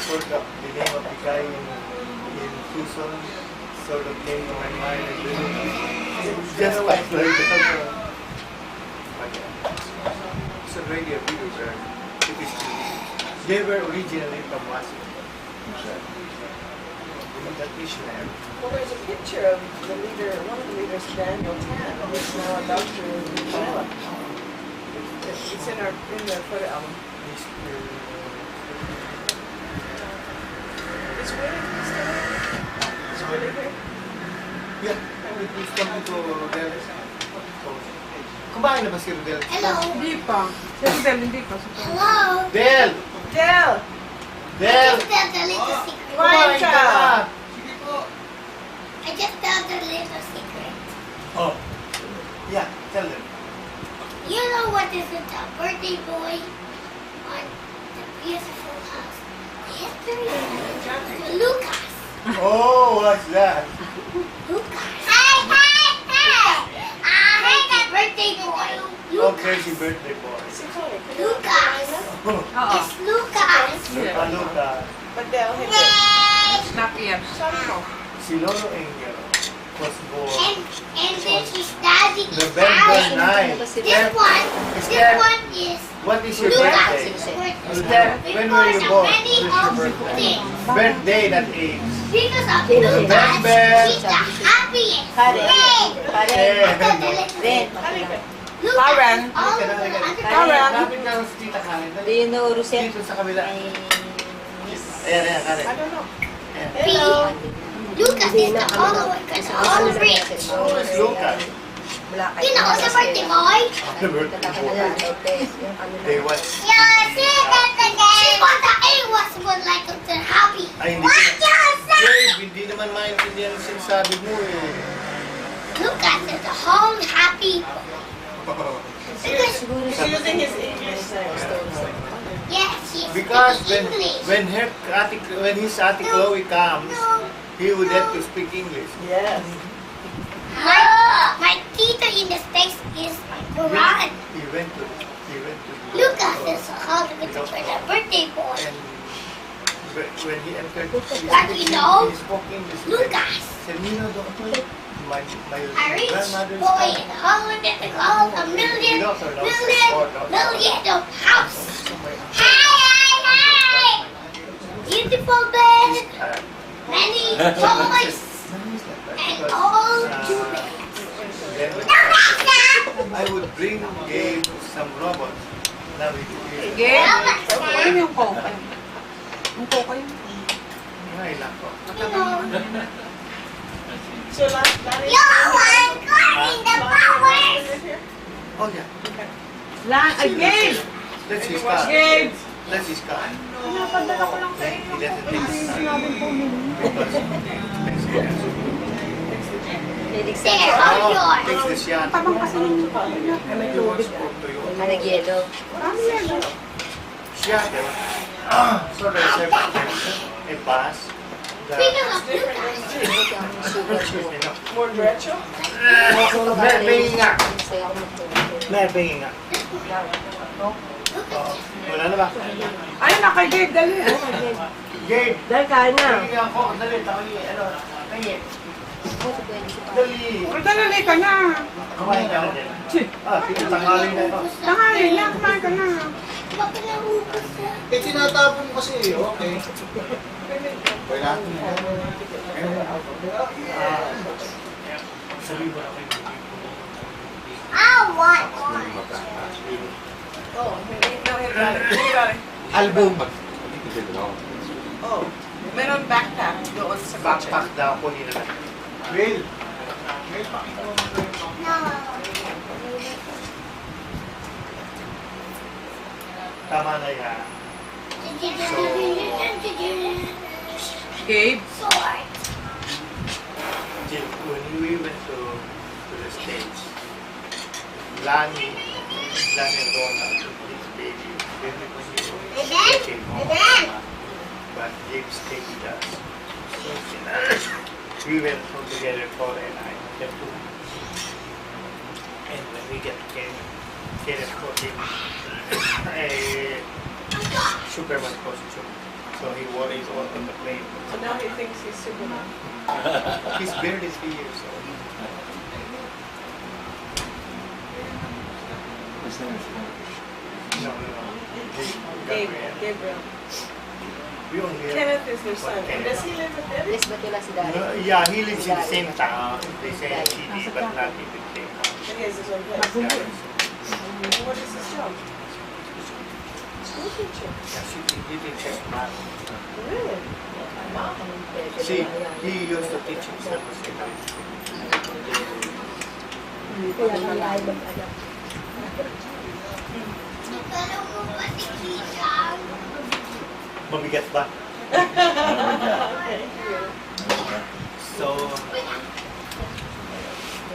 forgot the name of the guy in Tucson. Sort of came to my mind and then just like that. It's already a video where it is true. They were originally from Washington. That missionary. Well, there's a picture of the leader, one of the leaders, Daniel Tan, who's now a doctor in Manila. It's in the photo album. Is Willie still here? Is Willie here? Yeah, he's coming to Rodel. Kumain na ba si Rodel? Hello. Hindi pa. Si Rodel, hindi pa. Hello. Del! Del! Del! I just tell the little secret. Kumain ka na! I just tell the little secret. Oh. Yeah, tell them. You know what is the birthday boy on the beautiful house? History. Lucas. Oh, what's that? Lucas. Hey, hey, hey! Hey, birthday boy. Oh, crazy birthday boy. Lucas. It's Lucas. Luka. But Del, hindi. Yay! Not yet. Sabi mo. Si Lolo Angel was born And then his daddy is November married. 9. This one is What is your Lucas. birthday? When were you born? What is your birthday? Birthday, not age. Because of Lucas, November. he's the happiest. Hooray! Lucas Karen. is all the Karen. Lapit ka sa tita Karen. Do you know Rosette? Dito sa kabila. Ayan, Karen. I don't know. Hello. Lucas is the all because all rich. Who is Lucas? You know the birthday boy? The birthday boy. They was... Yeah, see that again. She was the A was like the happy. Ay, hindi What ko you say? Dave, hindi naman maintindihan ang sinasabi mo eh. Lucas is the whole happy. Because He's using his English name. yes, he's Because speaking English. when his Ate Chloe comes, he would have to speak English. Yes. My teacher in the States is Quran. He went to Lucas is called the birthday boy. and when he entered, Latino, he spoke English. Lucas. Said, you know, Doctor, my I reached grandmother's boy house. and hollered at the call a million of house. Hi. Beautiful bed, many toys, and all two beds. I would bring Gabe some robots. Now we could Sige. Ano yung coke? Yung coke yun. Ay, nako. So last night. You're one guarding the powers. Oh yeah. Gabe! That's his car. Gabe! That's his car. Napadala ko lang sa He inyo. doesn't take his car Sinabi po because the experience. There, hold yours. Takes the shot. Tabang kasi ninyo pa. May tubig. Nag-yelo. Shot. So there's a bus. Speaking of Lucas, More retro? May nga. May nga. Wala na ba? Ay, naka Gabe, dali. Gabe. Dali, kain na. Dali nga ako. Dali. Tawali. Ano? Dali. Dali. Dali ka na. Kumain ka na din. Tanghali na ito. Tanghali na, kumain ka na. Eh, tinatapon mo kasi. Okay. Wala. I want Oh, hindi got it. Album. Oh, meron backpack doon sa kotse. Backpack daw po nila. Will. Tama na yan. Gabe? When we went to the States, Lani and Ronald took his baby. They came home. But James stayed with us. So we went home together, Cora and I. And when we Kenneth got him a Superman costume. So he wore it all on the plane. So now he thinks he's Superman. He's barely 3 years old. No. Gabriel. We only have Kenneth is their son. And does he live with them? Alis ba sila si Daddy? yeah, he lives in the same town, the same city, but not in the same house. And he has his own place. And what is his job? School teacher. He teaches math. Really? See, he used to teach himself as a kid. Mabigat ba? So,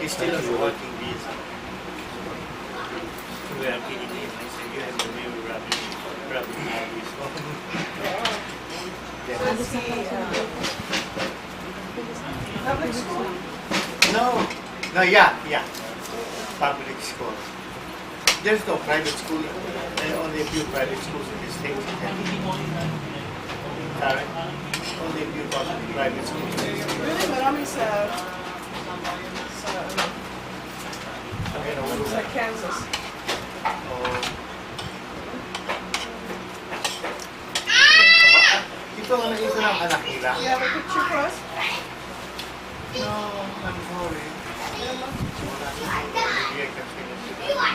he's still on the working visa. We are kidding him. I said, you have to be rubbing his phone. So is he public school? No, yeah. Public school. There's no private school. There are only a few private schools in the state. Correct? Only a few private schools. Really? Marami sa Kansas. Ito ang nag-isa ng anak nila. You have a picture for us? No, I'm sorry.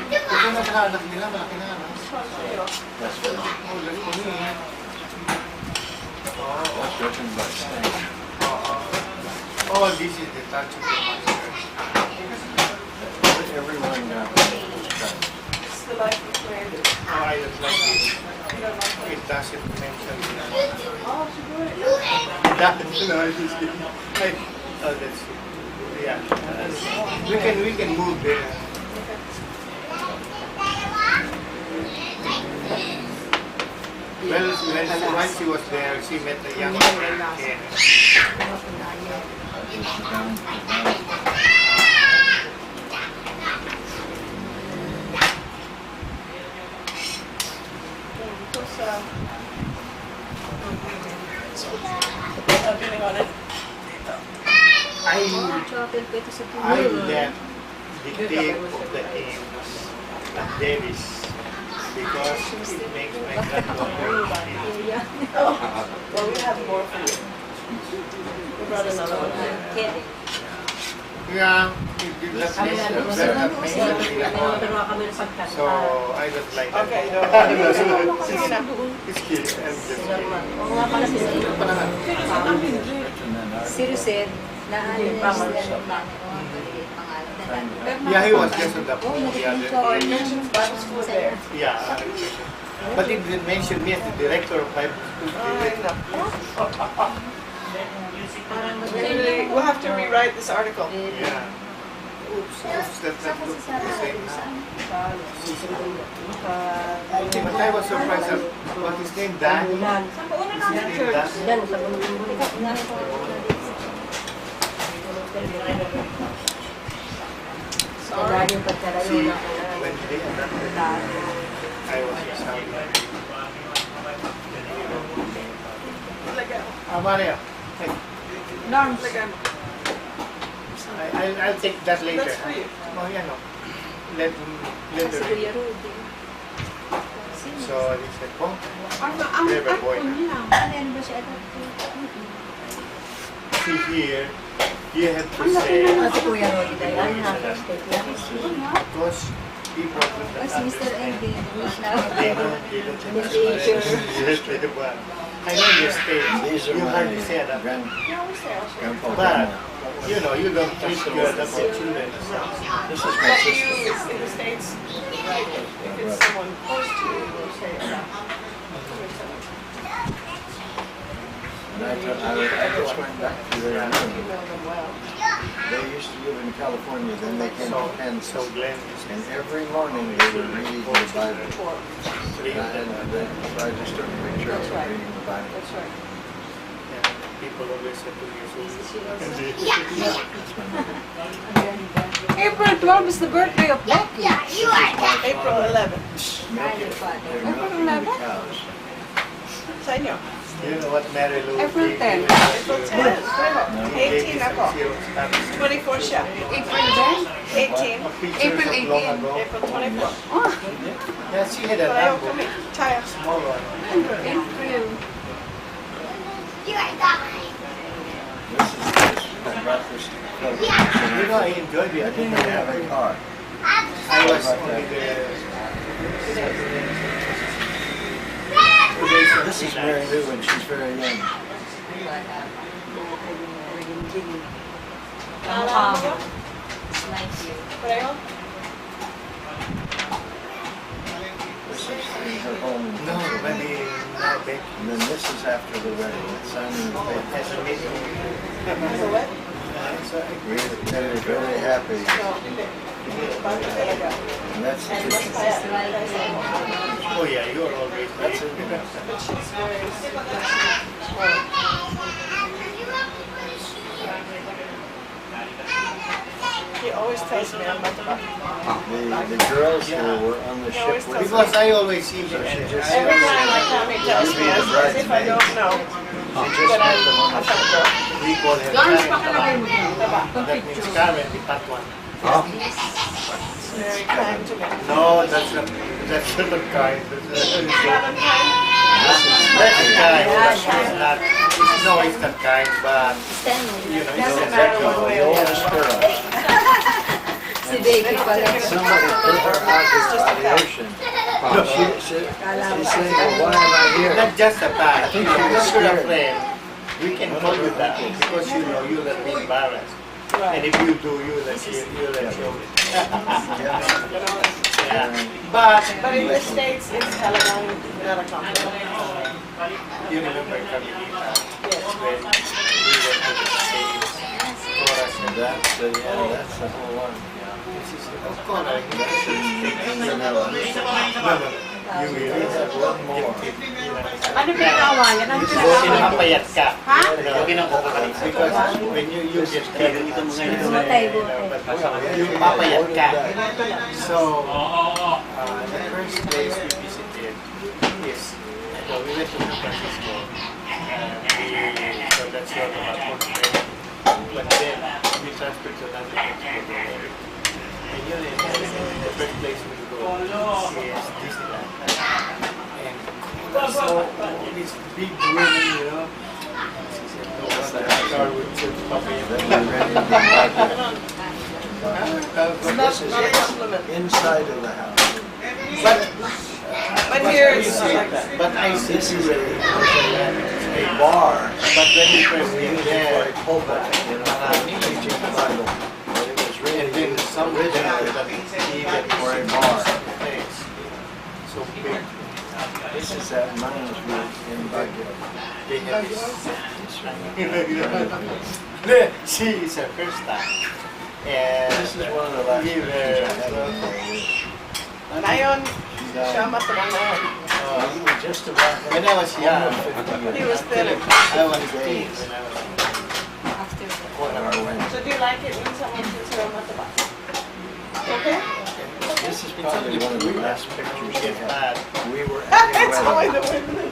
Ito na sa anak nila, malaki na anak. That's good. Oh, that's for me. That's written by Stan. Oh, this is the touch of the master. Everyone It's the life of Randy. Oh, I just like this. You don't like that? It doesn't mention the Oh, she do it. that. No, I just kidding. Oh, that's it. Yeah. We can move there. Well, when she was there, she met a young man. papel po ito sa I tuloy. left the tape of the hymns at Davis because it makes my granddaughter feel. Well, we have more for you. We brought another one. Yeah, it did not miss the very amazing. So I don't like that. Okay, no. Sige na. It's cute. I'm just kidding. Oo nga pala si Sir na ano niya Yeah, he was just on the phone the other day. Bible school there. Yeah. But it did mention me as the director of Bible School. We'll have to rewrite this article. Yeah. Oops, that's not good to say now. But I was surprised at what his name, Dan. His name, Dan. Sorry. See, when they adopted me, I was excited. Mario, hey. Norms. I'll take that later. That's for you. Oh, yeah, no. Later. So, he said, oh, never boy. See here, you have to say, Si Kuya Roy tayo. because people with the Si Mr. Andy. they don't I know your state, These are you my hardly say that. grandpa, But, grandma. you know, you don't treat your adopted children as such. This is my But sister. you, in the States, right, if it's someone close to you, you'll say that. And I just went back to their You room. know them well. They used to live in California, then they came to So Kansas. Glenn And every morning they were reading the Bible. Before. So I just took a picture of them reading the Bible. That's right. people always say 2 years old. April 12 is the birthday of Becky. April 11. April 11? Sa inyo? You know what Mary Lou April 10. April 10. 18 ako. 24 siya. April 10? 18. April 18. April 24. Oh, Yeah, she had a Pareho number, kami. Tayo. small one. April. You know, I enjoyed it. I didn't have a car. I was only there. This is Mary Lou when she's very young. Pareho? This is in her home. No, maybe not big. And then this is after the wedding. It's signing the paper. That's amazing. As a what? They're very happy. Bakit talaga? And that's the Mas picture. kaya. Oh yeah, you're always that's it. But she's very He always tells me I'm not about The girls who were on the ship with Because I always see her. Every time I come, he tells me as if I don't know. But I'm a fun girl. We call her Lawrence, Karen. pakalagay mo dyan. That means Karen, the fat one. It's very kind to me. No, that's not kind. Valentine? That's kind. It's not. No, it's not kind, but you know, it's Doesn't not matter one way or the oldest other. girl. Si Becky pala. Somebody put her out by the ocean. She said, well, why am I here? Not just a bad. think If she was you're a scared. friend, we can call you that because you know you'll not be embarrassed. And Right. if you do, you'll let show it. Yeah. Yeah. But But in the States, it's hella not a compliment. you remember Carmelita Yes. when we went to the States, Cora said that. That's the whole one. She said, oh, Cora, you know, Vanilla. no. You really have one more. Ano pinag-awayan? Ano pinag-awayan? Sinapapayat ka. Ha? Because when you get carried, Matay mo. yung papayat ka. So, the first place we visited is, we went to San Francisco. So that's what about but then we transferred to another place. And yun, the first place we go is Disneyland. And so this big women, you know, she said, no, the car would sit This is inside of the house. But here it's like, but I see This is a bar. But when we first came there, Pulpit, you know, teaching the Bible. But it was really and then some originally even for a bar. So big. This is that Miles Road in Baguio. They have this. She is her first time. And This is one of the last we pictures I had were, of her. ngayon, siya matulungan. We were just about when I was young, He was thinner. I was 8 when I was So do you like it when someone puts her on mataba? Okay? This is probably one of the last pictures she It's had. bad. We were at a It's always the wedding, women.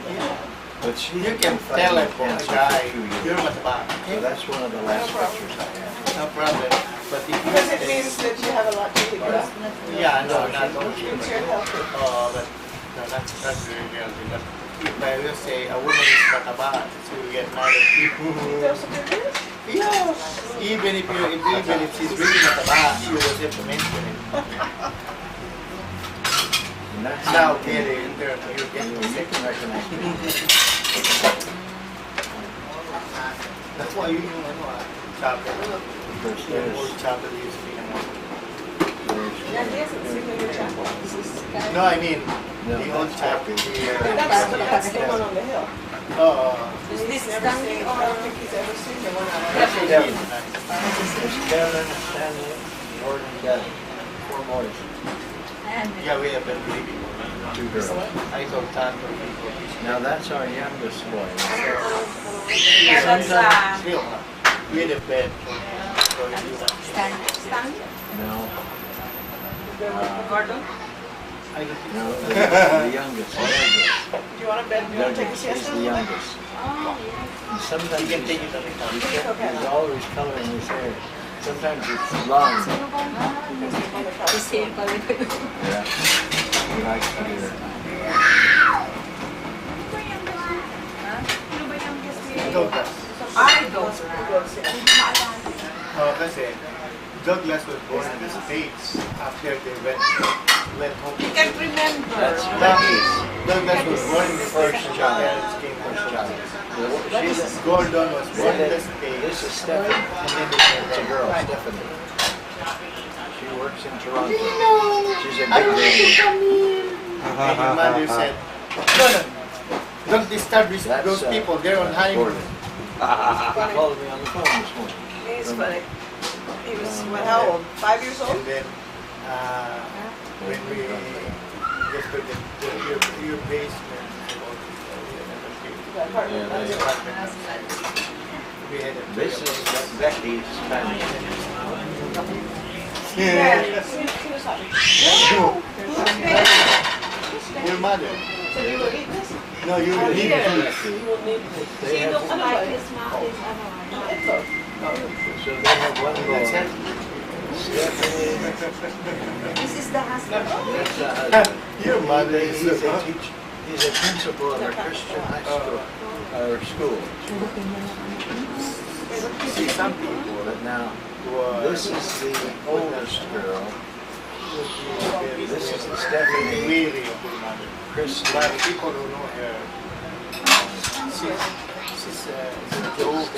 but she You had can been tell fighting it from a cancer guy, for 2 you're years. mataba. So that's one of the last pictures I had. No problem. But if you Because it means that you have a lot to eat. Right? yeah, no, not It's your healthy. but no, that's really healthy. But if I will say a woman is mataba, she will get mad at people. Those are good news? Yes. Even if she's really mataba, she will have to mention it. And that's Now, get it. You get you can recognize me. That's why you know, chapel. Because The there's, old chapel used to be. That isn't Signature Chapel. This is No, I mean, No, the old that's chapel here. That's the one on the hill. Oh, He's never seen, I don't think he's ever seen the one on that's the really hill. nice. there's Kevin, Stanley, Gordon, Gavin. 4 more. Yeah, we have been living. 2 girls. I told time for people. Now that's our youngest boy. Sometimes, still, we had a bed for you. No, Gordon? I don't think no, so. the youngest. Do you want a bed? Do you want to take a He's siesta? the youngest. And sometimes You can take it on the couch. he's always coloring his hair. Sometimes it's long. Yeah. He likes to do that. Douglas. Oh, kasi Douglas was born in the States after they went home. He can't remember. Douglas was born in the States and child. parents came from China. She's Gordon was born in the This States. is Stephanie. And then they came It's a back. girl, Stephanie. She works in Toronto. She's a big lady. And your mother said, no, don't disturb those people, they're on honeymoon. He called me on the phone this morning. He's funny. He was, what, how old? 5 years old? And then, when we just put your basement, That apartment. Yeah, we had a This is Becky's family. Yeah. Your mother. So you will eat this? No, you will leave it. You will need this. They have, Ito. so they have one boy. Stephanie. This is the husband. That's the husband. Your mother is He's a principal of a Christian high school, or school. See, some people But now, were this is the oldest girl. This is the Stephanie. weary of your mother. Christian. But people who know her, she's a joke.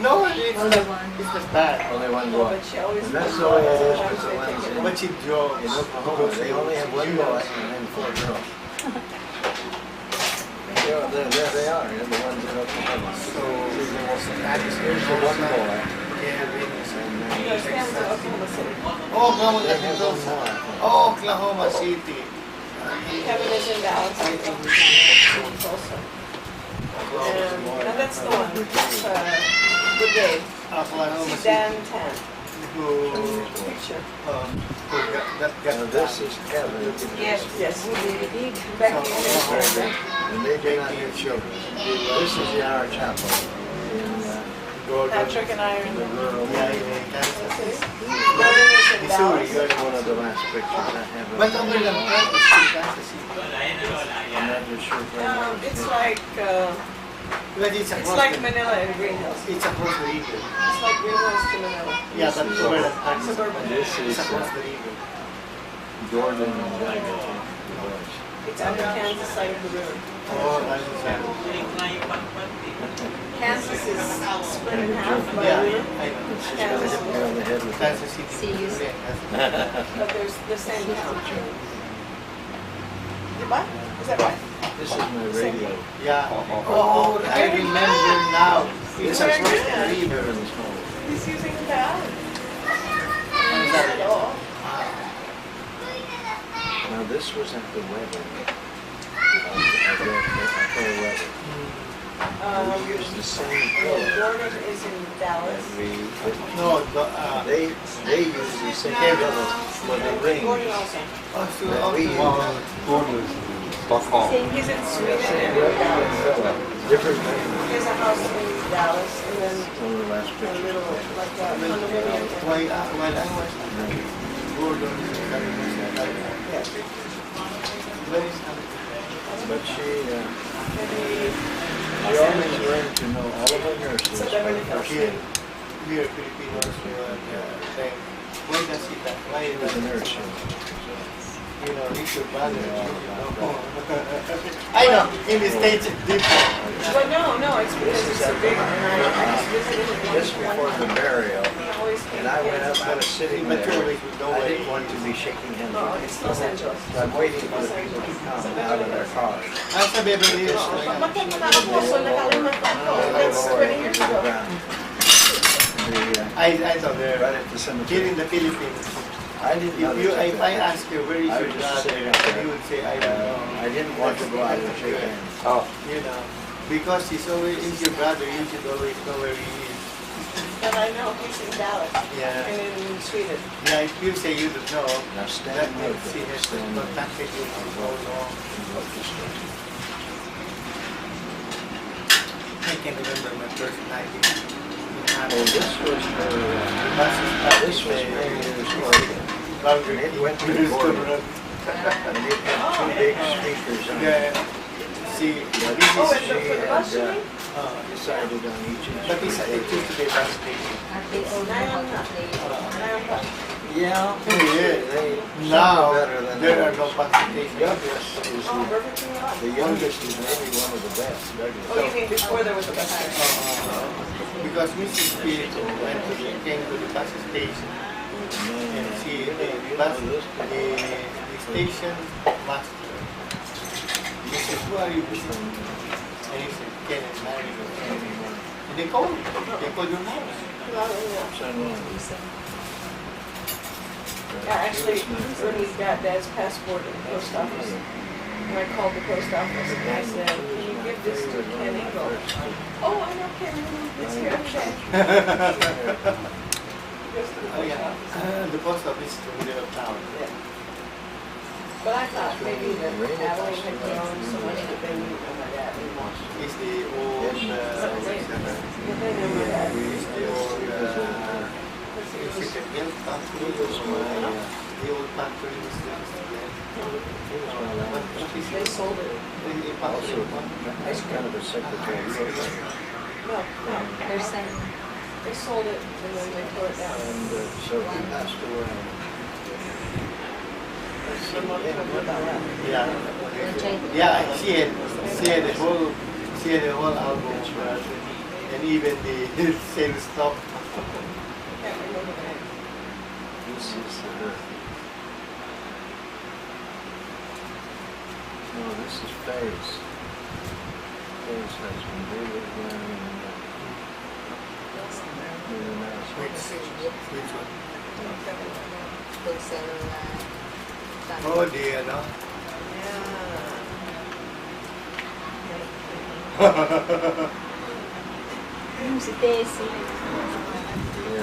No, it's the bad. Only one boy. But she always. And that's the way it is with the ones in, But she jokes. in Oklahoma. They only have one boy and then 4 girls. There they are, the ones in Oklahoma. So, Here's the one boy. Oklahoma City. Kevin is in Dallas. Also. And that's the one. Good day. Oklahoma See City. Dan 10. Picture. Now this is Kevin. Yes. So, Becky. and they do not have children. This is in our chapel in Patrick and I are in the Yeah, in Kansas. Gordon is in Missouri. Dallas. One of the last pictures I have. But over the front is in Kansas City. I'm not just sure if I know. It's like But it's across the, Manila and Green Hills. it's across the river. It's like Green Hills to Manila. Yeah, but over the front is Suburban. This it's is across the river. Gordon and Daggett. It's on the Kansas side of the river. Oh, that's exactly. Kansas is split in half by Yeah, the river. I know. She's gonna hit me on the head with that. Kansas City. See you soon. But there's the same town. What? Is that right? This is my radio. Yeah. Oh, I remember now. It's Very across good. the river. He's using the ballot. Now this was at the wedding. At the wedding. We used the same color. Gordon is in Dallas. No, They use the same color for the ring. Gordon also. That we use. Gordon is in Stockholm. He's in Sweden and in Dallas. Different ring. He has a house in Dallas and then One of the last a pictures. little, like a condominium. when I was Gordon, Yes. very But she always learned to know all of her nurses. So Beverly Hills. here, here Filipinos were saying, why does he that? Why She was does a nurse. you know, he's your brother. I know, in the States it's different. But no, it's because it's a big, I just visited him Just before the burial, He always came. and I went up, I was sitting there. I didn't want to be shaking hands No, with it's people. Los Angeles. So I'm waiting for the people to come out of their cars. Ah, sa Beverly Hills. Bakit mo nakapuso? Nakalimutan ko. That's 20 years ago. I know there. Right at the cemetery. Here in the Philippines. I didn't If I ask you where is I your was just brother, sitting there. you would say I don't know. I didn't want to go out and shake hands. Oh, You know, because he's always is your brother, you should always know where he is. But I know he's in Dallas Yeah. and in Sweden. Yeah, if you say you don't know, Now that stand means with he it. has Stand contacted you for so long. I can remember my first night in Oh, this was her, this was Mayor's organ. And it went to the board. And it had two big speakers on it. Yeah. See, this Oh, is and for the bus, you mean? Decided on each of but it's it used to be bus station. Yeah. They Now, better than there are others. no bus stations. Youngest is Oh, Burger King lot. the youngest is maybe one of the best. Oh, you mean before there was a bus station? Because Mrs. Spirit came to the bus station and she the station master. He said, who are you visiting? And he said, Ken and Mary. And they called your mom. Yeah, actually, when we got Dad's passport at the post office, and I called the post office and I said, can you give this to Ken Engel? Oh, I know Ken Engel. It's here, okay. Oh yeah, the post office is in the middle of town. Yeah. But I thought maybe that Adeline had grown so much that they wouldn't know my dad anymore. It's the old, But they knew my dad. it's the old, is it the milk factory or the old factory is there? They sold it. That's kind of a secretary. No, There's some they sold it and then they tore it down. And so he passed away. My mom told me about that. Yeah, she had the whole album, and even the sales stock. I can't remember the name. This is the... No, this is Faye's. Faye's husband, David Brown. Which one? books Oh dear, no? Si Tessie.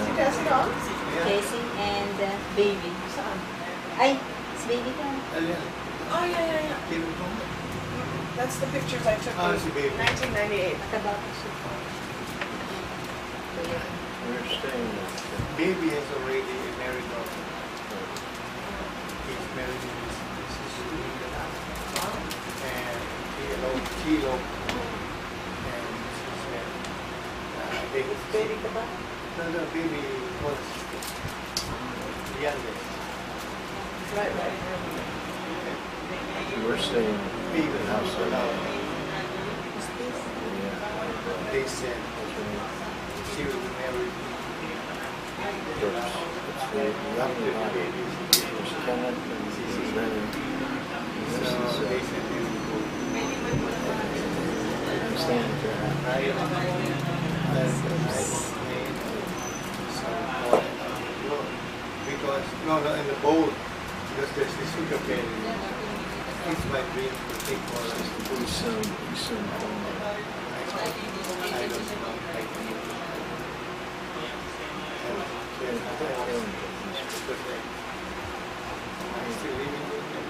Si Tessie daw? Tessie and Baby. Saan? Ay, si Baby ka. Oh, yeah. That's the pictures I took Oh, in si Baby. 1998. Mataba ko siya. We're staying at Baby has already married off. He's married in his sister and he alone, she alone. And she's baby ka ba? No, baby was the youngest. Right. we're staying Baby in the house was right now. allowed. They said she will be married. It's the young baby. There's Kenneth and Lennon. So they said they will go. I'm staying with her. Because no, in the boat, because there's the sugar cane. It's my dream to take more of it. We soon I don't know. I can I'm still living with them.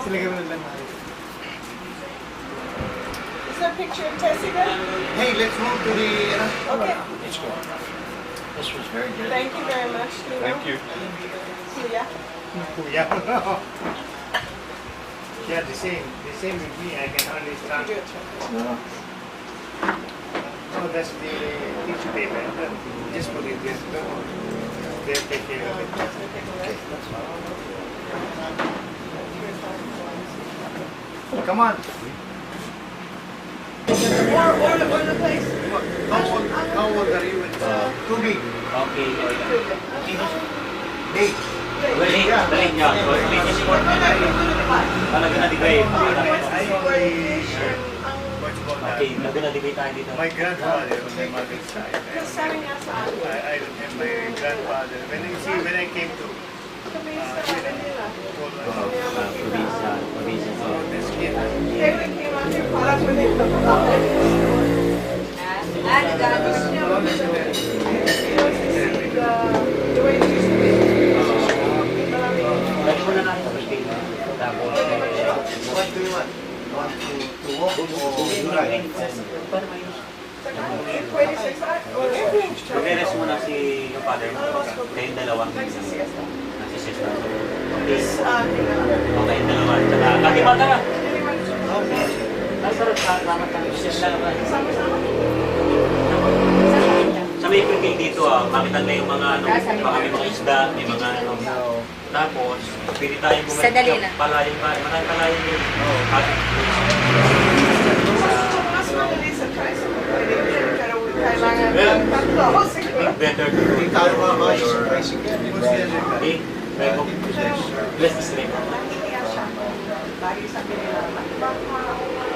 Sila kami lang mahal. Is there a picture of Tessie there? Hey, let's move to the... Okay. Let's go. This was very good. Thank you very much, Lino. Thank you. See ya. Kuya. Yeah, the same with me. I can only stand. No. Oh, that's the tissue paper. Just put it there. They'll take care of it. Okay, that's fine. Come on. Or the place. How old are you? Too big. Okay. Big. Balik niya. So, business sport na talaga na-debate. Okay, nag-debate tayo dito. My grandfather on my mother's side. Sabi niya sa akin. I don't have my grandfather. When I came to Probinsya. this kid, They came out here para ko nito. The way it used to be. Balik mo na natin sa Brisbane. Tapos, what do you want? Want to walk or ride? Mag-rest muna si yung father mo. Kayong dalawa. Nagsisiesta. Okay. Okay, yung dalawa. Tsaka, katimaga na. Ay, sarap ka. Salamat ka. Sa may quick dito makita na yung mga baka may mga isda, may mga tapos, pili tayo Sandali na. palayong ka. Maraming palayong yun. Mas madali sa tricycle. Pwede yun, pero kailangan ng tatlo. Better to Hindi tayo makakain sa your... tricycle. Okay? Remo. Bless this Remo. Nakikiya siya. Lagi sabi nila,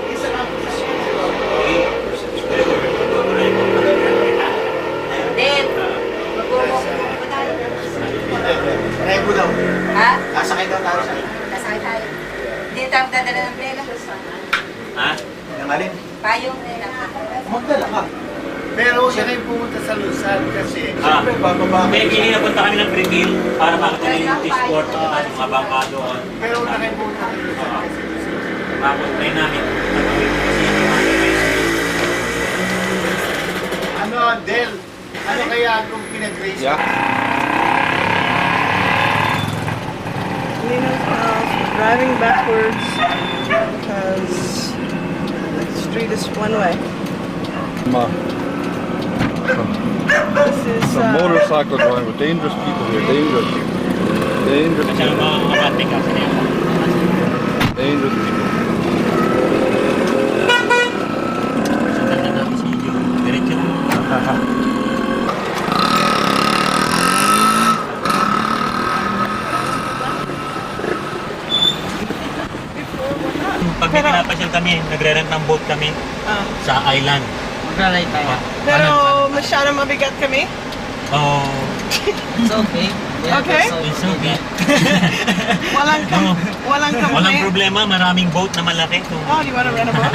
isa lang po sa siya. Okay? Better to Remo. Then, mag-walk pa tayo. Kaya mo daw. Ha? Kasakay daw tayo sa... Kasakay tayo. Hindi tayo dadala ng prela. Ha? Nangalin. Payong prela. Magdala ka. Pero siya kayo pumunta sa Luzon kasi Siyempre, bababa. May kini napunta kami ng Greenville para makita nyo yung T-Sport at yung mga bangka doon. pero na kayo pumunta sa Luzon kasi Tapos try namin. Kasi yung mga ano, Del, ano kaya kung pinag-race? Yeah. Nina's house, driving backwards because the street is one way. This is Some motorcycle driver, dangerous people here, dangerous. Dangerous Kasi ang people. mga kapating kasi niya. Dangerous people. Sundan na namin si Joe. Diretso. Pag may pinapasyal kami, nagre-rent ng boat kami sa island. Maglalay tayo. Pero masyadong mabigat kami. Oh, It's okay. Okay. it's okay. Walang No. walang Walang complaint. problema, maraming boat na malaki. Oh, do you want to rent a boat? I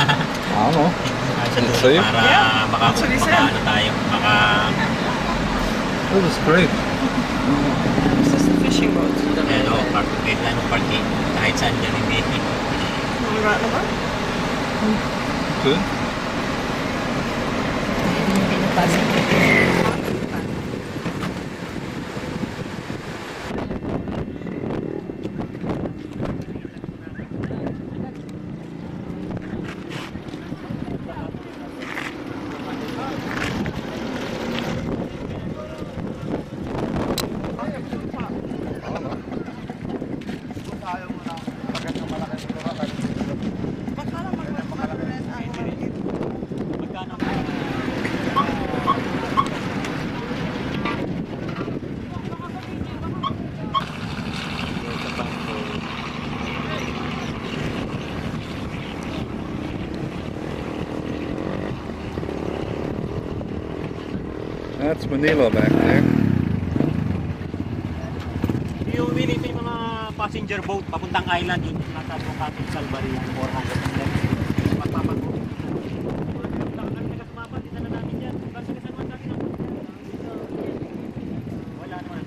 don't know. Sa dulo Safe? para Yeah, that's what he said. ano tayo, This is great. This is the fishing boat. park, kahit ano parking, kahit saan dyan, hindi. You want to rent a boat? Good. That's Manila back there. Yung mga passenger boat papuntang island yun, nasa Bocate Calvary, 400 magpapago. Wala naman.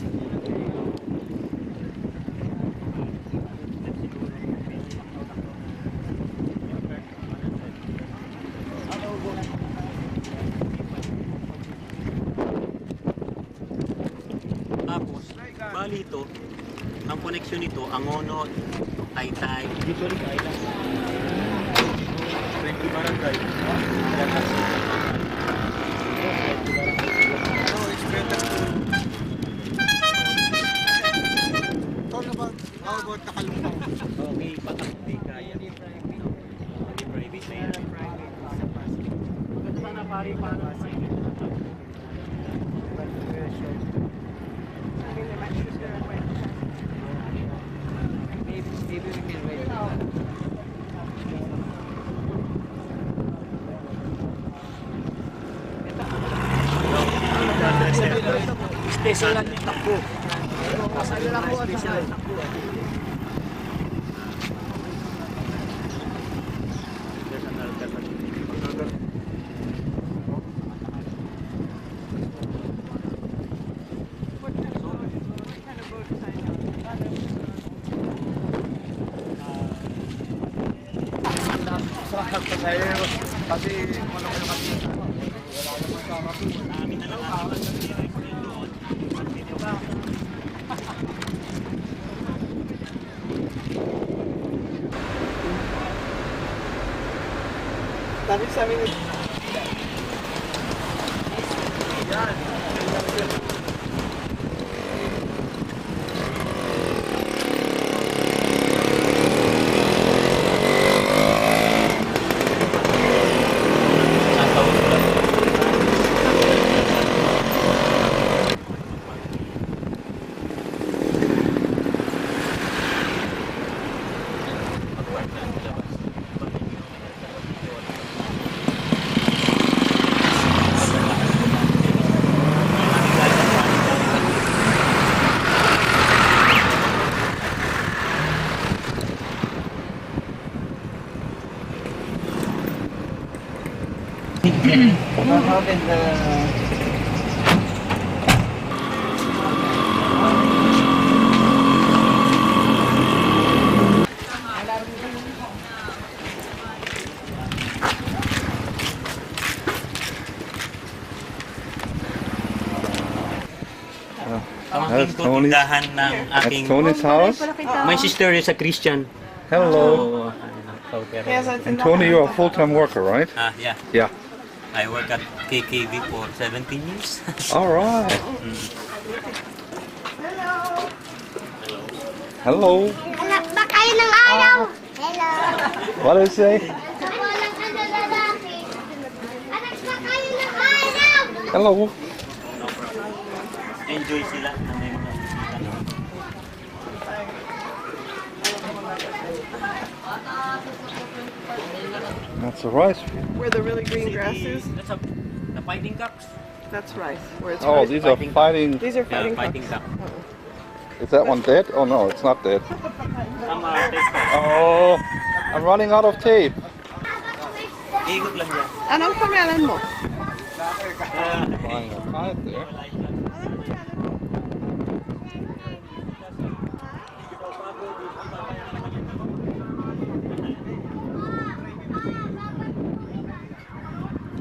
Tapos, bali ito, ang connection nito, Angono, Taytay, usually island. 20 barangay. Talk about how about Takalungkaw. Okay, patakti kaya. Hindi private na yan. Maganda sana pari paano sa inyo. Maybe we can wait. Special lang yung takbo. Special takbo. Kasi ano kayo kasi Namin na lang ako. Sabi sa amin, How did That's Tony's, that's Tony's house. My sister is a Christian. Hello. And Tony, you're a full-time worker, right? Yeah. Yeah. I work at KKV for 17 years. All right. Hello. Anak ba kayo ng araw? Hello. What did I say? Walang ano lalaki. Anak ba kayo ng araw? Hello. Enjoy sila na may mga bisita. That's a rice. where the really green grass is, That's the fighting cocks. that's rice. Where it's Oh, rice. these are fighting. These are Yeah, fighting fighting cocks. cock. Is that one dead? Oh no, it's not dead. Some are dead. Oh, I'm running out of tape. Ikot lang yan. Anong pangalan mo? Flying a kite there.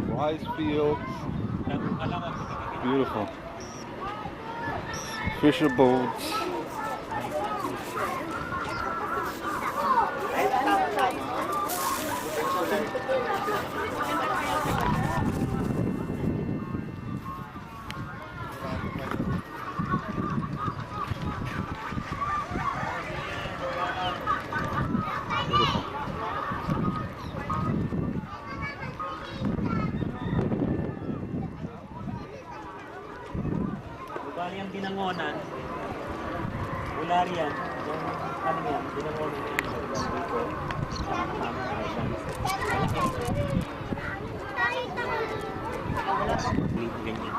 Rice fields. Beautiful. Fisher boats. Bali ang Binangonan, wala riyan. Yung ano yan, Binangonan yan. Dito. Ganyan.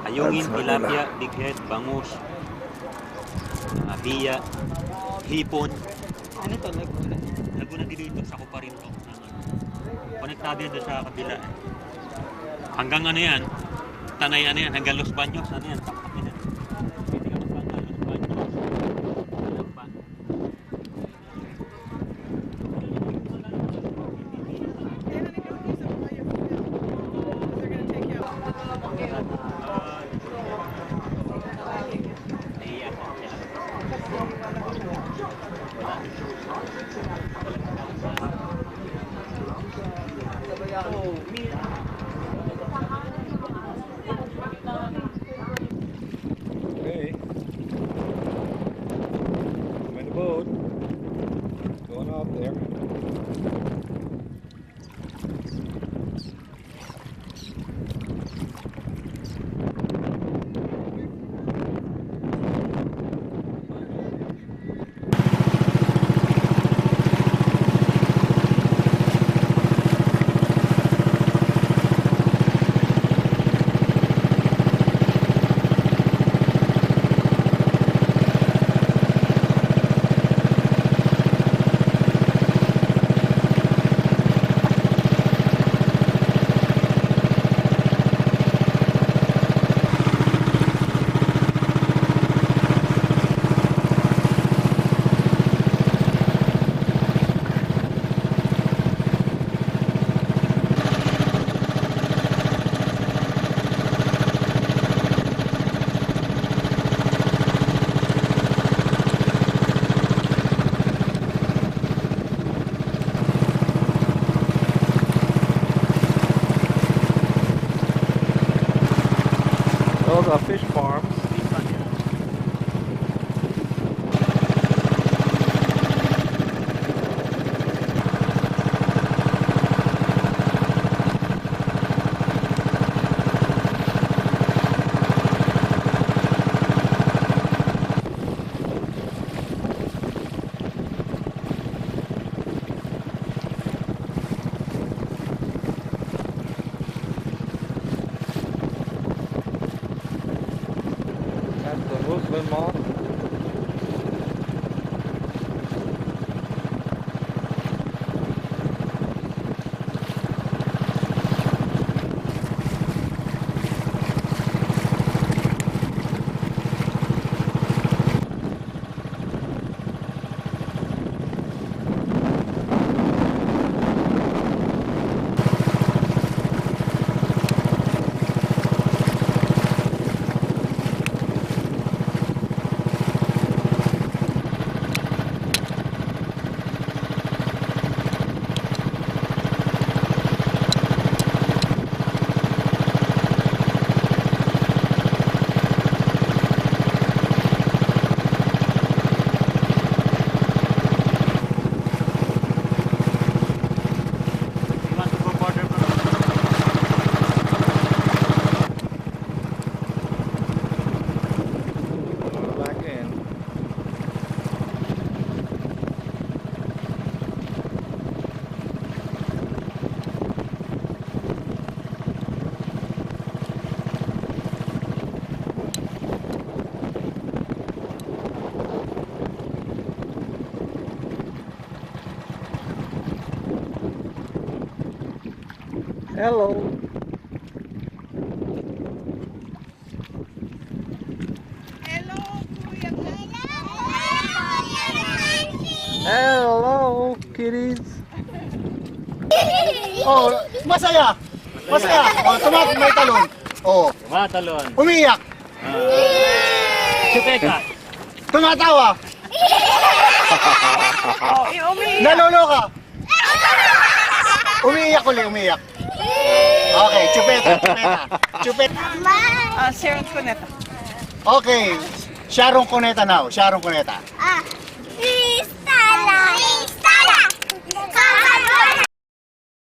Ayungin, tilapia, bighead, bangus, biya, hipon. Ano to? Laguna dito sa ko pa rin to. Konektado yan doon sa kabila. Hanggang ano yan? Tanay ano yan? Hanggang Los Baños. Ano yan? Takpak yan. Pwede ka magpanggal Los Baños. Alam pa. Okay. I'm in the boat. Going out there. Those are fish farms. That's the Muslim mosque. Back in. Hello. Hello, kitties. Oh, masaya! Masaya! Oh, tumak, may talon. Oh. Tumatalon. Umiiyak. Chupeta. Tumatawa. Naloloka. Umiiyak uli, umiiyak. Okay, chupeta, chupeta. Chupeta. Sharon Cuneta. Okay. Sharon Cuneta now. Sharon Cuneta.